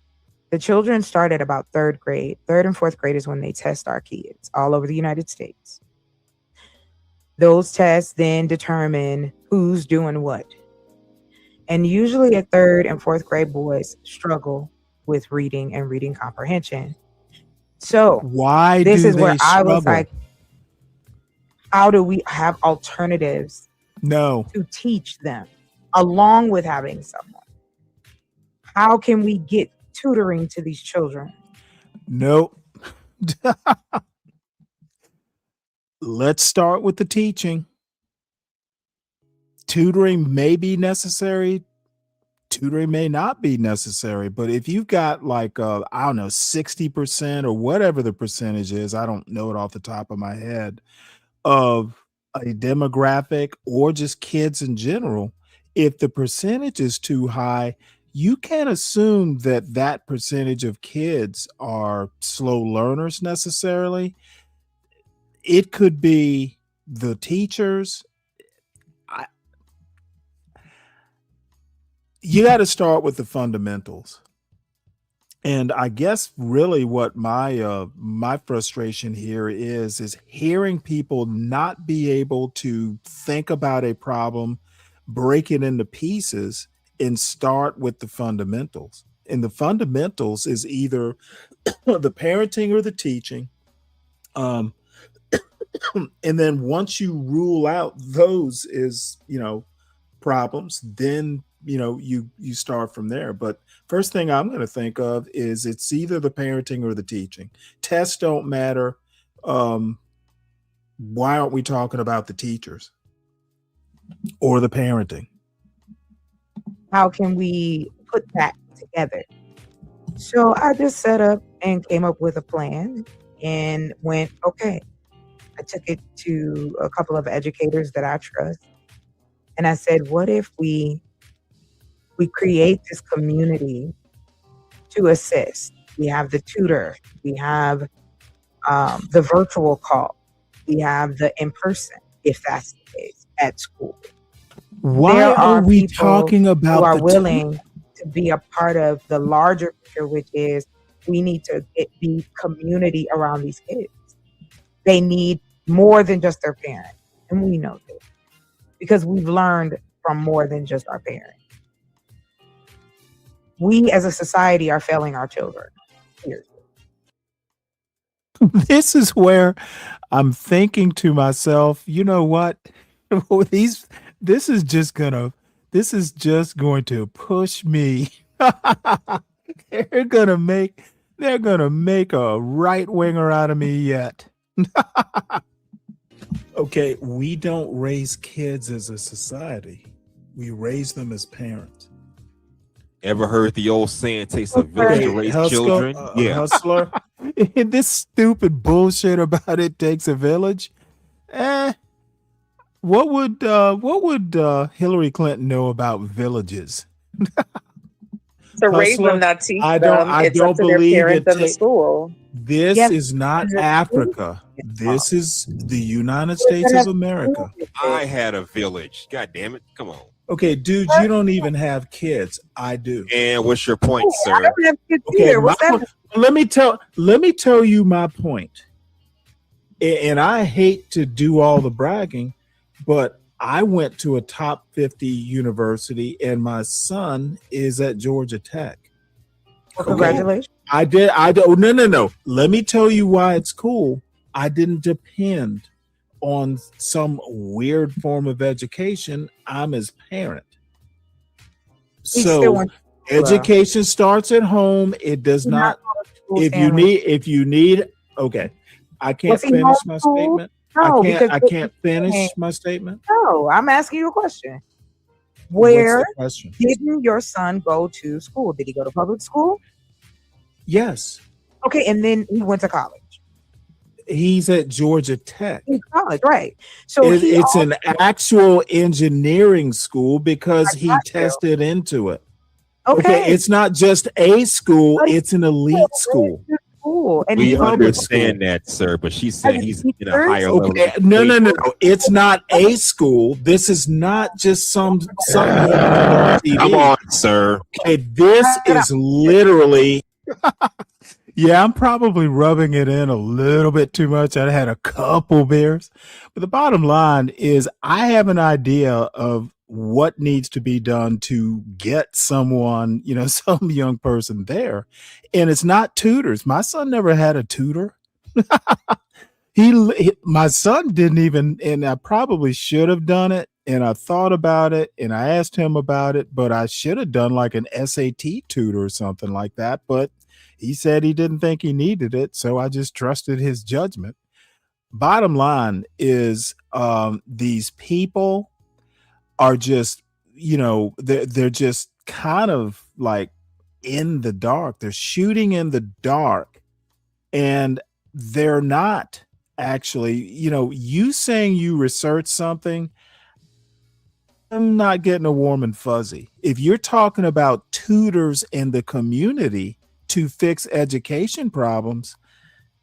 The children start at about third grade. Third and fourth grade is when they test our kids all over the United States. Those tests then determine who's doing what. And usually at third and fourth grade, boys struggle with reading and reading comprehension. So why this do is where they I was struggle? like, how do we have alternatives No. to teach them along with having someone? How can we get tutoring to these children? Nope. Let's start with the teaching. Tutoring may be necessary. Tutoring may not be necessary. But if you've got like, I don't know, 60% or whatever the percentage is, I don't know it off the top of my head, of a demographic or just kids in general, if the percentage is too high, you can't assume that that percentage of kids are slow learners necessarily. It could be the teachers. You got to start with the fundamentals. And I guess really what my frustration here is hearing people not be able to think about a problem, break it into pieces, and start with the fundamentals. And the fundamentals is either the parenting or the teaching. And then once you rule out those is, problems, then you start from there. But first thing I'm going to think of is it's either the parenting or the teaching. Tests don't matter. Why aren't we talking about the teachers or the parenting? How can we put that together? So I just set up and came up with a plan and went, okay. I took it to a couple of educators that I trust. And I said, what if we create this community to assist? We have the tutor, we have the virtual call, we have the in-person, if that's the case, at school. Why are we talking about who are the willing to be a part of the larger picture, which is we need to be community around these kids. They need more than just their parent, and we know this because we've learned from more than just our parents. We as a society are failing our children. This is where I'm thinking to myself, you know what? This is just going to push me. They're gonna make a right winger out of me yet. Okay, we don't raise kids as a society. We raise them as parents. Ever heard the old saying, takes a village to raise children? Hustler. This stupid bullshit about it takes a village. What would Hillary Clinton know about villages? To raise them, not teach them. It's up to their parents and the school. This is not Africa. This is the United States of America. I had a village. God damn it. Come on. Okay, dude, you don't even have kids. I do. And what's your point, sir? I don't have kids Okay, either. let me tell you my point. And I hate to do all the bragging, but I went to a top 50 university and my son is at Georgia Tech. Well, congratulations. I did. No. Let me tell you why it's cool. I didn't depend on some weird form of education. I'm his parent. So education starts at home. It does not. If you need, okay. I can't finish my statement. No, I can't finish my statement. No, I'm asking you a question. What's Where the question? didn't your son go to school? Did he go to public school? Yes. Okay, and then he went to college. He's at Georgia Tech. In college, right? So it's an actual engineering school because he tested into it. Okay, it's not just a school; it's an elite school. And we understand that, sir, but she's saying he's in a higher level. No. It's not a school. This is not just some. Come on, sir. Okay, this is literally. Yeah, I'm probably rubbing it in a little bit too much. I had a couple beers, but the bottom line is I have an idea of what needs to be done to get someone, some young person there. And it's not tutors. My son never had a tutor. My son didn't even, and I probably should have done it. And I thought about it and I asked him about it, but I should have done like an SAT tutor or something like that. But he said he didn't think he needed it. So I just trusted his judgment. Bottom line is these people are just, they're just kind of like in the dark. They're shooting in the dark and they're not actually, you saying you research something, I'm not getting a warm and fuzzy. If you're talking about tutors in the community to fix education problems,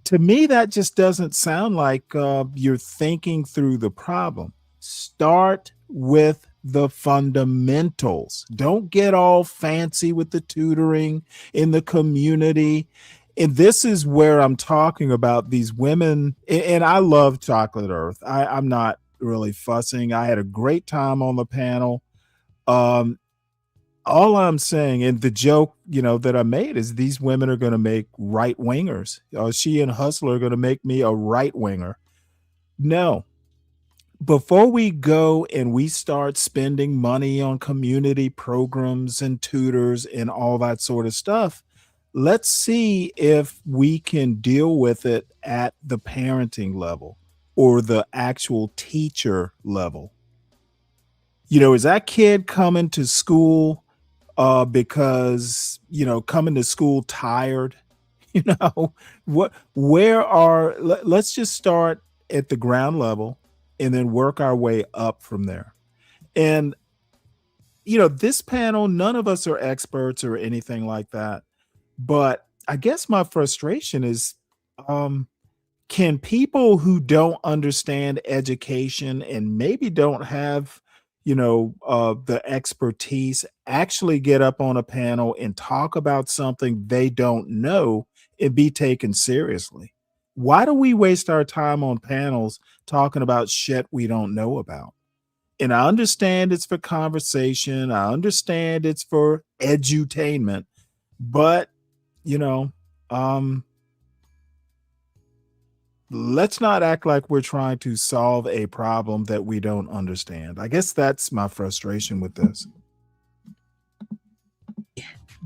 to me, that just doesn't sound like you're thinking through the problem. Start with the fundamentals. Don't get all fancy with the tutoring in the community. And this is where I'm talking about these women. And I love Chocolate Earth. I'm not really fussing. I had a great time on the panel. All I'm saying, and the joke, that I made is these women are going to make right wingers. She and Hustler are going to make me a right winger. No. Before we go and we start spending money on community programs and tutors and all that sort of stuff, let's see if we can deal with it at the parenting level or the actual teacher level. Is that kid coming to school because coming to school tired? Let's just start at the ground level and then work our way up from there. And this panel, none of us are experts or anything like that, but I guess my frustration is can people who don't understand education and maybe don't have the expertise actually get up on a panel and talk about something they don't know and be taken seriously? Why do we waste our time on panels talking about shit we don't know about? And I understand it's for conversation. I understand it's for edutainment, but let's not act like we're trying to solve a problem that we don't understand. I guess that's my frustration with this.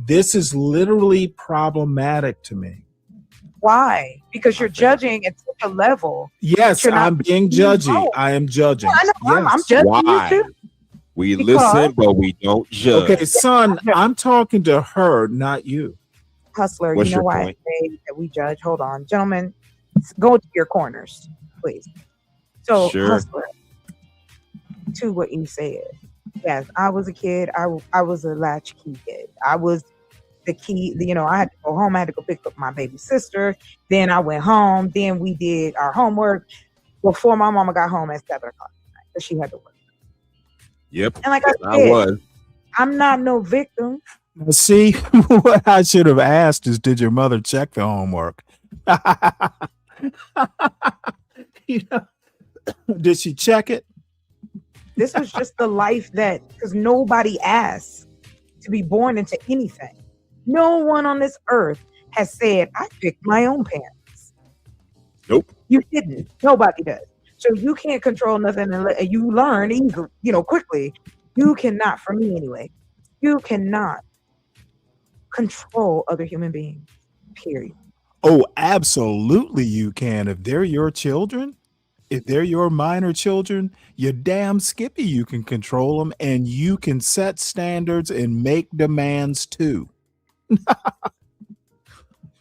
This is literally problematic to me. Why? Because you're judging at such a level. Yes, I'm being judgy. I am judging. I know, yes. I'm judging Why? you too. We listen, but we don't judge. Okay, son, I'm talking to her, not you. Hustler, What's you know your why point? I say that we judge? Hold on, gentlemen, go to your corners, please. So, Sure. Hustler, to what you said. Yes, I was a kid. I was a latchkey kid. I was the key. I had to go home. I had to go pick up my baby sister. Then I went home. Then we did our homework before my mama got home at 7 o'clock because she had to work. Yep. And like I said, was. I'm not no victim. Now, see, what I should have asked is, did your mother check the homework? Did she check it? This was just the life because nobody asked to be born into anything. No one on this earth has said, I picked my own parents. Nope. You didn't. Nobody does. So you can't control nothing and you learn easily, quickly. You cannot, for me anyway, you cannot control other human beings, period. Oh, absolutely you can. If they're your children, if they're your minor children, you're damn skippy. You can control them and you can set standards and make demands too.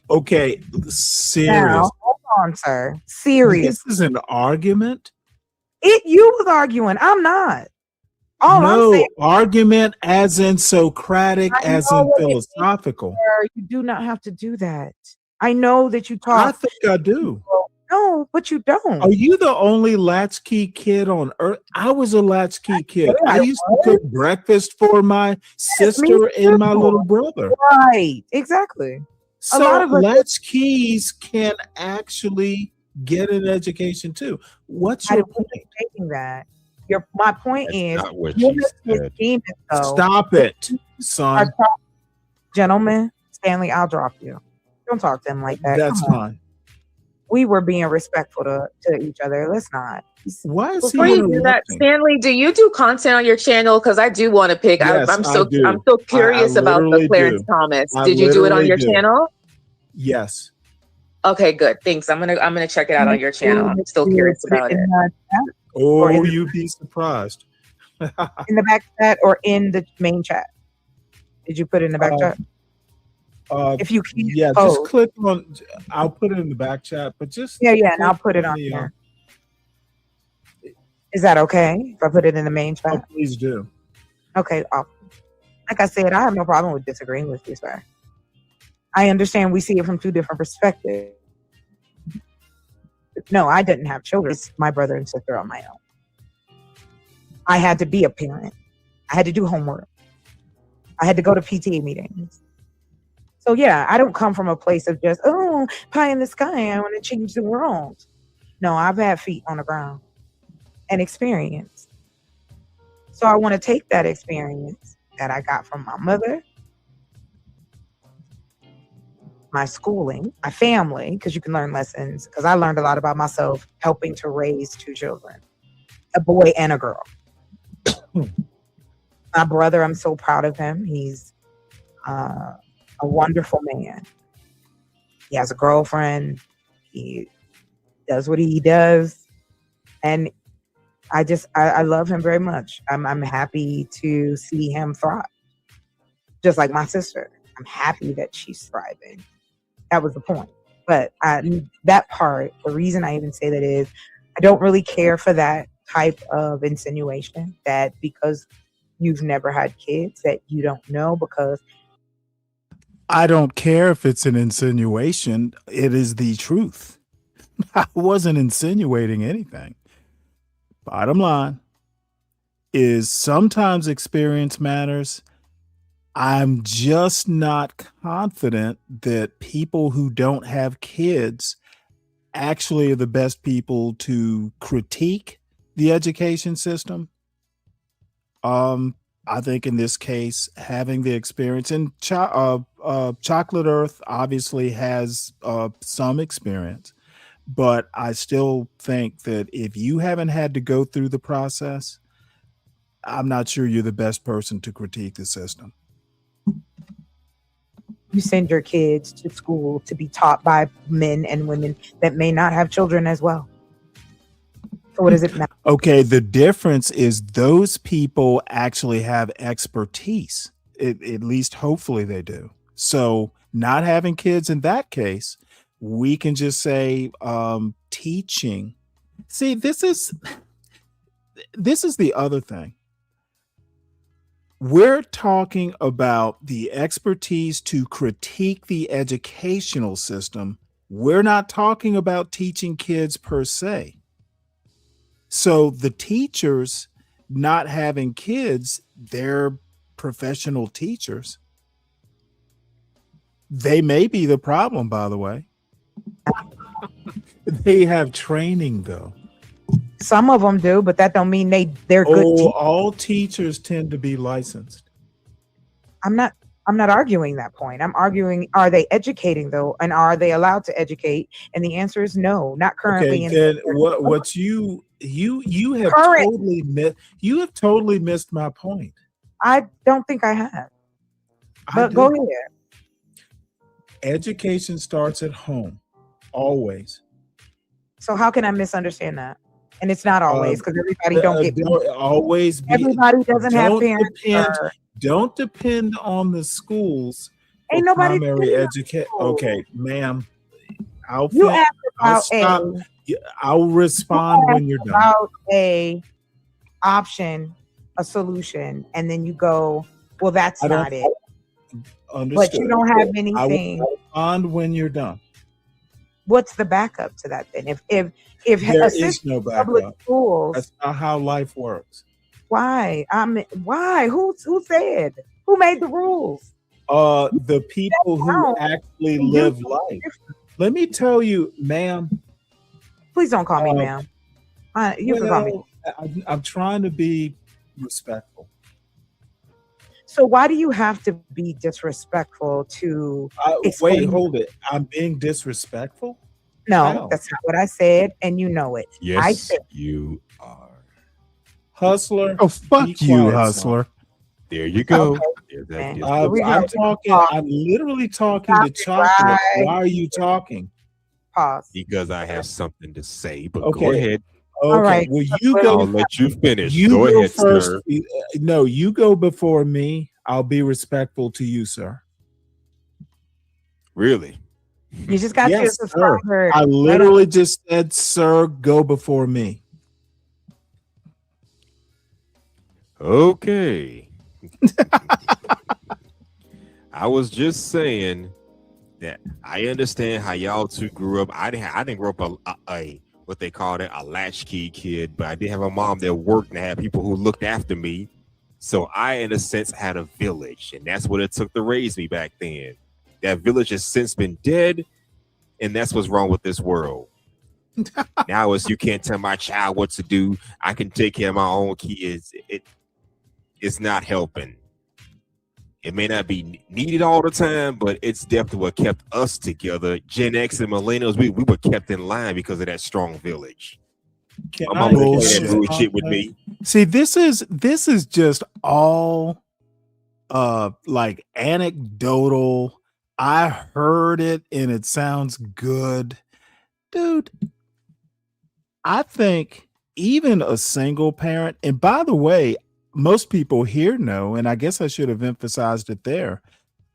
Okay, serious. Now, hold on, sir. Serious. This is an argument. You was arguing. I'm not. All I'm No saying, argument as in Socratic, I as know in what it means, philosophical. sir. You do not have to do that. I know that you I talk. think I do. No, but you don't. Are you the only latchkey kid on earth? I was a latchkey kid. I used to cook breakfast for my sister and my little brother. Right, exactly. So A lot of us latchkeys can actually get an education too. What's I your don't point? taking that. My point is, Not what you're she his said. demon, though. Stop it, son. Gentlemen, Stanley, I'll drop you. Don't talk to him like that. That's Come on. fine. We were being respectful to each other. Let's not. Why is Before you do that, Stanley, do you do content on your channel? Because I do want to pick. Yes, I'm I so do. I'm so curious about the literally Clarence do. Thomas. I Did you do it on literally your do. channel? Yes. Okay, good. Thanks. I'm gonna check it out on your channel. I'm still curious about it. Oh, you'd be surprised. In the back chat or in the main chat? Did you put it in the back chat? If you can, Yeah, just click on. I'll put it in the back chat, but just yeah, and I'll click put it on the, here. Is that okay if I put it in the main chat? Oh, please do. Okay, awesome. Like I said, I have no problem with disagreeing with you, sir. I understand we see it from two different perspectives. No, I didn't have children. It's my brother and sister on my own. I had to be a parent. I had to do homework. I had to go to PTA meetings. So yeah, I don't come from a place of just, oh, pie in the sky, I want to change the world. No, I've had feet on the ground and experience. So I want to take that experience that I got from my mother, my schooling, my family, because you can learn lessons, because I learned a lot about myself helping to raise two children, a boy and a girl. My brother, I'm so proud of him. He's a wonderful man. He has a girlfriend. He does what he does. And I love him very much. I'm happy to see him thrive. Just like my sister. I'm happy that she's thriving. That was the point. But that part, the reason I even say that is I don't really care for that type of insinuation that because you've never had kids that you don't know, because I don't care if it's an insinuation. It is the truth. I wasn't insinuating anything. Bottom line is sometimes experience matters. I'm just not confident that people who don't have kids actually are the best people to critique the education system. I think in this case, having the experience, and Chocolate Earth obviously has some experience, but I still think that if you haven't had to go through the process, I'm not sure you're the best person to critique the system. you send your kids to school to be taught by men and women that may not have children as well. So what does it matter? Okay, the difference is those people actually have expertise. At least hopefully they do. So not having kids in that case, we can just say teaching. See, this is the other thing. We're talking about the expertise to critique the educational system. We're not talking about teaching kids per se. So the teachers not having kids, they're professional teachers. They may be the problem, by the way. They have training though. Some of them do, but that don't mean they're good teachers. All teachers tend to be licensed. I'm not arguing that point. I'm arguing, are they educating though? And are they allowed to educate? And the answer is no, not currently. Okay, then what you have totally missed my point. I don't think I have. But go ahead. Education starts at home, always. So how can I misunderstand that? And it's not always because everybody don't get always be. Everybody doesn't have parents. Don't depend on the schools. Ain't nobody primary education. Okay, ma'am. I'll respond when you're done. About a option, a solution, and then you go, well, that's not it. Understood. But you don't have anything. I will respond when you're done. What's the backup to that then? If there is no backup. Schools, that's not how life works. Why? Why? Who said? Who made the rules? The people who actually live life. Let me tell you, ma'am. Please don't call me ma'am. You can call me. I'm trying to be respectful. So why do you have to be disrespectful to wait, hold it. I'm being disrespectful? No, that's not what I said, and you know it. Yes, I said you are. Hustler. Oh, fuck you, Hustler. Son. There you go. Okay. I'm talking. I'm literally talking to Chocolate. Why are you talking? Pause. Because I have something to say, but okay. Go ahead. Okay. All right. Well, you go. I'll let you finish. You go ahead, first. Sir. No, you go before me. I'll be respectful to you, sir. Really? You just got yes, sir. I literally just said, sir, go before me. Okay. I was just saying that I understand how y'all two grew up. I didn't grow up a what they called it, a latchkey kid, but I did have a mom that worked and had people who looked after me. So I, in a sense, had a village, and that's what it took to raise me back then. That village has since been dead, and that's what's wrong with this world. Now it's you can't tell my child what to do. I can take care of my own kids. It's not helping. It may not be needed all the time, but it's definitely what kept us together. Gen X and millennials, we were kept in line because of that strong village. My mama didn't that bullshit with me. See, this is just all like anecdotal. I heard it and it sounds good. Dude, I think even a single parent, and by the way, most people here know, and I guess I should have emphasized it there.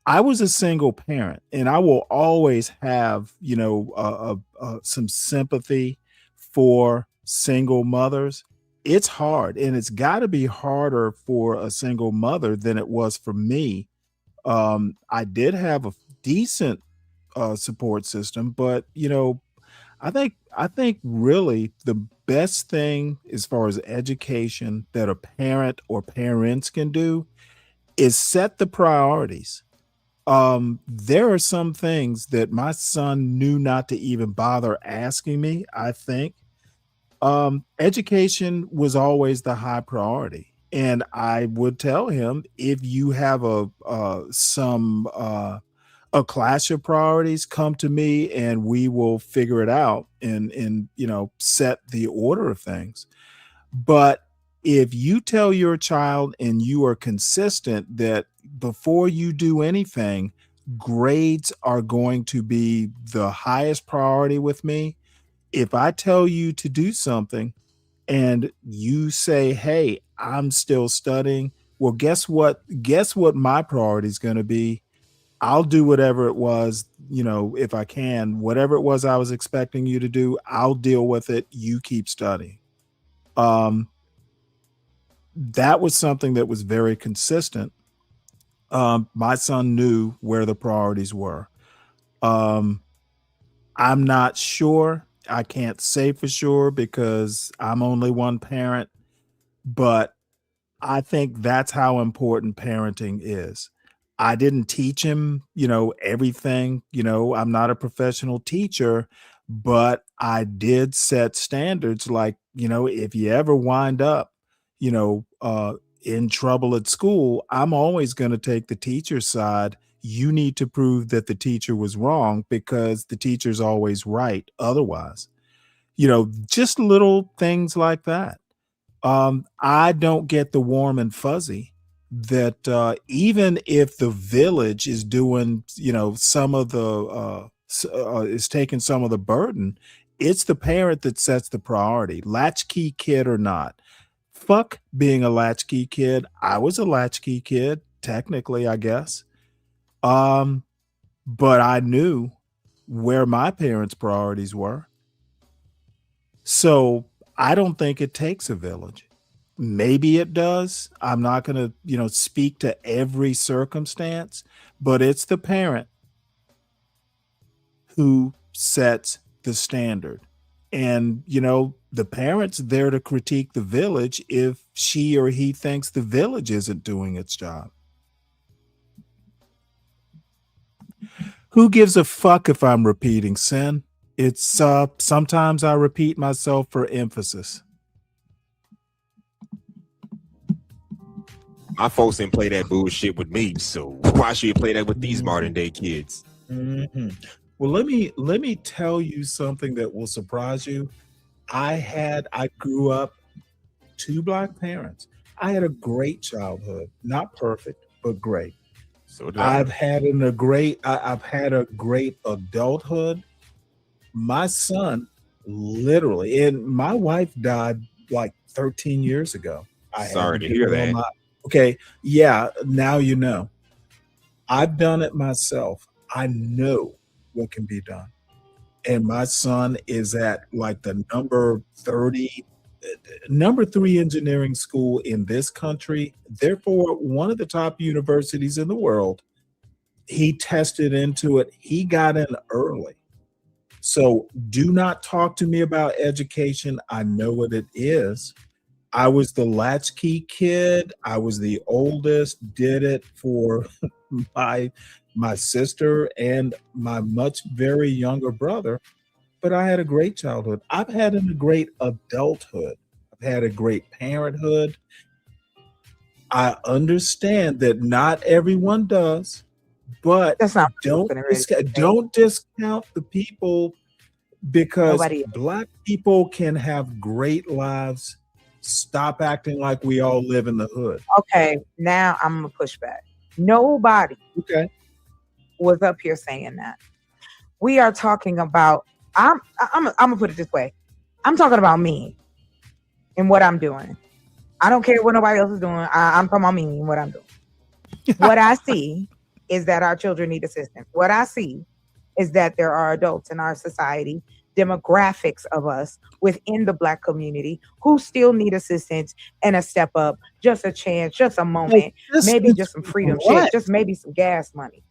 I was a single parent, and I will always have, some sympathy for single mothers. It's hard, and it's got to be harder for a single mother than it was for me. I did have a decent support system, but I think really the best thing as far as education that a parent or parents can do is set the priorities. There are some things that my son knew not to even bother asking me. I think education was always the high priority, and I would tell him, if you have a clash of priorities, come to me and we will figure it out and set the order of things. But if you tell your child and you are consistent that before you do anything, grades are going to be the highest priority with me. If I tell you to do something and you say, hey, I'm still studying, well, guess what my priority is going to be? I'll do whatever it was, if I can, whatever it was I was expecting you to do, I'll deal with it. You keep studying. That was something that was very consistent. My son knew where the priorities were. I'm not sure. I can't say for sure because I'm only one parent, but I think that's how important parenting is. I didn't teach him, everything, I'm not a professional teacher, but I did set standards like, if you ever wind up, in trouble at school, I'm always going to take the teacher's side. You need to prove that the teacher was wrong because the teacher's always right. Otherwise, just little things like that. I don't get the warm and fuzzy that even if the village is doing, some of the is taking some of the burden, it's the parent that sets the priority, latchkey kid or not. Fuck being a latchkey kid. I was a latchkey kid, technically, I guess. But I knew where my parents' priorities were. So I don't think it takes a village. Maybe it does. I'm not going to, speak to every circumstance, but it's the parent who sets the standard. And, the parent's there to critique the village if she or he thinks the village isn't doing its job. Who gives a fuck if I'm repeating, Sin? It's sometimes I repeat myself for emphasis. My folks didn't play that bullshit with me, so why should you play that with these modern day kids? Mm-hmm. Well, let me tell you something that will surprise you. I grew up 2 Black parents. I had a great childhood, not perfect, but great. So did I. I've had a great adulthood. My son, literally, and my wife died like 13 years ago. Sorry to hear that. Okay, yeah, now you know. I've done it myself. I know what can be done. And my son is at like the number 3 engineering school in this country, therefore one of the top universities in the world. He tested into it. He got in early. So do not talk to me about education. I know what it is. I was the latchkey kid. I was the oldest, did it for my sister and my much very younger brother. But I had a great childhood. I've had a great adulthood. I've had a great parenthood. I understand that not everyone does, but don't discount the people, because Black people can have great lives. Stop acting like we all live in the hood. Okay, now I'm gonna push back. Nobody was up here saying that. We are talking about. I'm gonna put it this way. I'm talking about me and what I'm doing. I don't care what nobody else is doing. I'm talking about me and what I'm doing. What I see is that our children need assistance. What I see is that there are adults in our society, demographics of us within the Black community who still need assistance and a step up, just a chance, just a moment, maybe just some freedom shit, just maybe some gas money.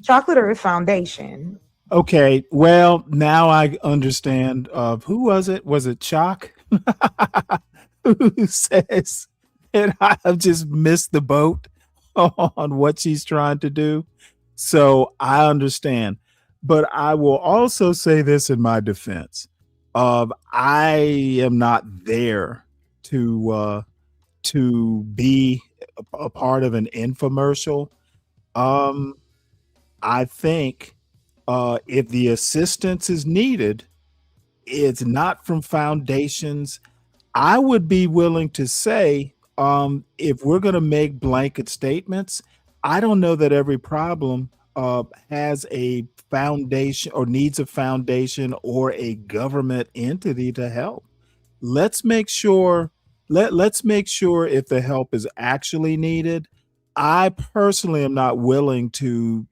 Chocolate Earth Foundation. Okay, well, now I understand. Who was it? Was it Chalk? Who says that I've just missed the boat on what she's trying to do? So I understand. But I will also say this in my defense. I am not there to be a part of an infomercial. I think if the assistance is needed, it's not from foundations. I would be willing to say, if we're going to make blanket statements, I don't know that every problem has a foundation or needs a foundation or a government entity to help. Let's make sure if the help is actually needed. I personally am not willing to,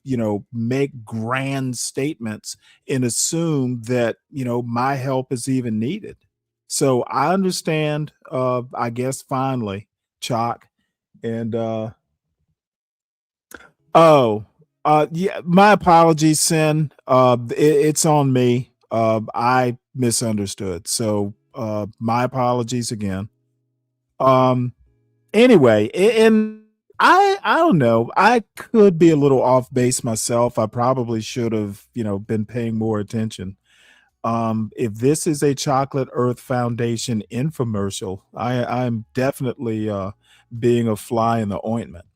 make grand statements and assume that, my help is even needed. So I understand, I guess, finally, Chalk. And yeah, my apologies, Sin. It's on me. I misunderstood. So my apologies again. Anyway, and I don't know. I could be a little off base myself. I probably should have, been paying more attention. If this is a Chocolate Earth Foundation infomercial, I'm definitely being a fly in the ointment.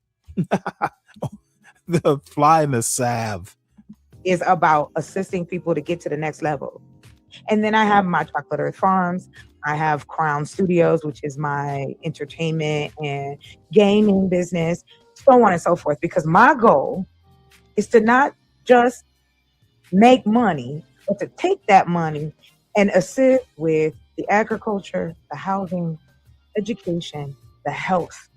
The fly in the salve is about assisting people to get to the next level. And then I have my Chocolate Earth Farms. I have Crown Studios, which is my entertainment and gaming business, so on and so forth. Because my goal is to not just make money, but to take that money and assist with the agriculture, the housing, education, the health,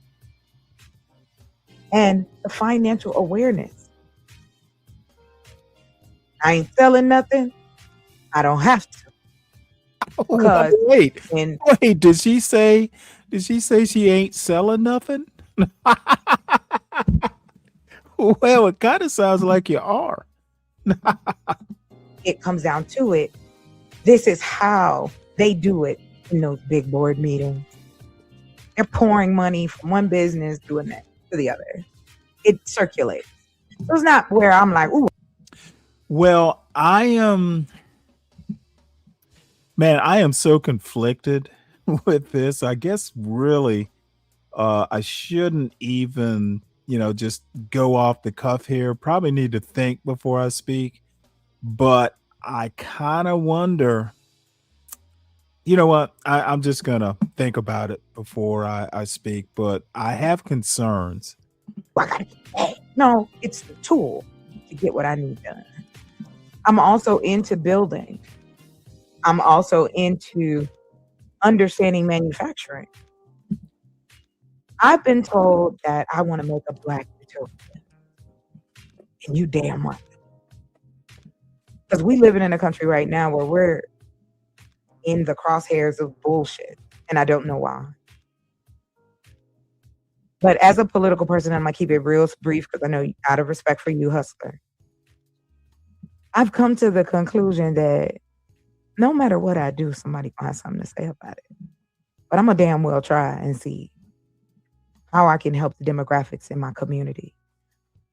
and the financial awareness. I ain't selling nothing. I don't have to. Wait, did she say she ain't selling nothing? Well, it kind of sounds like you are. It comes down to it. This is how they do it in those big board meetings. They're pouring money from one business doing that to the other. It circulates. So it's not where I'm like, ooh. Well, I am so conflicted with this. I guess really I shouldn't even, just go off the cuff here. Probably need to think before I speak. But I kind of wonder, you know what? I'm just going to think about it before I speak. But I have concerns. No, it's the tool to get what I need done. I'm also into building. I'm also into understanding manufacturing. I've been told that I want to make a Black utopia. And you damn right. Because we living in a country right now where we're in the crosshairs of bullshit. And I don't know why. But as a political person, I'm going to keep it real brief because I know out of respect for you, Hustler. I've come to the conclusion that no matter what I do, somebody gonna have something to say about it. But I'm gonna damn well try and see how I can help the demographics in my community.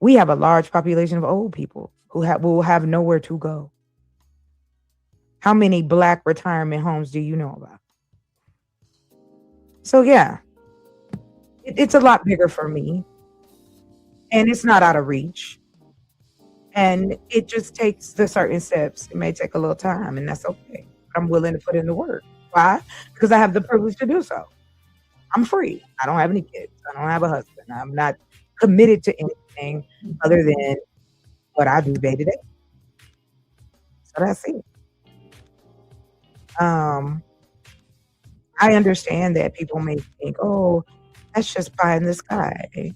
We have a large population of old people who will have nowhere to go. How many Black retirement homes do you know about? So yeah, it's a lot bigger for me, and it's not out of reach. And it just takes the certain steps. It may take a little time, and that's okay. But I'm willing to put in the work. Why? Because I have the privilege to do so. I'm free. I don't have any kids. I don't have a husband. I'm not committed to anything other than what I do day to day. So that's it. I understand that people may think, oh, that's just pie in the sky.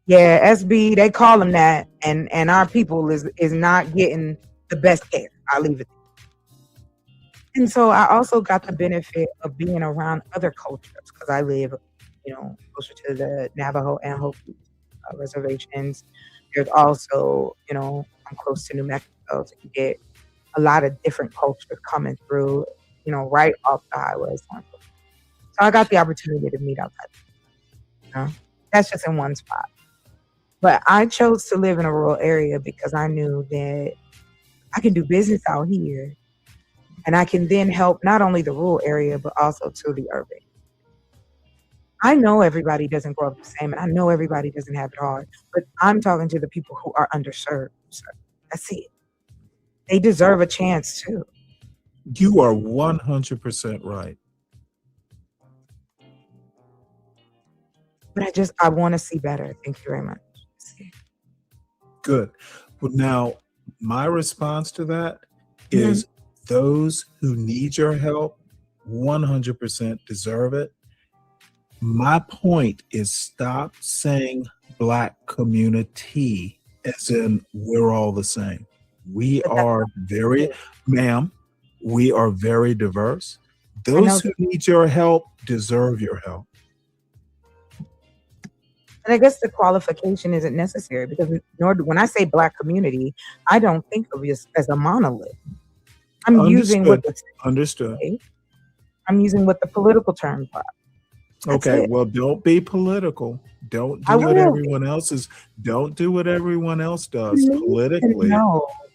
Yeah, SB, they call them that, and our people is not getting the best care. I'll leave it there. And so I also got the benefit of being around other cultures because I live, closer to the Navajo and Hopi reservations. There's also, I'm close to New Mexico, so you get a lot of different cultures coming through, right off the highway. So I got the opportunity to meet outside. That's just in one spot. But I chose to live in a rural area because I knew that I can do business out here and I can then help not only the rural area, but also to the urban. I know everybody doesn't grow up the same, and I know everybody doesn't have it hard, but I'm talking to the people who are underserved. So that's it. They deserve a chance too. You are 100% right. But I want to see better. Thank you very much. Good. Well, now, my response to that is those who need your help 100% deserve it. My point is stop saying Black community as in we're all the same. We are we are very diverse. Those who need your help deserve your help. And I guess the qualification isn't necessary because when I say Black community, I don't think of it as a monolith. I'm using what I'm using what the political terms are. Okay, well, don't be political. Don't do what everyone else is. Don't do what everyone else does politically.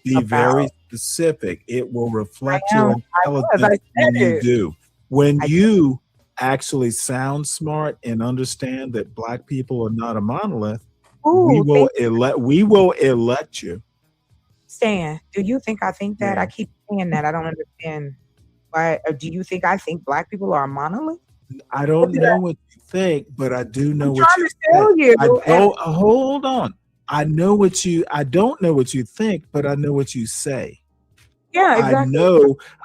Be very specific. It will reflect your intelligence when you do. When you actually sound smart and understand that Black people are not a monolith, we will elect you. Stan, do you think I think that? I keep understand that. I don't understand why. Do you think I think black people are a monolith? I don't know what you think, but I do know I'm what trying you to tell you. I don't, hold on. I don't know what you think, but I know what you say. Yeah, exactly.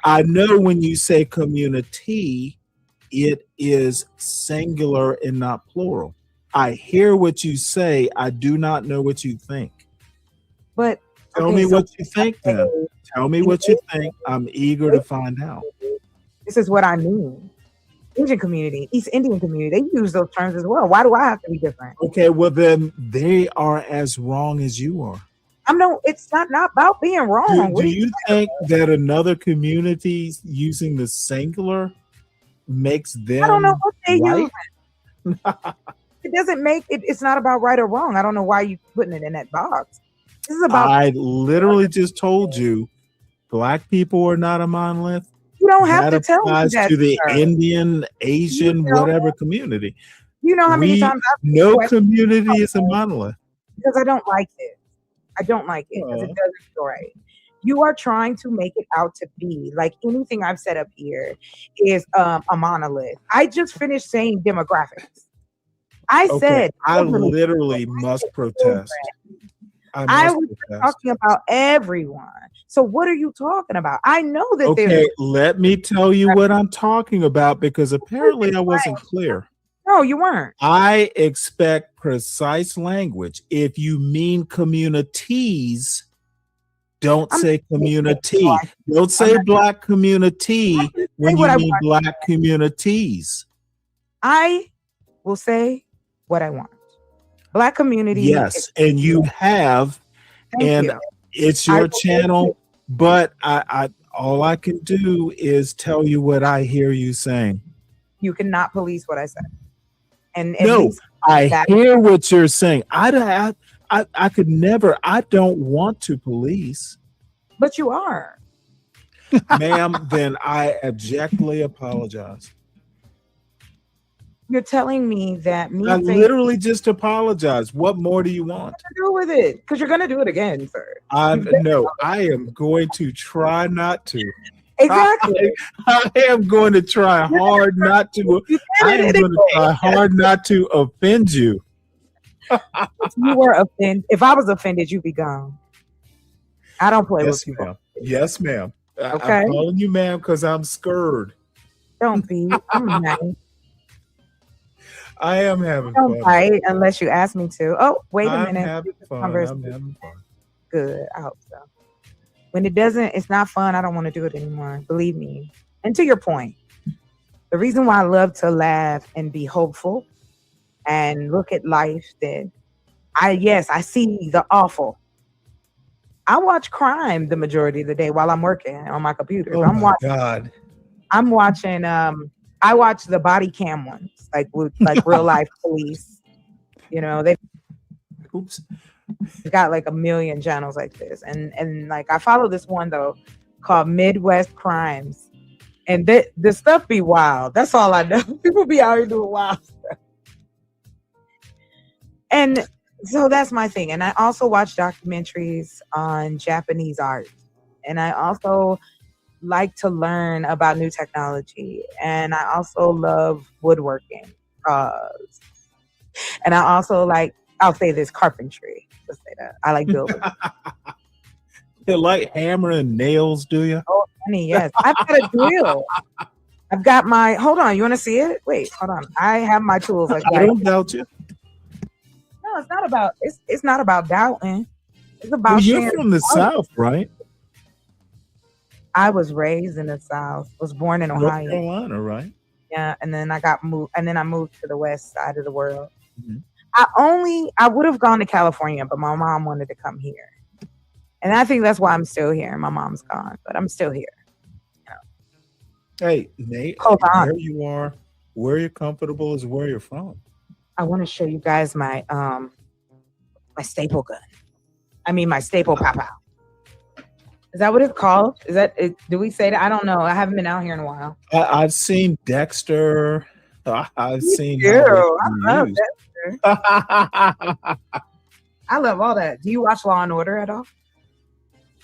I know when you say community, it is singular and not plural. I hear what you say. I do not know what you think. But tell me what you think then. Tell me what you think. I'm eager to find out. This is what I mean. Asian community, East Indian community, they use those terms as well. Why do I have to be different? Okay, well then they are as wrong as you are. It's not about being wrong. Do you think that another community using the singular makes them? I don't know what they right? use. It doesn't make it. It's not about right or wrong. I don't know why you putting it in that box. This is about. I literally just told you, black people are not a monolith. You don't have to tell me that. To the Indian, Asian, whatever community. You know how many times no community is a monolith. Because I don't like this. I don't like it because it doesn't feel right. You are trying to make it out to be like anything I've set up here is a monolith. I just finished saying demographics. I said I literally must protest. I was talking about everyone. So what are you talking about? I know that. Okay, let me tell you what I'm talking about because apparently I wasn't clear. No, you weren't. I expect precise language. If you mean communities, don't say community. Don't say black community when you mean black communities. I will say what I want. Black community. Yes, and you have, and it's your channel. But I all I can do is tell you what I hear you saying. You cannot police what I said. And no, I hear what you're saying. I could never. I don't want to police. But you are, ma'am. Then I abjectly apologize. You're telling me that I literally just apologize. What more do you want to do with it? Because you're going to do it again, sir. No, I am going to try not to. Exactly. I am going to try hard not to. I am going to try hard not to offend you. If you were offended, if I was offended, you'd be gone. I don't play with people. Yes, ma'am. Okay. I'm calling you ma'am because I'm scared. Don't be. I'm nice. I am having Don't fun. Fight unless you ask me to. Oh, wait a minute. I'm having fun. Good. I hope so. When it doesn't, it's not fun. I don't want to do it anymore. Believe me. And to your point, the reason why I love to laugh and be hopeful and look at life that I see the awful. I watch crime the majority of the day while I'm working on my computer. Oh my God. I'm watching I watch the body cam ones, like with real life police. You know, they've got like a million channels like this. And like I follow this one though called Midwest Crimes. And the stuff be wild. That's all I know. People be out here doing wild stuff. And so that's my thing. And I also watch documentaries on Japanese art. And I also like to learn about new technology, and I also love woodworking. And I also I'll say this, carpentry. Let's say that. I like building. You like hammering nails, do you? Oh, honey, yes. I've got a drill. I've got my. Hold on, you want to see it? Wait, hold on. I have my tools. Like I don't doubt you. No, it's not about. It's not about doubting. It's about. Well, you're from the South, right? I was raised in the South. Was born in Ohio. North Carolina, right? Yeah, and then I moved to the west side of the world. Mm-hmm. I would have gone to California, but my mom wanted to come here. And I think that's why I'm still here. My mom's gone, but I'm still here. You know? Hey, Nate, where you are, where you're comfortable is where you're from. I want to show you guys my my staple gun. I mean, my staple pow-pow. Is that what it's called? Is that it? Do we say that? I don't know. I haven't been out here in a while. I've seen Dexter. I've seen. I love Dexter. I love all that. Do you watch Law and Order at all?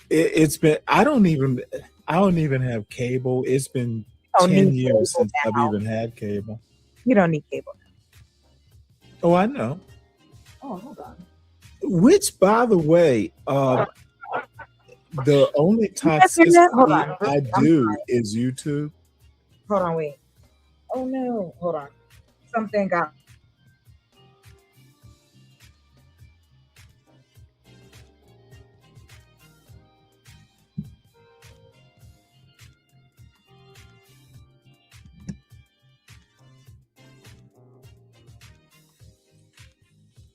It's been. I don't even. I don't even have cable. It's been don't 10 need years cable since I've now. even had cable. You don't need cable. Oh, I know. Oh, hold on. Which, by the way, the only guys hear that? Hold toxicity on. I I'm do sorry. is YouTube. Hold on, wait. Oh no, hold on. Something got.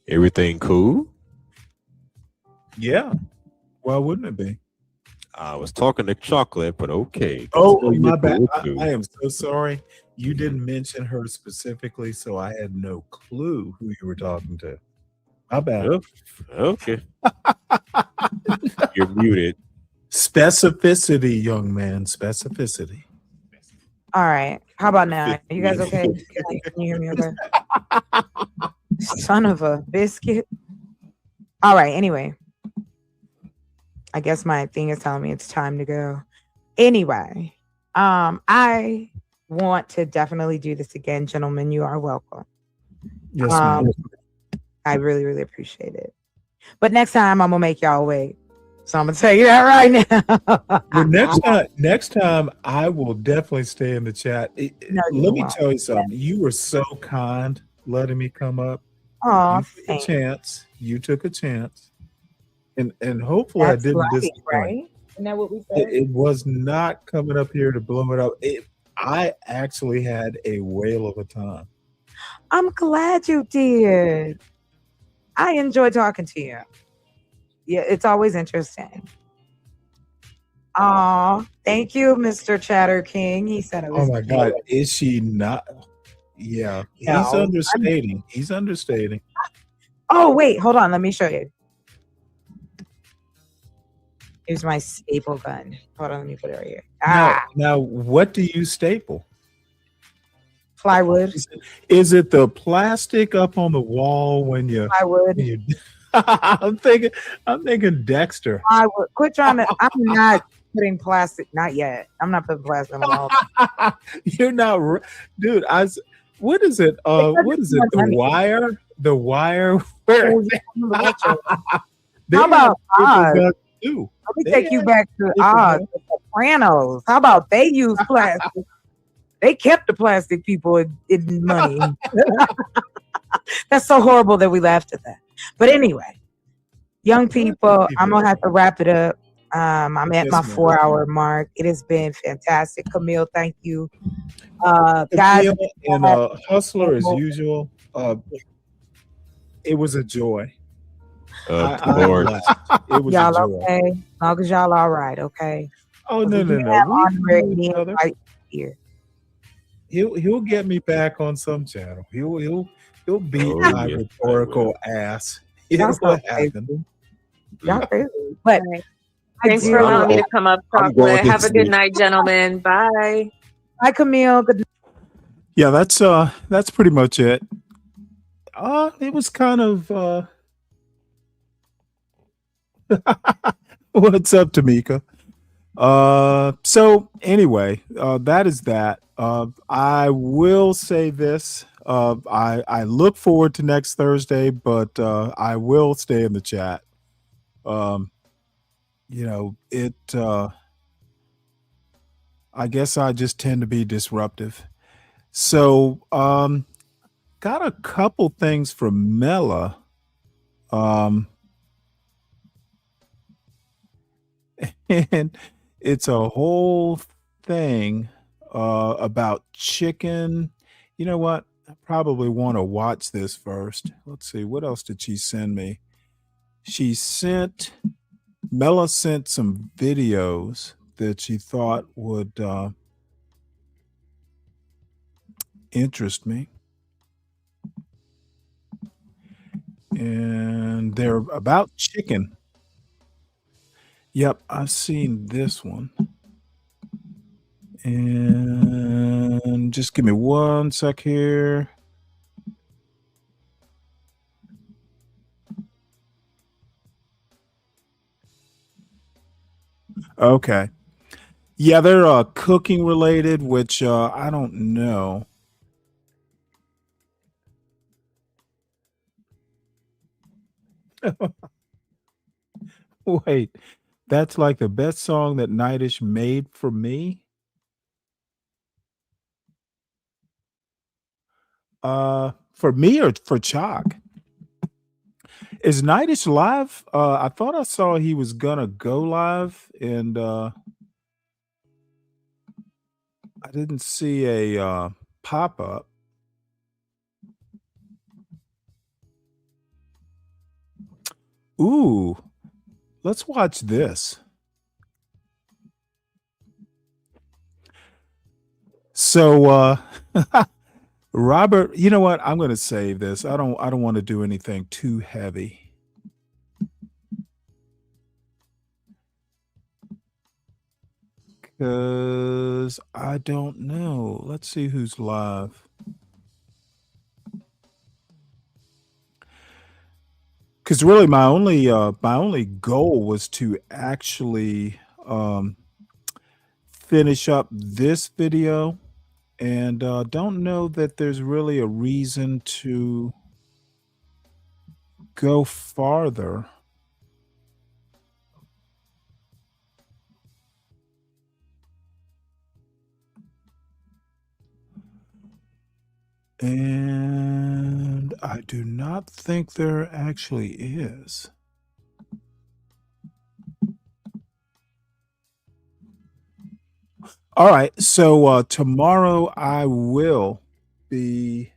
Everything cool? Yeah. Why wouldn't it be? I was talking to Chocolate, but okay. Oh, Continue my your bad. go-to. I am so sorry. You didn't mention her specifically, so I had no clue who you were talking to. My bad. Oh, okay. You're muted. Specificity, young man. Specificity. All right. How about now? Are you guys okay? Can you hear me okay? Son of a biscuit. All right. Anyway, I guess my thing is telling me it's time to go. Anyway, I want to definitely do this again, gentlemen. You are welcome. Yes, ma'am. I really, really appreciate it. But next time I'm gonna make y'all wait. So I'm gonna tell you that right now. Well, next time I will definitely stay in the chat. Let me tell you something. You were so kind letting me come up. Oh, you took a chance. You took a chance. And hopefully That's I didn't right, disappoint. right? Isn't that what we said? It was not coming up here to blow it up. I actually had a whale of a time. I'm glad you did. I enjoy talking to you. Yeah, it's always interesting. Oh, thank you, Mr. Chatter King. He said it was. Oh my God, is she not? Yeah, he's No, understating. He's understating. Oh, wait, hold on. Let me show you. Here's my staple gun. Hold on, let me put it right here. Now, what do you staple? Plywood. Is it the plastic up on the wall when you? Plywood. I'm thinking Dexter. Plywood. Quit trying to. I'm not putting plastic. Not yet. I'm not putting plastic on the wall. You're not, dude. What is it? What is it? The wire. The wire. How about Oz? Let me take you back to Oz, the Sopranos. How about they use plastic? They kept the plastic people in money. That's so horrible that we laughed at that. But anyway, young people, I'm gonna have to wrap it up. I'm at my 4-hour mark. It has been fantastic. Camille, thank you. Guys, and Hustler as usual. It was a joy. Of course. It was y'all a joy. okay? As long as y'all all right, okay? Oh no. Right here. He'll get me back on some channel. He'll beat my rhetorical ass. It'll happen. Y'all crazy. But thanks for allowing me to come up, Chocolate. Have a good night, gentlemen. Bye. Hi, Camille. Good. Yeah, that's pretty much it. It was kind of what's up, Tamika? So anyway, that is that. I will say this. I look forward to next Thursday, but I will stay in the chat. I guess I just tend to be disruptive. So, got a couple things from Mela. And it's a whole thing about chicken. You know what? I probably want to watch this first. Let's see. What else did she send me? Mela sent some videos that she thought would interest me. And they're about chicken. Yep, I've seen this one. And just give me one sec here. Okay. Yeah, they're cooking related, which I don't know. Wait, that's like the best song that Nightish made for me? For me or for Chalk? Is Nightish live? I thought I saw he was gonna go live, and I didn't see a pop up. Ooh, let's watch this. So Robert, you know what? I'm gonna save this. I don't want to do anything too heavy. Because I don't know. Let's see who's live. Because really, my only goal was to actually finish up this video, and don't know that there's really a reason to go farther. And I do not think there actually is. All right. So tomorrow I will be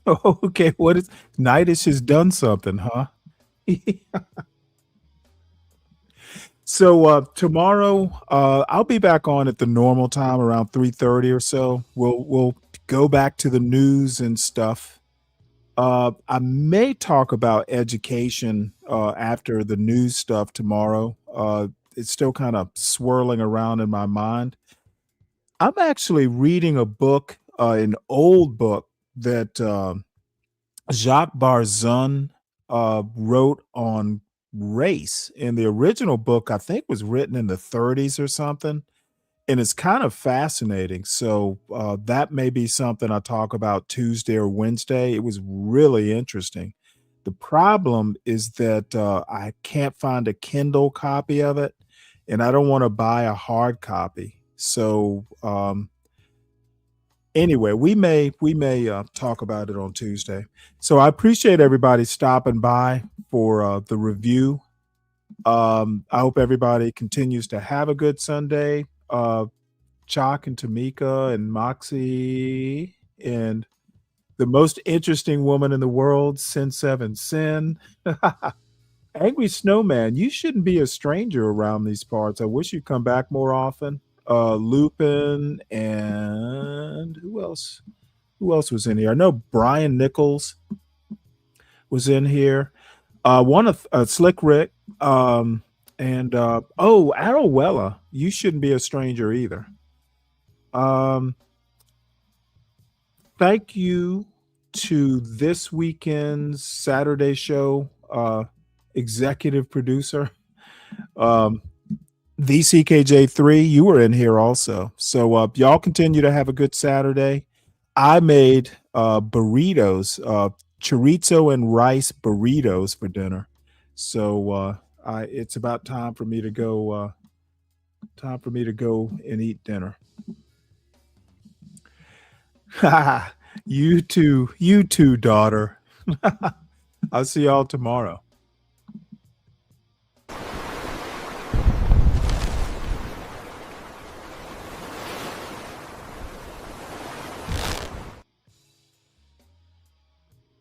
okay, what is Nightish has done something, huh? So tomorrow, I'll be back on at the normal time around 3:30 or so. We'll go back to the news and stuff. I may talk about education after the news stuff tomorrow. It's still kind of swirling around in my mind. I'm actually reading a book, an old book that Jacques Barzun wrote on race. And the original book, I think, was written in the 30s or something. And it's kind of fascinating. So that may be something I talk about Tuesday or Wednesday. It was really interesting. The problem is that I can't find a Kindle copy of it, and I don't want to buy a hard copy. So anyway, we may talk about it on Tuesday. So I appreciate everybody stopping by for the review. I hope everybody continues to have a good Sunday. Chalk and Tamika and Moxie and the most interesting woman in the world, Sin Seven Sin. Angry Snowman, you shouldn't be a stranger around these parts. I wish you'd come back more often. Lupin and who else? Who else was in here? I know Brian Nichols was in here. One of Slick Rick, and Arowella. You shouldn't be a stranger either. Thank you to this weekend's Saturday show executive producer, VCKJ3. You were in here also. So y'all continue to have a good Saturday. I made burritos, chorizo and rice burritos for dinner. So it's about time for me to go. Time for me to go and eat dinner. You too, daughter. I'll see y'all tomorrow.